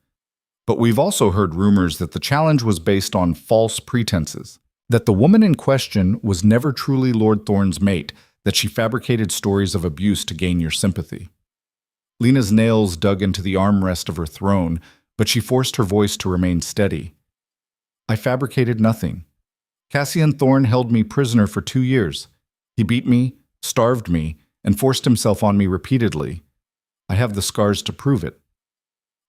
But we've also heard rumors that the challenge was based on false pretenses, that the woman in question was never truly Lord Thorne's mate, that she fabricated stories of abuse to gain your sympathy. Lena's nails dug into the armrest of her throne, but she forced her voice to remain steady. I fabricated nothing. Cassian Thorne held me prisoner for 2 years. He beat me, starved me, and forced himself on me repeatedly. I have the scars to prove it.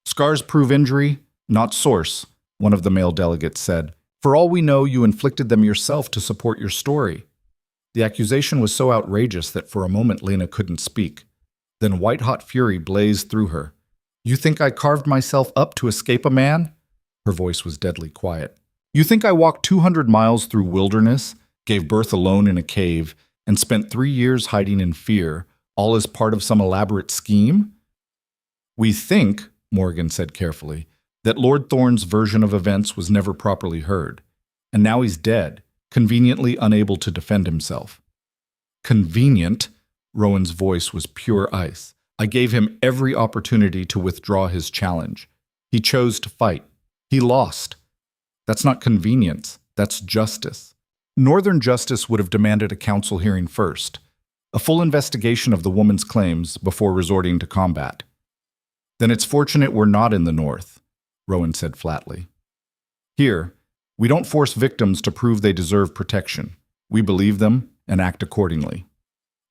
Scars prove injury, not source, one of the male delegates said, For all we know, you inflicted them yourself to support your story. The accusation was so outrageous that for a moment Lena couldn't speak. Then white-hot fury blazed through her. You think I carved myself up to escape a man? Her voice was deadly quiet. You think I walked 200 miles through wilderness, gave birth alone in a cave, and spent 3 years hiding in fear, all as part of some elaborate scheme? We think, Morgan said carefully, that Lord Thorne's version of events was never properly heard, and now he's dead, conveniently unable to defend himself. Convenient? Rowan's voice was pure ice. I gave him every opportunity to withdraw his challenge. He chose to fight. He lost. That's not convenience. That's justice. Northern justice would have demanded a council hearing first, a full investigation of the woman's claims before resorting to combat. Then it's fortunate we're not in the North, Rowan said flatly. Here, we don't force victims to prove they deserve protection. We believe them and act accordingly.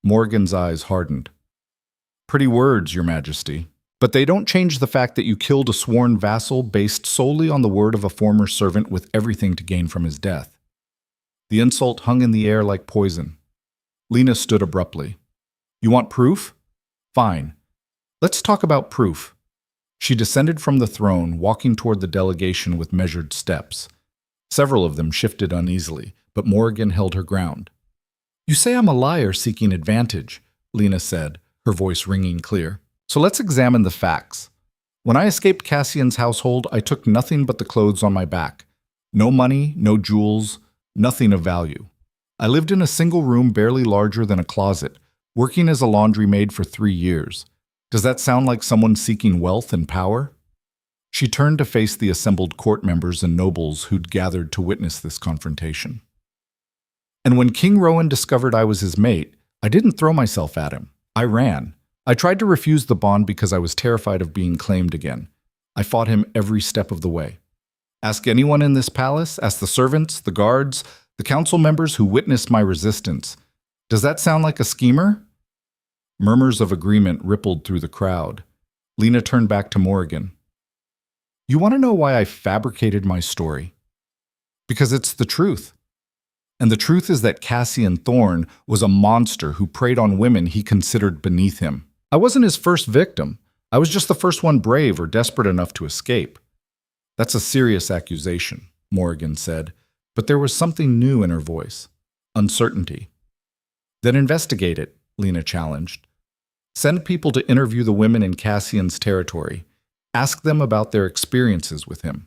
Morgan's eyes hardened. Pretty words, Your Majesty. But they don't change the fact that you killed a sworn vassal based solely on the word of a former servant with everything to gain from his death. The insult hung in the air like poison. Lena stood abruptly. You want proof? Fine. Let's talk about proof. She descended from the throne, walking toward the delegation with measured steps. Several of them shifted uneasily, but Morgan held her ground. You say I'm a liar seeking advantage, Lena said, her voice ringing clear. So let's examine the facts. When I escaped Cassian's household, I took nothing but the clothes on my back. No money, no jewels, nothing of value. I lived in a single room barely larger than a closet, working as a laundry maid for 3 years. Does that sound like someone seeking wealth and power? She turned to face the assembled court members and nobles who'd gathered to witness this confrontation. And when King Rowan discovered I was his mate, I didn't throw myself at him. I ran. I tried to refuse the bond because I was terrified of being claimed again. I fought him every step of the way. Ask anyone in this palace, ask the servants, the guards, the council members who witnessed my resistance. Does that sound like a schemer? Murmurs of agreement rippled through the crowd. Lena turned back to Morgan. You want to know why I fabricated my story? Because it's the truth. And the truth is that Cassian Thorne was a monster who preyed on women he considered beneath him. I wasn't his first victim. I was just the first one brave or desperate enough to escape. That's a serious accusation, Morgan said, but there was something new in her voice. Uncertainty. Then investigate it, Lena challenged. Send people to interview the women in Cassian's territory. Ask them about their experiences with him.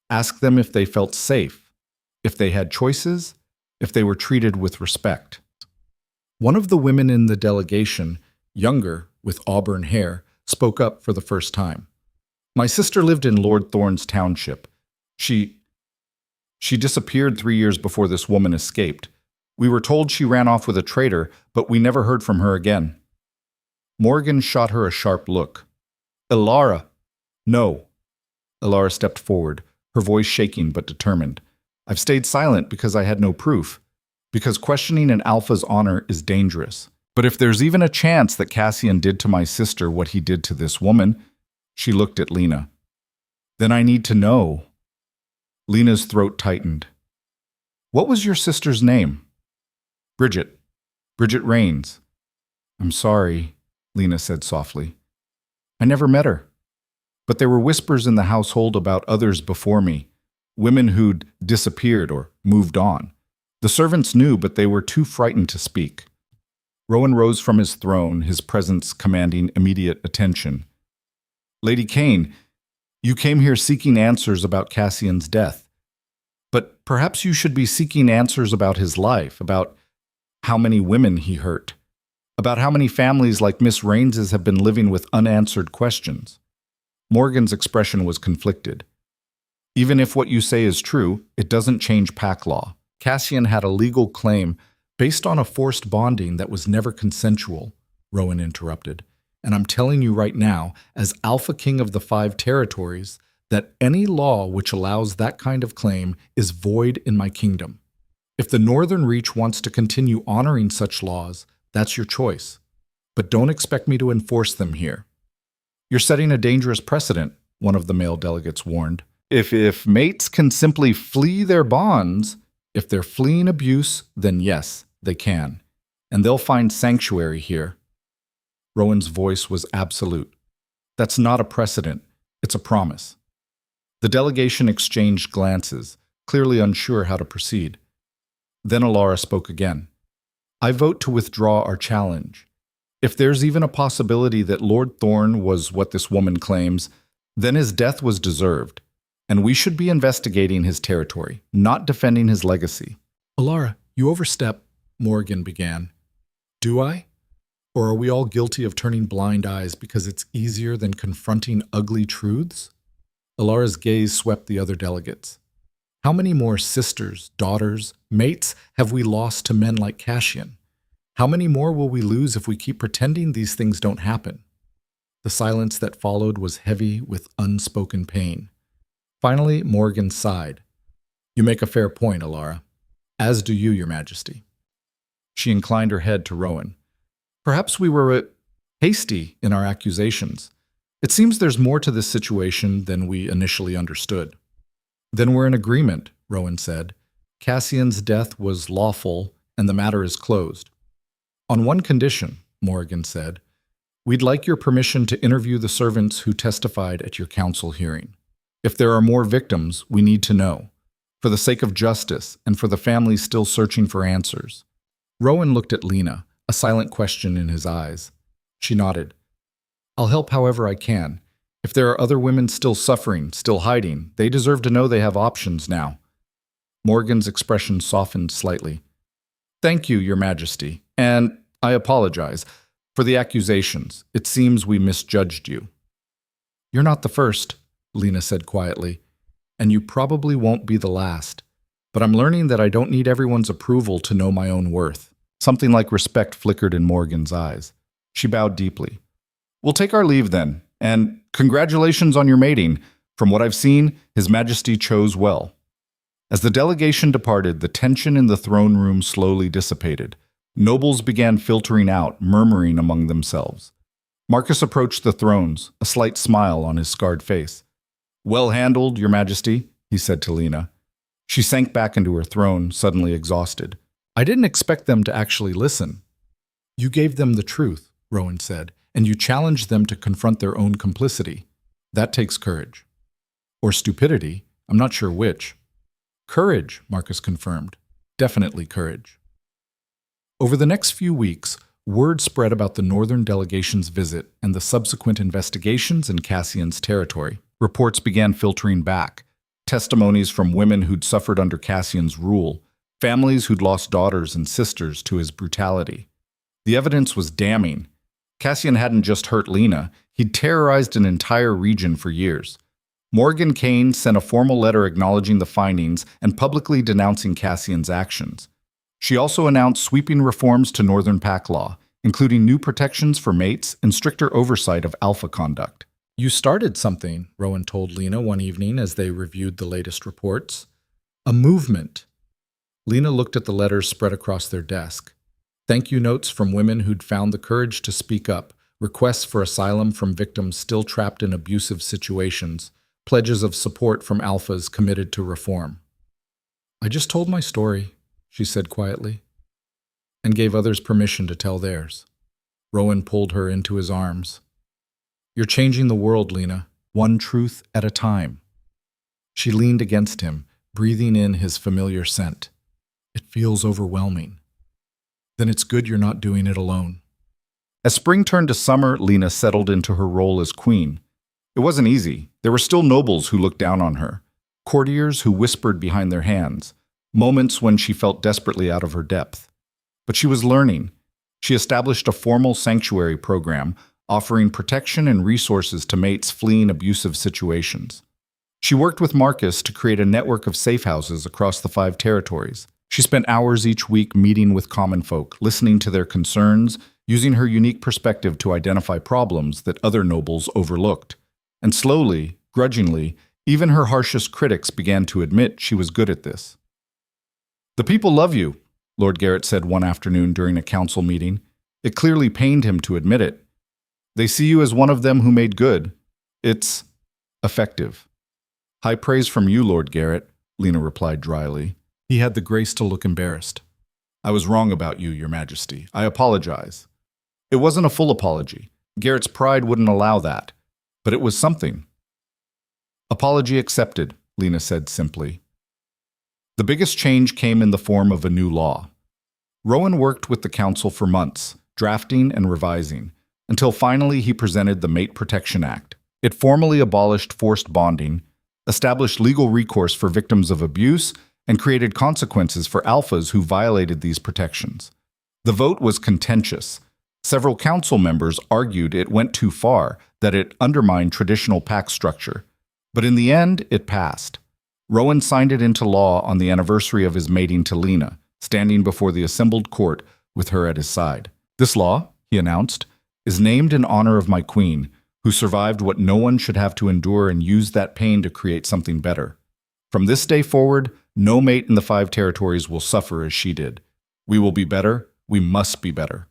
Ask them if they felt safe, if they had choices, if they were treated with respect. One of the women in the delegation, younger, with auburn hair, spoke up for the first time. My sister lived in Lord Thorne's township. She disappeared 3 years before this woman escaped. We were told she ran off with a traitor, but we never heard from her again. Morgan shot her a sharp look. Ilara. No. Ilara stepped forward, her voice shaking but determined. I've stayed silent because I had no proof, because questioning an alpha's honor is dangerous. But if there's even a chance that Cassian did to my sister what he did to this woman, she looked at Lena. Then I need to know. Lena's throat tightened. What was your sister's name? Bridget. Bridget Rains. I'm sorry, Lena said softly. I never met her. But there were whispers in the household about others before me, women who'd disappeared or moved on. The servants knew, but they were too frightened to speak. Rowan rose from his throne, his presence commanding immediate attention. Lady Kane, you came here seeking answers about Cassian's death. But perhaps you should be seeking answers about his life, about how many women he hurt, about how many families like Miss Rains's have been living with unanswered questions. Morgan's expression was conflicted. Even if what you say is true, it doesn't change pack law. Cassian had a legal claim based on a forced bonding that was never consensual, Rowan interrupted. And I'm telling you right now, as Alpha King of the 5 territories, that any law which allows that kind of claim is void in my kingdom. If the Northern Reach wants to continue honoring such laws, that's your choice. But don't expect me to enforce them here. You're setting a dangerous precedent, one of the male delegates warned. If mates can simply flee their bonds, if they're fleeing abuse, then yes, they can. And they'll find sanctuary here. Rowan's voice was absolute. That's not a precedent, it's a promise. The delegation exchanged glances, clearly unsure how to proceed. Then Alara spoke again. I vote to withdraw our challenge. If there's even a possibility that Lord Thorn was what this woman claims, then his death was deserved, and we should be investigating his territory, not defending his legacy. Alara, you overstep, Morgan began. Do I? Or are we all guilty of turning blind eyes because it's easier than confronting ugly truths? Alara's gaze swept the other delegates. How many more sisters, daughters, mates have we lost to men like Cassian? How many more will we lose if we keep pretending these things don't happen? The silence that followed was heavy with unspoken pain. Finally, Morgan sighed. You make a fair point, Alara. As do you, Your Majesty. She inclined her head to Rowan. Perhaps we were hasty in our accusations. It seems there's more to this situation than we initially understood. Then we're in agreement, Rowan said. Cassian's death was lawful, and the matter is closed. On one condition, Morgan said. We'd like your permission to interview the servants who testified at your council hearing. If there are more victims, we need to know, for the sake of justice and for the families still searching for answers. Rowan looked at Lena, a silent question in his eyes. She nodded. I'll help however I can. If there are other women still suffering, still hiding, they deserve to know they have options now. Morgan's expression softened slightly. Thank you, Your Majesty, and I apologize for the accusations. It seems we misjudged you. You're not the first, Lena said quietly, and you probably won't be the last. But I'm learning that I don't need everyone's approval to know my own worth. Something like respect flickered in Morgan's eyes. She bowed deeply. We'll take our leave then, and congratulations on your mating. From what I've seen, His Majesty chose well. As the delegation departed, the tension in the throne room slowly dissipated. Nobles began filtering out, murmuring among themselves. Marcus approached the thrones, a slight smile on his scarred face. Well handled, Your Majesty, he said to Lena. She sank back into her throne, suddenly exhausted. I didn't expect them to actually listen. You gave them the truth, Rowan said, and you challenged them to confront their own complicity. That takes courage. Or stupidity, I'm not sure which. Courage, Marcus confirmed. Definitely courage. Over the next few weeks, word spread about the Northern delegation's visit and the subsequent investigations in Cassian's territory. Reports began filtering back. Testimonies from women who'd suffered under Cassian's rule, families who'd lost daughters and sisters to his brutality. The evidence was damning. Cassian hadn't just hurt Lena, he'd terrorized an entire region for years. Morgan Kane sent a formal letter acknowledging the findings and publicly denouncing Cassian's actions. She also announced sweeping reforms to Northern Pack law, including new protections for mates and stricter oversight of alpha conduct. You started something, Rowan told Lena one evening as they reviewed the latest reports. A movement. Lena looked at the letters spread across their desk. Thank you notes from women who'd found the courage to speak up, requests for asylum from victims still trapped in abusive situations, pledges of support from alphas committed to reform. I just told my story, she said quietly, and gave others permission to tell theirs. Rowan pulled her into his arms. You're changing the world, Lena, one truth at a time. She leaned against him, breathing in his familiar scent. It feels overwhelming. Then it's good you're not doing it alone. As spring turned to summer, Lena settled into her role as queen. It wasn't easy. There were still nobles who looked down on her, courtiers who whispered behind their hands, moments when she felt desperately out of her depth. But she was learning. She established a formal sanctuary program, offering protection and resources to mates fleeing abusive situations. She worked with Marcus to create a network of safe houses across the 5 territories. She spent hours each week meeting with common folk, listening to their concerns, using her unique perspective to identify problems that other nobles overlooked. And slowly, grudgingly, even her harshest critics began to admit she was good at this. The people love you, Lord Garrett said one afternoon during a council meeting. It clearly pained him to admit it. They see you as one of them who made good. It's effective. High praise from you, Lord Garrett, Lena replied dryly. He had the grace to look embarrassed. I was wrong about you, Your Majesty. I apologize. It wasn't a full apology. Garrett's pride wouldn't allow that. But it was something. Apology accepted, Lena said simply. The biggest change came in the form of a new law. Rowan worked with the council for months, drafting and revising, until finally he presented the Mate Protection Act. It formally abolished forced bonding, established legal recourse for victims of abuse, and created consequences for alphas who violated these protections. The vote was contentious. Several council members argued it went too far, that it undermined traditional pack structure. But in the end, it passed. Rowan signed it into law on the anniversary of his mating to Lena, standing before the assembled court with her at his side. This law, he announced, is named in honor of my queen, who survived what no one should have to endure and used that pain to create something better. From this day forward, no mate in the 5 territories will suffer as she did. We will be better. We must be better.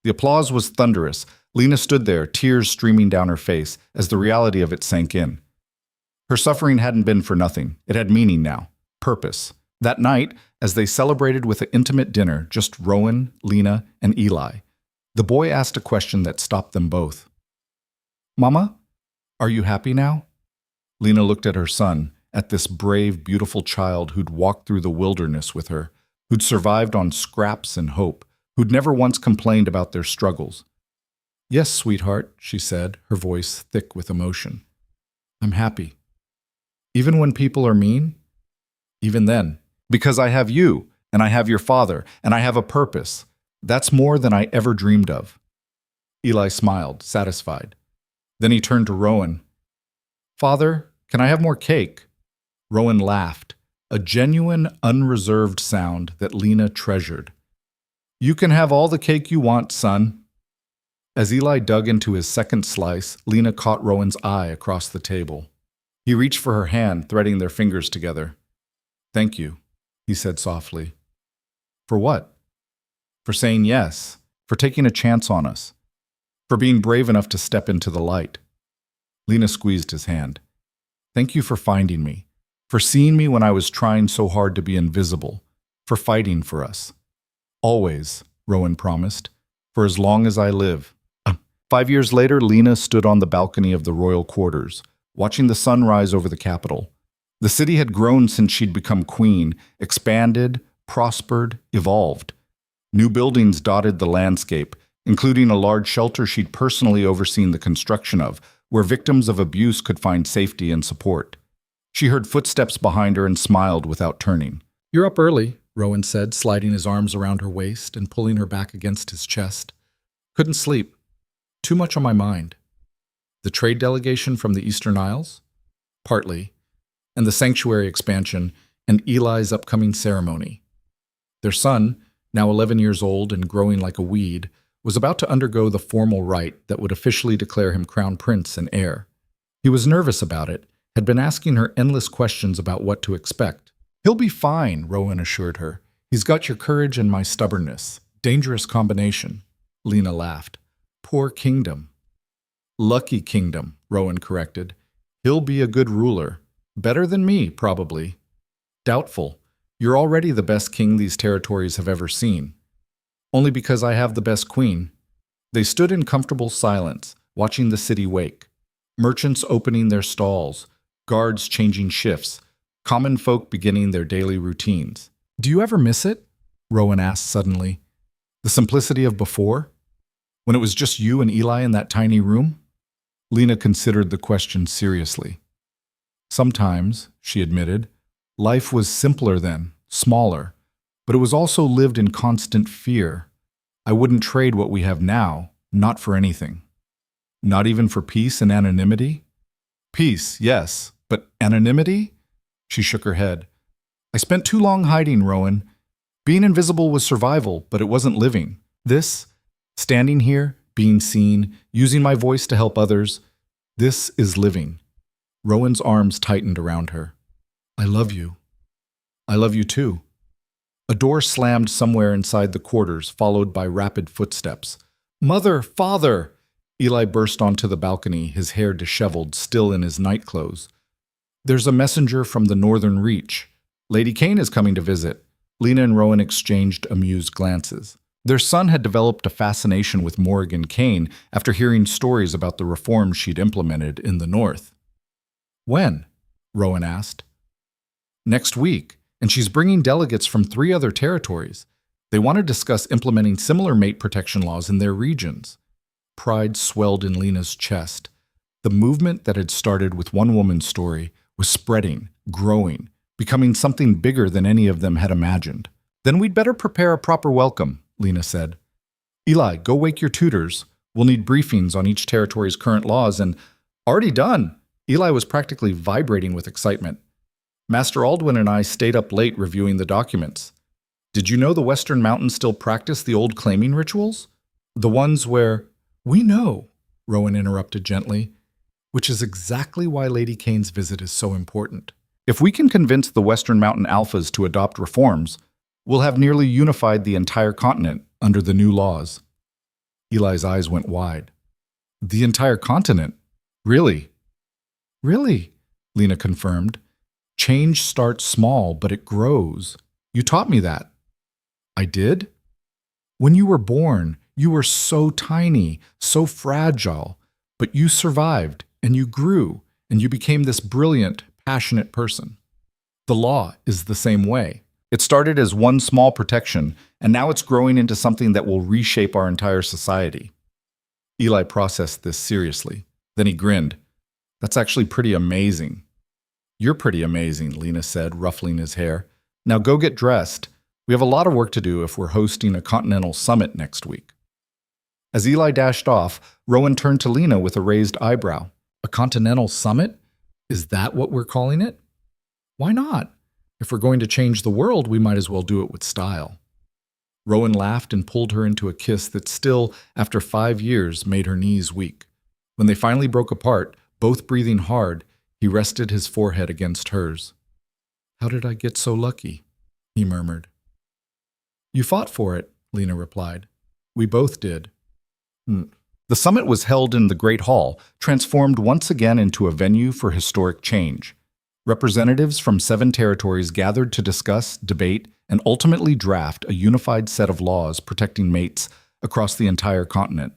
The applause was thunderous. Lena stood there, tears streaming down her face, as the reality of it sank in. Her suffering hadn't been for nothing. It had meaning now, purpose. That night, as they celebrated with an intimate dinner, just Rowan, Lena, and Eli, the boy asked a question that stopped them both. Mama, are you happy now? Lena looked at her son, at this brave, beautiful child who'd walked through the wilderness with her, who'd survived on scraps and hope, who'd never once complained about their struggles. Yes, sweetheart, she said, her voice thick with emotion. I'm happy. Even when people are mean? Even then. Because I have you, and I have your father, and I have a purpose. That's more than I ever dreamed of. Eli smiled, satisfied. Then he turned to Rowan. Father, can I have more cake? Rowan laughed, a genuine, unreserved sound that Lena treasured. You can have all the cake you want, son. As Eli dug into his second slice, Lena caught Rowan's eye across the table. He reached for her hand, threading their fingers together. Thank you, he said softly. For what? For saying yes, for taking a chance on us, for being brave enough to step into the light. Lena squeezed his hand. Thank you for finding me, for seeing me when I was trying so hard to be invisible, for fighting for us. Always, Rowan promised, for as long as I live. 5 years later, Lena stood on the balcony of the royal quarters, watching the sun rise over the capital. The city had grown since she'd become queen, expanded, prospered, evolved. New buildings dotted the landscape, including a large shelter she'd personally overseen the construction of, where victims of abuse could find safety and support. She heard footsteps behind her and smiled without turning. You're up early, Rowan said, sliding his arms around her waist and pulling her back against his chest. Couldn't sleep. Too much on my mind. The trade delegation from the Eastern Isles? Partly. And the sanctuary expansion and Eli's upcoming ceremony. Their son, now 11 years old and growing like a weed, was about to undergo the formal rite that would officially declare him crown prince and heir. He was nervous about it, had been asking her endless questions about what to expect. He'll be fine, Rowan assured her. He's got your courage and my stubbornness. Dangerous combination. Lena laughed. Poor kingdom. Lucky kingdom, Rowan corrected. He'll be a good ruler. Better than me, probably. Doubtful. You're already the best king these territories have ever seen. Only because I have the best queen. They stood in comfortable silence, watching the city wake. Merchants opening their stalls, guards changing shifts, common folk beginning their daily routines. Do you ever miss it? Rowan asked suddenly. The simplicity of before? When it was just you and Eli in that tiny room? Lena considered the question seriously. Sometimes, she admitted, life was simpler then, smaller, but it was also lived in constant fear. I wouldn't trade what we have now, not for anything. Not even for peace and anonymity? Peace, yes, but anonymity? She shook her head. I spent too long hiding, Rowan. Being invisible was survival, but it wasn't living. This, standing here, being seen, using my voice to help others, this is living. Rowan's arms tightened around her. I love you. I love you too. A door slammed somewhere inside the quarters, followed by rapid footsteps. Mother, father! Eli burst onto the balcony, his hair disheveled, still in his nightclothes. There's a messenger from the Northern Reach. Lady Kane is coming to visit. Lena and Rowan exchanged amused glances. Their son had developed a fascination with Morrigan Kane after hearing stories about the reforms she'd implemented in the North. When? Rowan asked. Next week, and she's bringing delegates from 3 other territories. They want to discuss implementing similar mate protection laws in their regions. Pride swelled in Lena's chest. The movement that had started with one woman's story was spreading, growing, becoming something bigger than any of them had imagined. Then we'd better prepare a proper welcome, Lena said. Eli, go wake your tutors. We'll need briefings on each territory's current laws and… Already done! Eli was practically vibrating with excitement. Master Aldwin and I stayed up late reviewing the documents. Did you know the Western Mountains still practice the old claiming rituals? The ones where… We know, Rowan interrupted gently, which is exactly why Lady Kane's visit is so important. If we can convince the Western Mountain Alphas to adopt reforms, we'll have nearly unified the entire continent under the new laws. Eli's eyes went wide. The entire continent? Really? Really, Lena confirmed. Change starts small, but it grows. You taught me that. I did? When you were born, you were so tiny, so fragile, but you survived, and you grew, and you became this brilliant, passionate person. The law is the same way. It started as one small protection, and now it's growing into something that will reshape our entire society. Eli processed this seriously. Then he grinned. That's actually pretty amazing. You're pretty amazing, Lena said, ruffling his hair. Now go get dressed. We have a lot of work to do if we're hosting a continental summit next week. As Eli dashed off, Rowan turned to Lena with a raised eyebrow. A continental summit? Is that what we're calling it? Why not? If we're going to change the world, we might as well do it with style. Rowan laughed and pulled her into a kiss that still, after 5 years, made her knees weak. When they finally broke apart, both breathing hard, he rested his forehead against hers. How did I get so lucky? He murmured. You fought for it, Lena replied. We both did. The summit was held in the Great Hall, transformed once again into a venue for historic change. Representatives from 7 territories gathered to discuss, debate, and ultimately draft a unified set of laws protecting mates across the entire continent.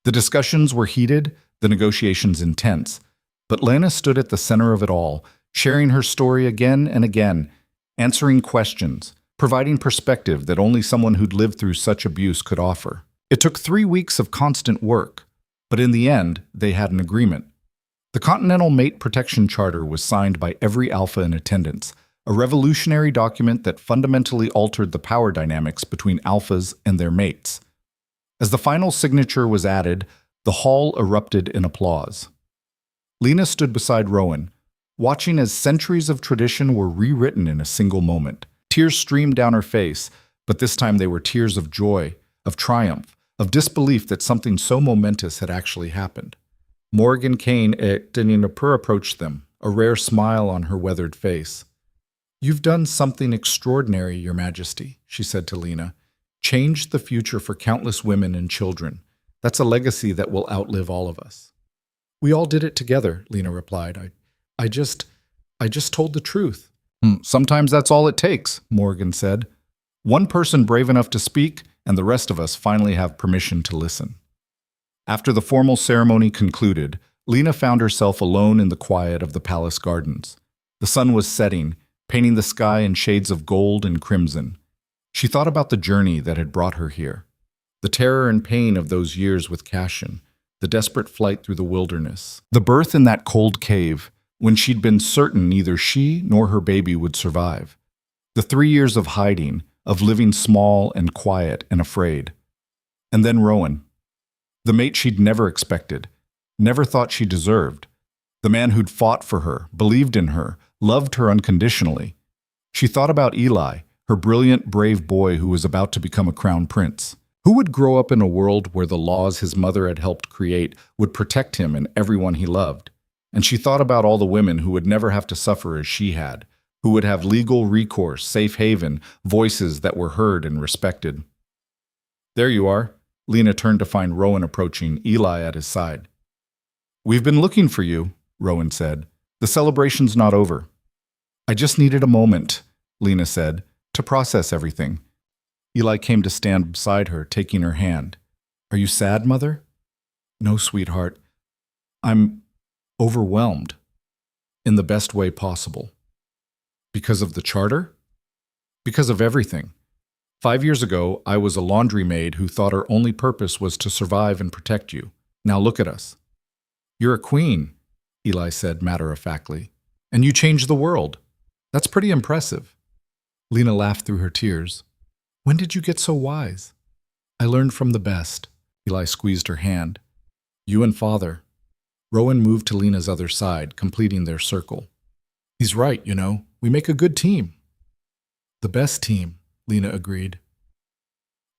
The discussions were heated, the negotiations intense, but Lena stood at the center of it all, sharing her story again and again, answering questions, providing perspective that only someone who'd lived through such abuse could offer. It took 3 weeks of constant work, but in the end, they had an agreement. The Continental Mate Protection Charter was signed by every alpha in attendance, a revolutionary document that fundamentally altered the power dynamics between alphas and their mates. As the final signature was added, the hall erupted in applause. Lena stood beside Rowan, watching as centuries of tradition were rewritten in a single moment. Tears streamed down her face, but this time they were tears of joy, of triumph, of disbelief that something so momentous had actually happened. Morrigan Kane Dinapur approached them, a rare smile on her weathered face. You've done something extraordinary, Your Majesty, she said to Lena. Changed the future for countless women and children. That's a legacy that will outlive all of us. We all did it together, Lena replied. I just told the truth. Sometimes that's all it takes, Morrigan said. One person brave enough to speak, and the rest of us finally have permission to listen. After the formal ceremony concluded, Lena found herself alone in the quiet of the palace gardens. The sun was setting, painting the sky in shades of gold and crimson. She thought about the journey that had brought her here, the terror and pain of those years with Cassian, the desperate flight through the wilderness, the birth in that cold cave, when she'd been certain neither she nor her baby would survive, the 3 years of hiding, of living small and quiet and afraid. And then Rowan, the mate she'd never expected, never thought she deserved, the man who'd fought for her, believed in her, loved her unconditionally. She thought about Eli, her brilliant, brave boy who was about to become a crown prince. Who would grow up in a world where the laws his mother had helped create would protect him and everyone he loved? And she thought about all the women who would never have to suffer as she had, who would have legal recourse, safe haven, voices that were heard and respected. There you are. Lena turned to find Rowan approaching, Eli at his side. We've been looking for you, Rowan said. The celebration's not over. I just needed a moment, Lena said, to process everything. Eli came to stand beside her, taking her hand. Are you sad, Mother? No, sweetheart. I'm overwhelmed. In the best way possible. Because of the charter? Because of everything. 5 years ago, I was a laundry maid who thought her only purpose was to survive and protect you. Now look at us. You're a queen, Eli said matter-of-factly. And you changed the world. That's pretty impressive. Lena laughed through her tears. When did you get so wise? I learned from the best. Eli squeezed her hand. You and Father. Rowan moved to Lena's other side, completing their circle. He's right, you know. We make a good team. The best team, Lena agreed.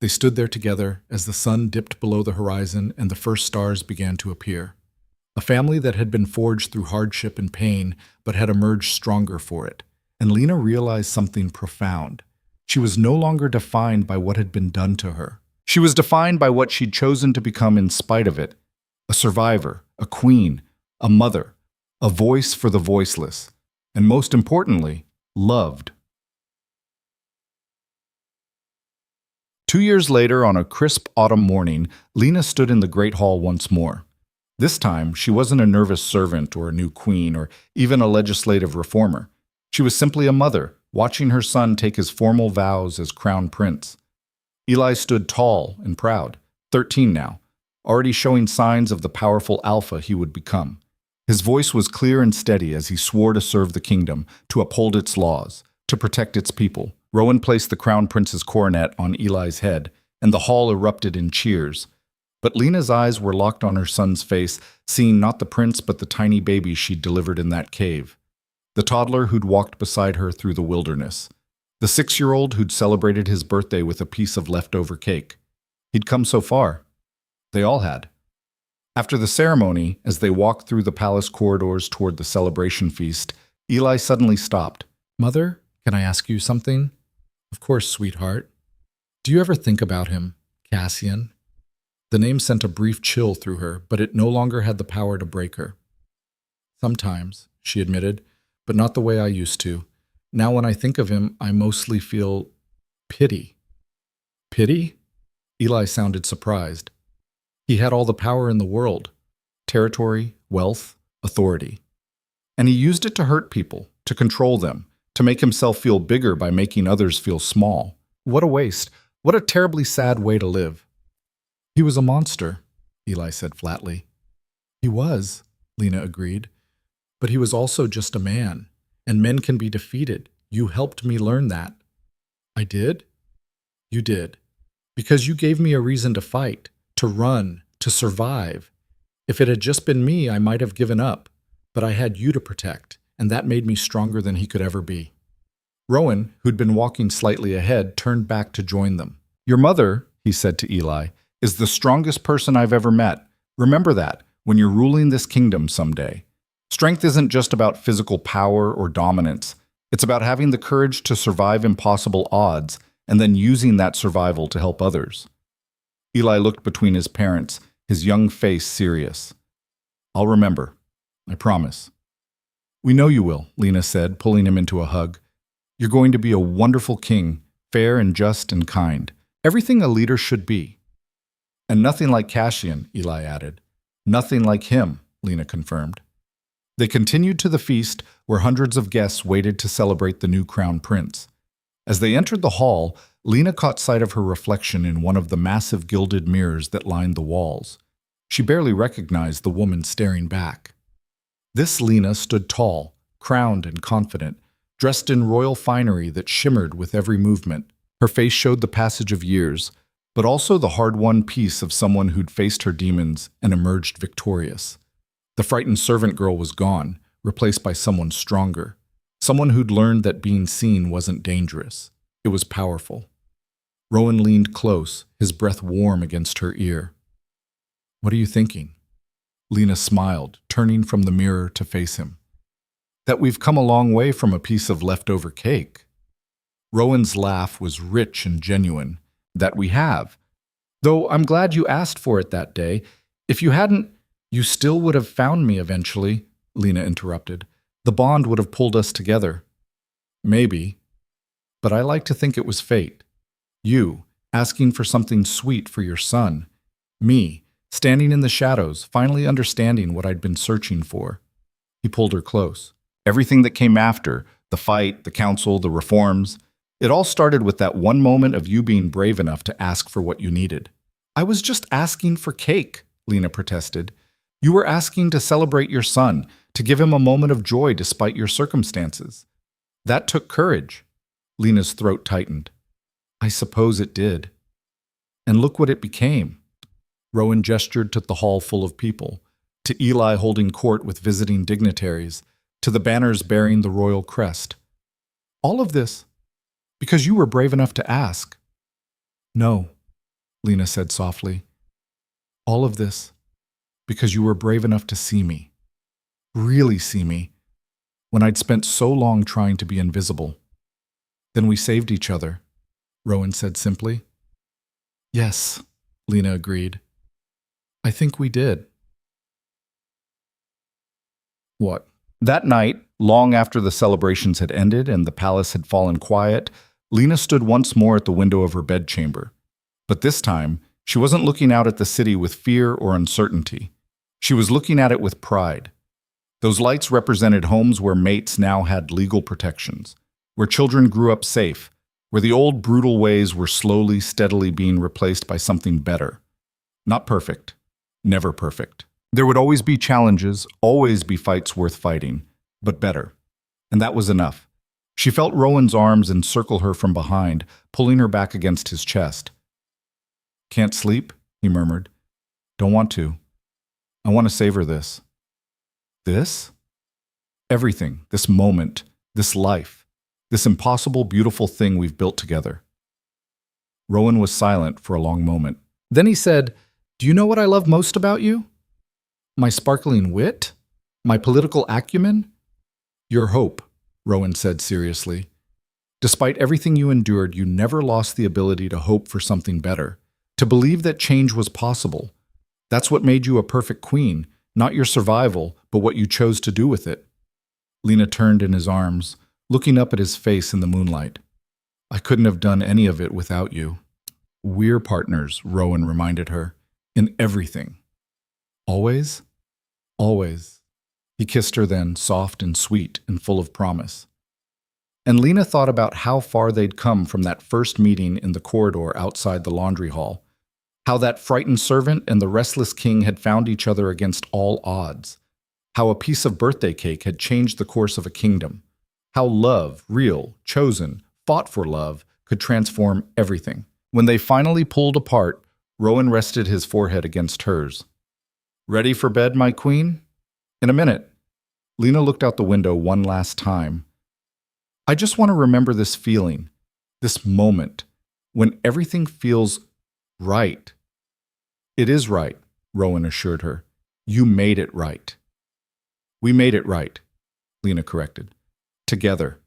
They stood there together as the sun dipped below the horizon and the first stars began to appear. A family that had been forged through hardship and pain, but had emerged stronger for it. And Lena realized something profound. She was no longer defined by what had been done to her. She was defined by what she'd chosen to become in spite of it. A survivor, a queen, a mother, a voice for the voiceless, and most importantly, loved. 2 years later, on a crisp autumn morning, Lena stood in the Great Hall once more. This time, she wasn't a nervous servant or a new queen or even a legislative reformer. She was simply a mother, watching her son take his formal vows as crown prince. Eli stood tall and proud, 13 now, already showing signs of the powerful alpha he would become. His voice was clear and steady as he swore to serve the kingdom, to uphold its laws, to protect its people. Rowan placed the crown prince's coronet on Eli's head, and the hall erupted in cheers. But Lena's eyes were locked on her son's face, seeing not the prince but the tiny baby she'd delivered in that cave. The toddler who'd walked beside her through the wilderness. The 6-year-old who'd celebrated his birthday with a piece of leftover cake. He'd come so far. They all had. After the ceremony, as they walked through the palace corridors toward the celebration feast, Eli suddenly stopped. Mother, can I ask you something? Of course, sweetheart. Do you ever think about him, Cassian? The name sent a brief chill through her, but it no longer had the power to break her. Sometimes, she admitted, but not the way I used to. Now when I think of him, I mostly feel pity. Pity? Eli sounded surprised. He had all the power in the world. Territory, wealth, authority. And he used it to hurt people, to control them, to make himself feel bigger by making others feel small. What a waste. What a terribly sad way to live. He was a monster, Eli said flatly. He was, Lena agreed. But he was also just a man, and men can be defeated. You helped me learn that. I did? You did. Because you gave me a reason to fight, to run, to survive. If it had just been me, I might have given up. But I had you to protect, and that made me stronger than he could ever be. Rowan, who'd been walking slightly ahead, turned back to join them. Your mother, he said to Eli, is the strongest person I've ever met. Remember that when you're ruling this kingdom someday. Strength isn't just about physical power or dominance. It's about having the courage to survive impossible odds and then using that survival to help others. Eli looked between his parents, his young face serious. I'll remember. I promise. We know you will, Lena said, pulling him into a hug. You're going to be a wonderful king, fair and just and kind. Everything a leader should be. And nothing like Cassian, Eli added. Nothing like him, Lena confirmed. They continued to the feast, where hundreds of guests waited to celebrate the new crown prince. As they entered the hall, Lena caught sight of her reflection in one of the massive gilded mirrors that lined the walls. She barely recognized the woman staring back. This Lena stood tall, crowned and confident, dressed in royal finery that shimmered with every movement. Her face showed the passage of years, but also the hard-won peace of someone who'd faced her demons and emerged victorious. The frightened servant girl was gone, replaced by someone stronger. Someone who'd learned that being seen wasn't dangerous. It was powerful. Rowan leaned close, his breath warm against her ear. What are you thinking? Lena smiled, turning from the mirror to face him. That we've come a long way from a piece of leftover cake. Rowan's laugh was rich and genuine. That we have. Though I'm glad you asked for it that day. If you hadn't, you still would have found me eventually, Lena interrupted. The bond would have pulled us together. Maybe. But I like to think it was fate. You, asking for something sweet for your son. Me, standing in the shadows, finally understanding what I'd been searching for. He pulled her close. Everything that came after, the fight, the council, the reforms, it all started with that one moment of you being brave enough to ask for what you needed. I was just asking for cake, Lena protested. You were asking to celebrate your son, to give him a moment of joy despite your circumstances. That took courage. Lena's throat tightened. I suppose it did. And look what it became. Rowan gestured to the hall full of people, to Eli holding court with visiting dignitaries, to the banners bearing the royal crest. All of this because you were brave enough to ask. No, Lena said softly. All of this because you were brave enough to see me. Really see me, when I'd spent so long trying to be invisible. Then we saved each other, Rowan said simply. Yes, Lena agreed. I think we did. What? That night, long after the celebrations had ended and the palace had fallen quiet, Lena stood once more at the window of her bedchamber. But this time, she wasn't looking out at the city with fear or uncertainty. She was looking at it with pride. Those lights represented homes where mates now had legal protections, where children grew up safe, where the old brutal ways were slowly, steadily being replaced by something better. Not perfect. Never perfect. There would always be challenges, always be fights worth fighting, but better. And that was enough. She felt Rowan's arms encircle her from behind, pulling her back against his chest. Can't sleep? He murmured. Don't want to. I want to savor this. This? Everything, this moment, this life, this impossible, beautiful thing we've built together. Rowan was silent for a long moment. Then he said, Do you know what I love most about you? My sparkling wit? My political acumen? Your hope, Rowan said seriously. Despite everything you endured, you never lost the ability to hope for something better, to believe that change was possible. That's what made you a perfect queen, not your survival, but what you chose to do with it. Lena turned in his arms, looking up at his face in the moonlight. I couldn't have done any of it without you. We're partners, Rowan reminded her, in everything. Always? Always. He kissed her then, soft and sweet and full of promise. And Lena thought about how far they'd come from that first meeting in the corridor outside the laundry hall, how that frightened servant and the restless king had found each other against all odds, how a piece of birthday cake had changed the course of a kingdom, how love, real, chosen, fought for love, could transform everything. When they finally pulled apart, Rowan rested his forehead against hers. Ready for bed, my queen? In a minute. Lena looked out the window one last time. I just want to remember this feeling, this moment, when everything feels right. It is right, Rowan assured her. You made it right. We made it right, Lena corrected. Together.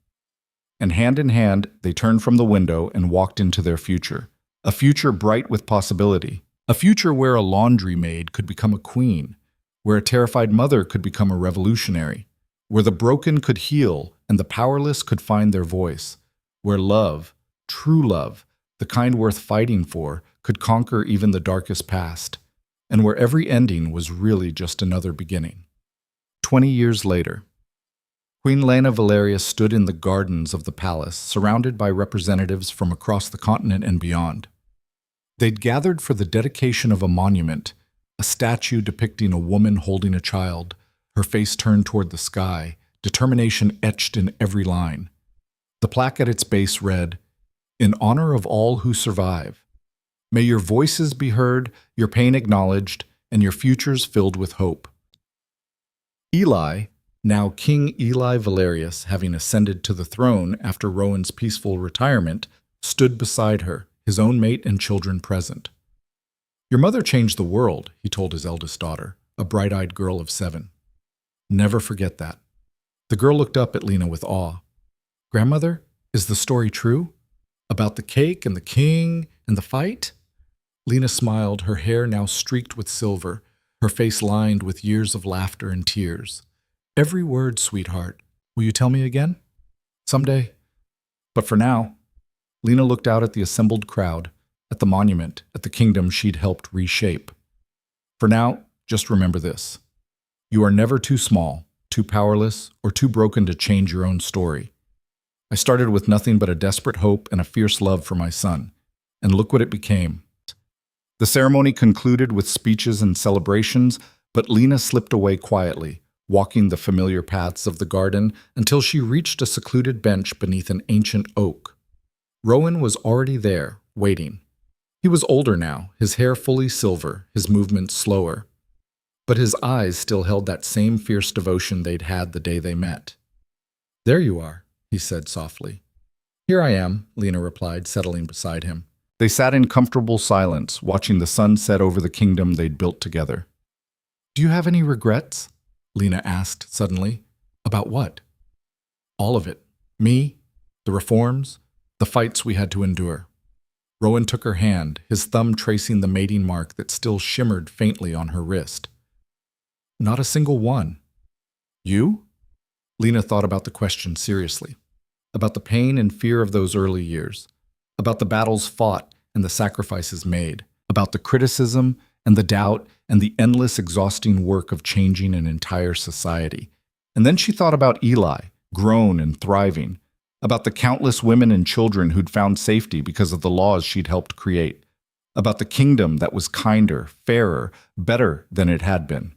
And hand in hand, they turned from the window and walked into their future. A future bright with possibility. A future where a laundry maid could become a queen, where a terrified mother could become a revolutionary, where the broken could heal and the powerless could find their voice, where love, true love, the kind worth fighting for, could conquer even the darkest past, and where every ending was really just another beginning. 20 years later, Queen Lena Valeria stood in the gardens of the palace, surrounded by representatives from across the continent and beyond. They'd gathered for the dedication of a monument, a statue depicting a woman holding a child, her face turned toward the sky, determination etched in every line. The plaque at its base read, In honor of all who survive, may your voices be heard, your pain acknowledged, and your futures filled with hope. Eli, now King Eli Valerius, having ascended to the throne after Rowan's peaceful retirement, stood beside her, his own mate and children present. Your mother changed the world, he told his eldest daughter, a bright-eyed girl of 7. Never forget that. The girl looked up at Lena with awe. Grandmother, is the story true? About the cake and the king and the fight? Lena smiled, her hair now streaked with silver, her face lined with years of laughter and tears. Every word, sweetheart, Will you tell me again? Someday. But for now, Lena looked out at the assembled crowd, at the monument, at the kingdom she'd helped reshape. For now, just remember this. You are never too small, too powerless, or too broken to change your own story. I started with nothing but a desperate hope and a fierce love for my son, and look what it became. The ceremony concluded with speeches and celebrations, but Lena slipped away quietly, walking the familiar paths of the garden until she reached a secluded bench beneath an ancient oak. Rowan was already there, waiting. He was older now, his hair fully silver, his movements slower. But his eyes still held that same fierce devotion they'd had the day they met. "There you are," he said softly. "Here I am," Lena replied, settling beside him. They sat in comfortable silence, watching the sun set over the kingdom they'd built together. "Do you have any regrets?" Lena asked suddenly. "About what?" "All of it. Me, the reforms, the fights we had to endure." Rowan took her hand, his thumb tracing the mating mark that still shimmered faintly on her wrist. "Not a single one." "You?" Lena thought about the question seriously. About the pain and fear of those early years. About the battles fought and the sacrifices made. About the criticism and the doubt and the endless, exhausting work of changing an entire society. And then she thought about Eli, grown and thriving. About the countless women and children who'd found safety because of the laws she'd helped create. About the kingdom that was kinder, fairer, better than it had been.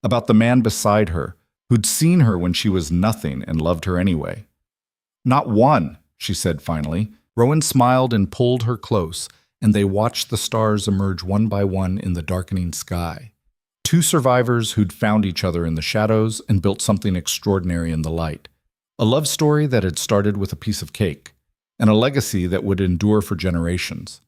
About the man beside her, who'd seen her when she was nothing and loved her anyway. "Not one," she said finally. Rowan smiled and pulled her close, and they watched the stars emerge one by one in the darkening sky. Two survivors who'd found each other in the shadows and built something extraordinary in the light. A love story that had started with a piece of cake, and a legacy that would endure for generations.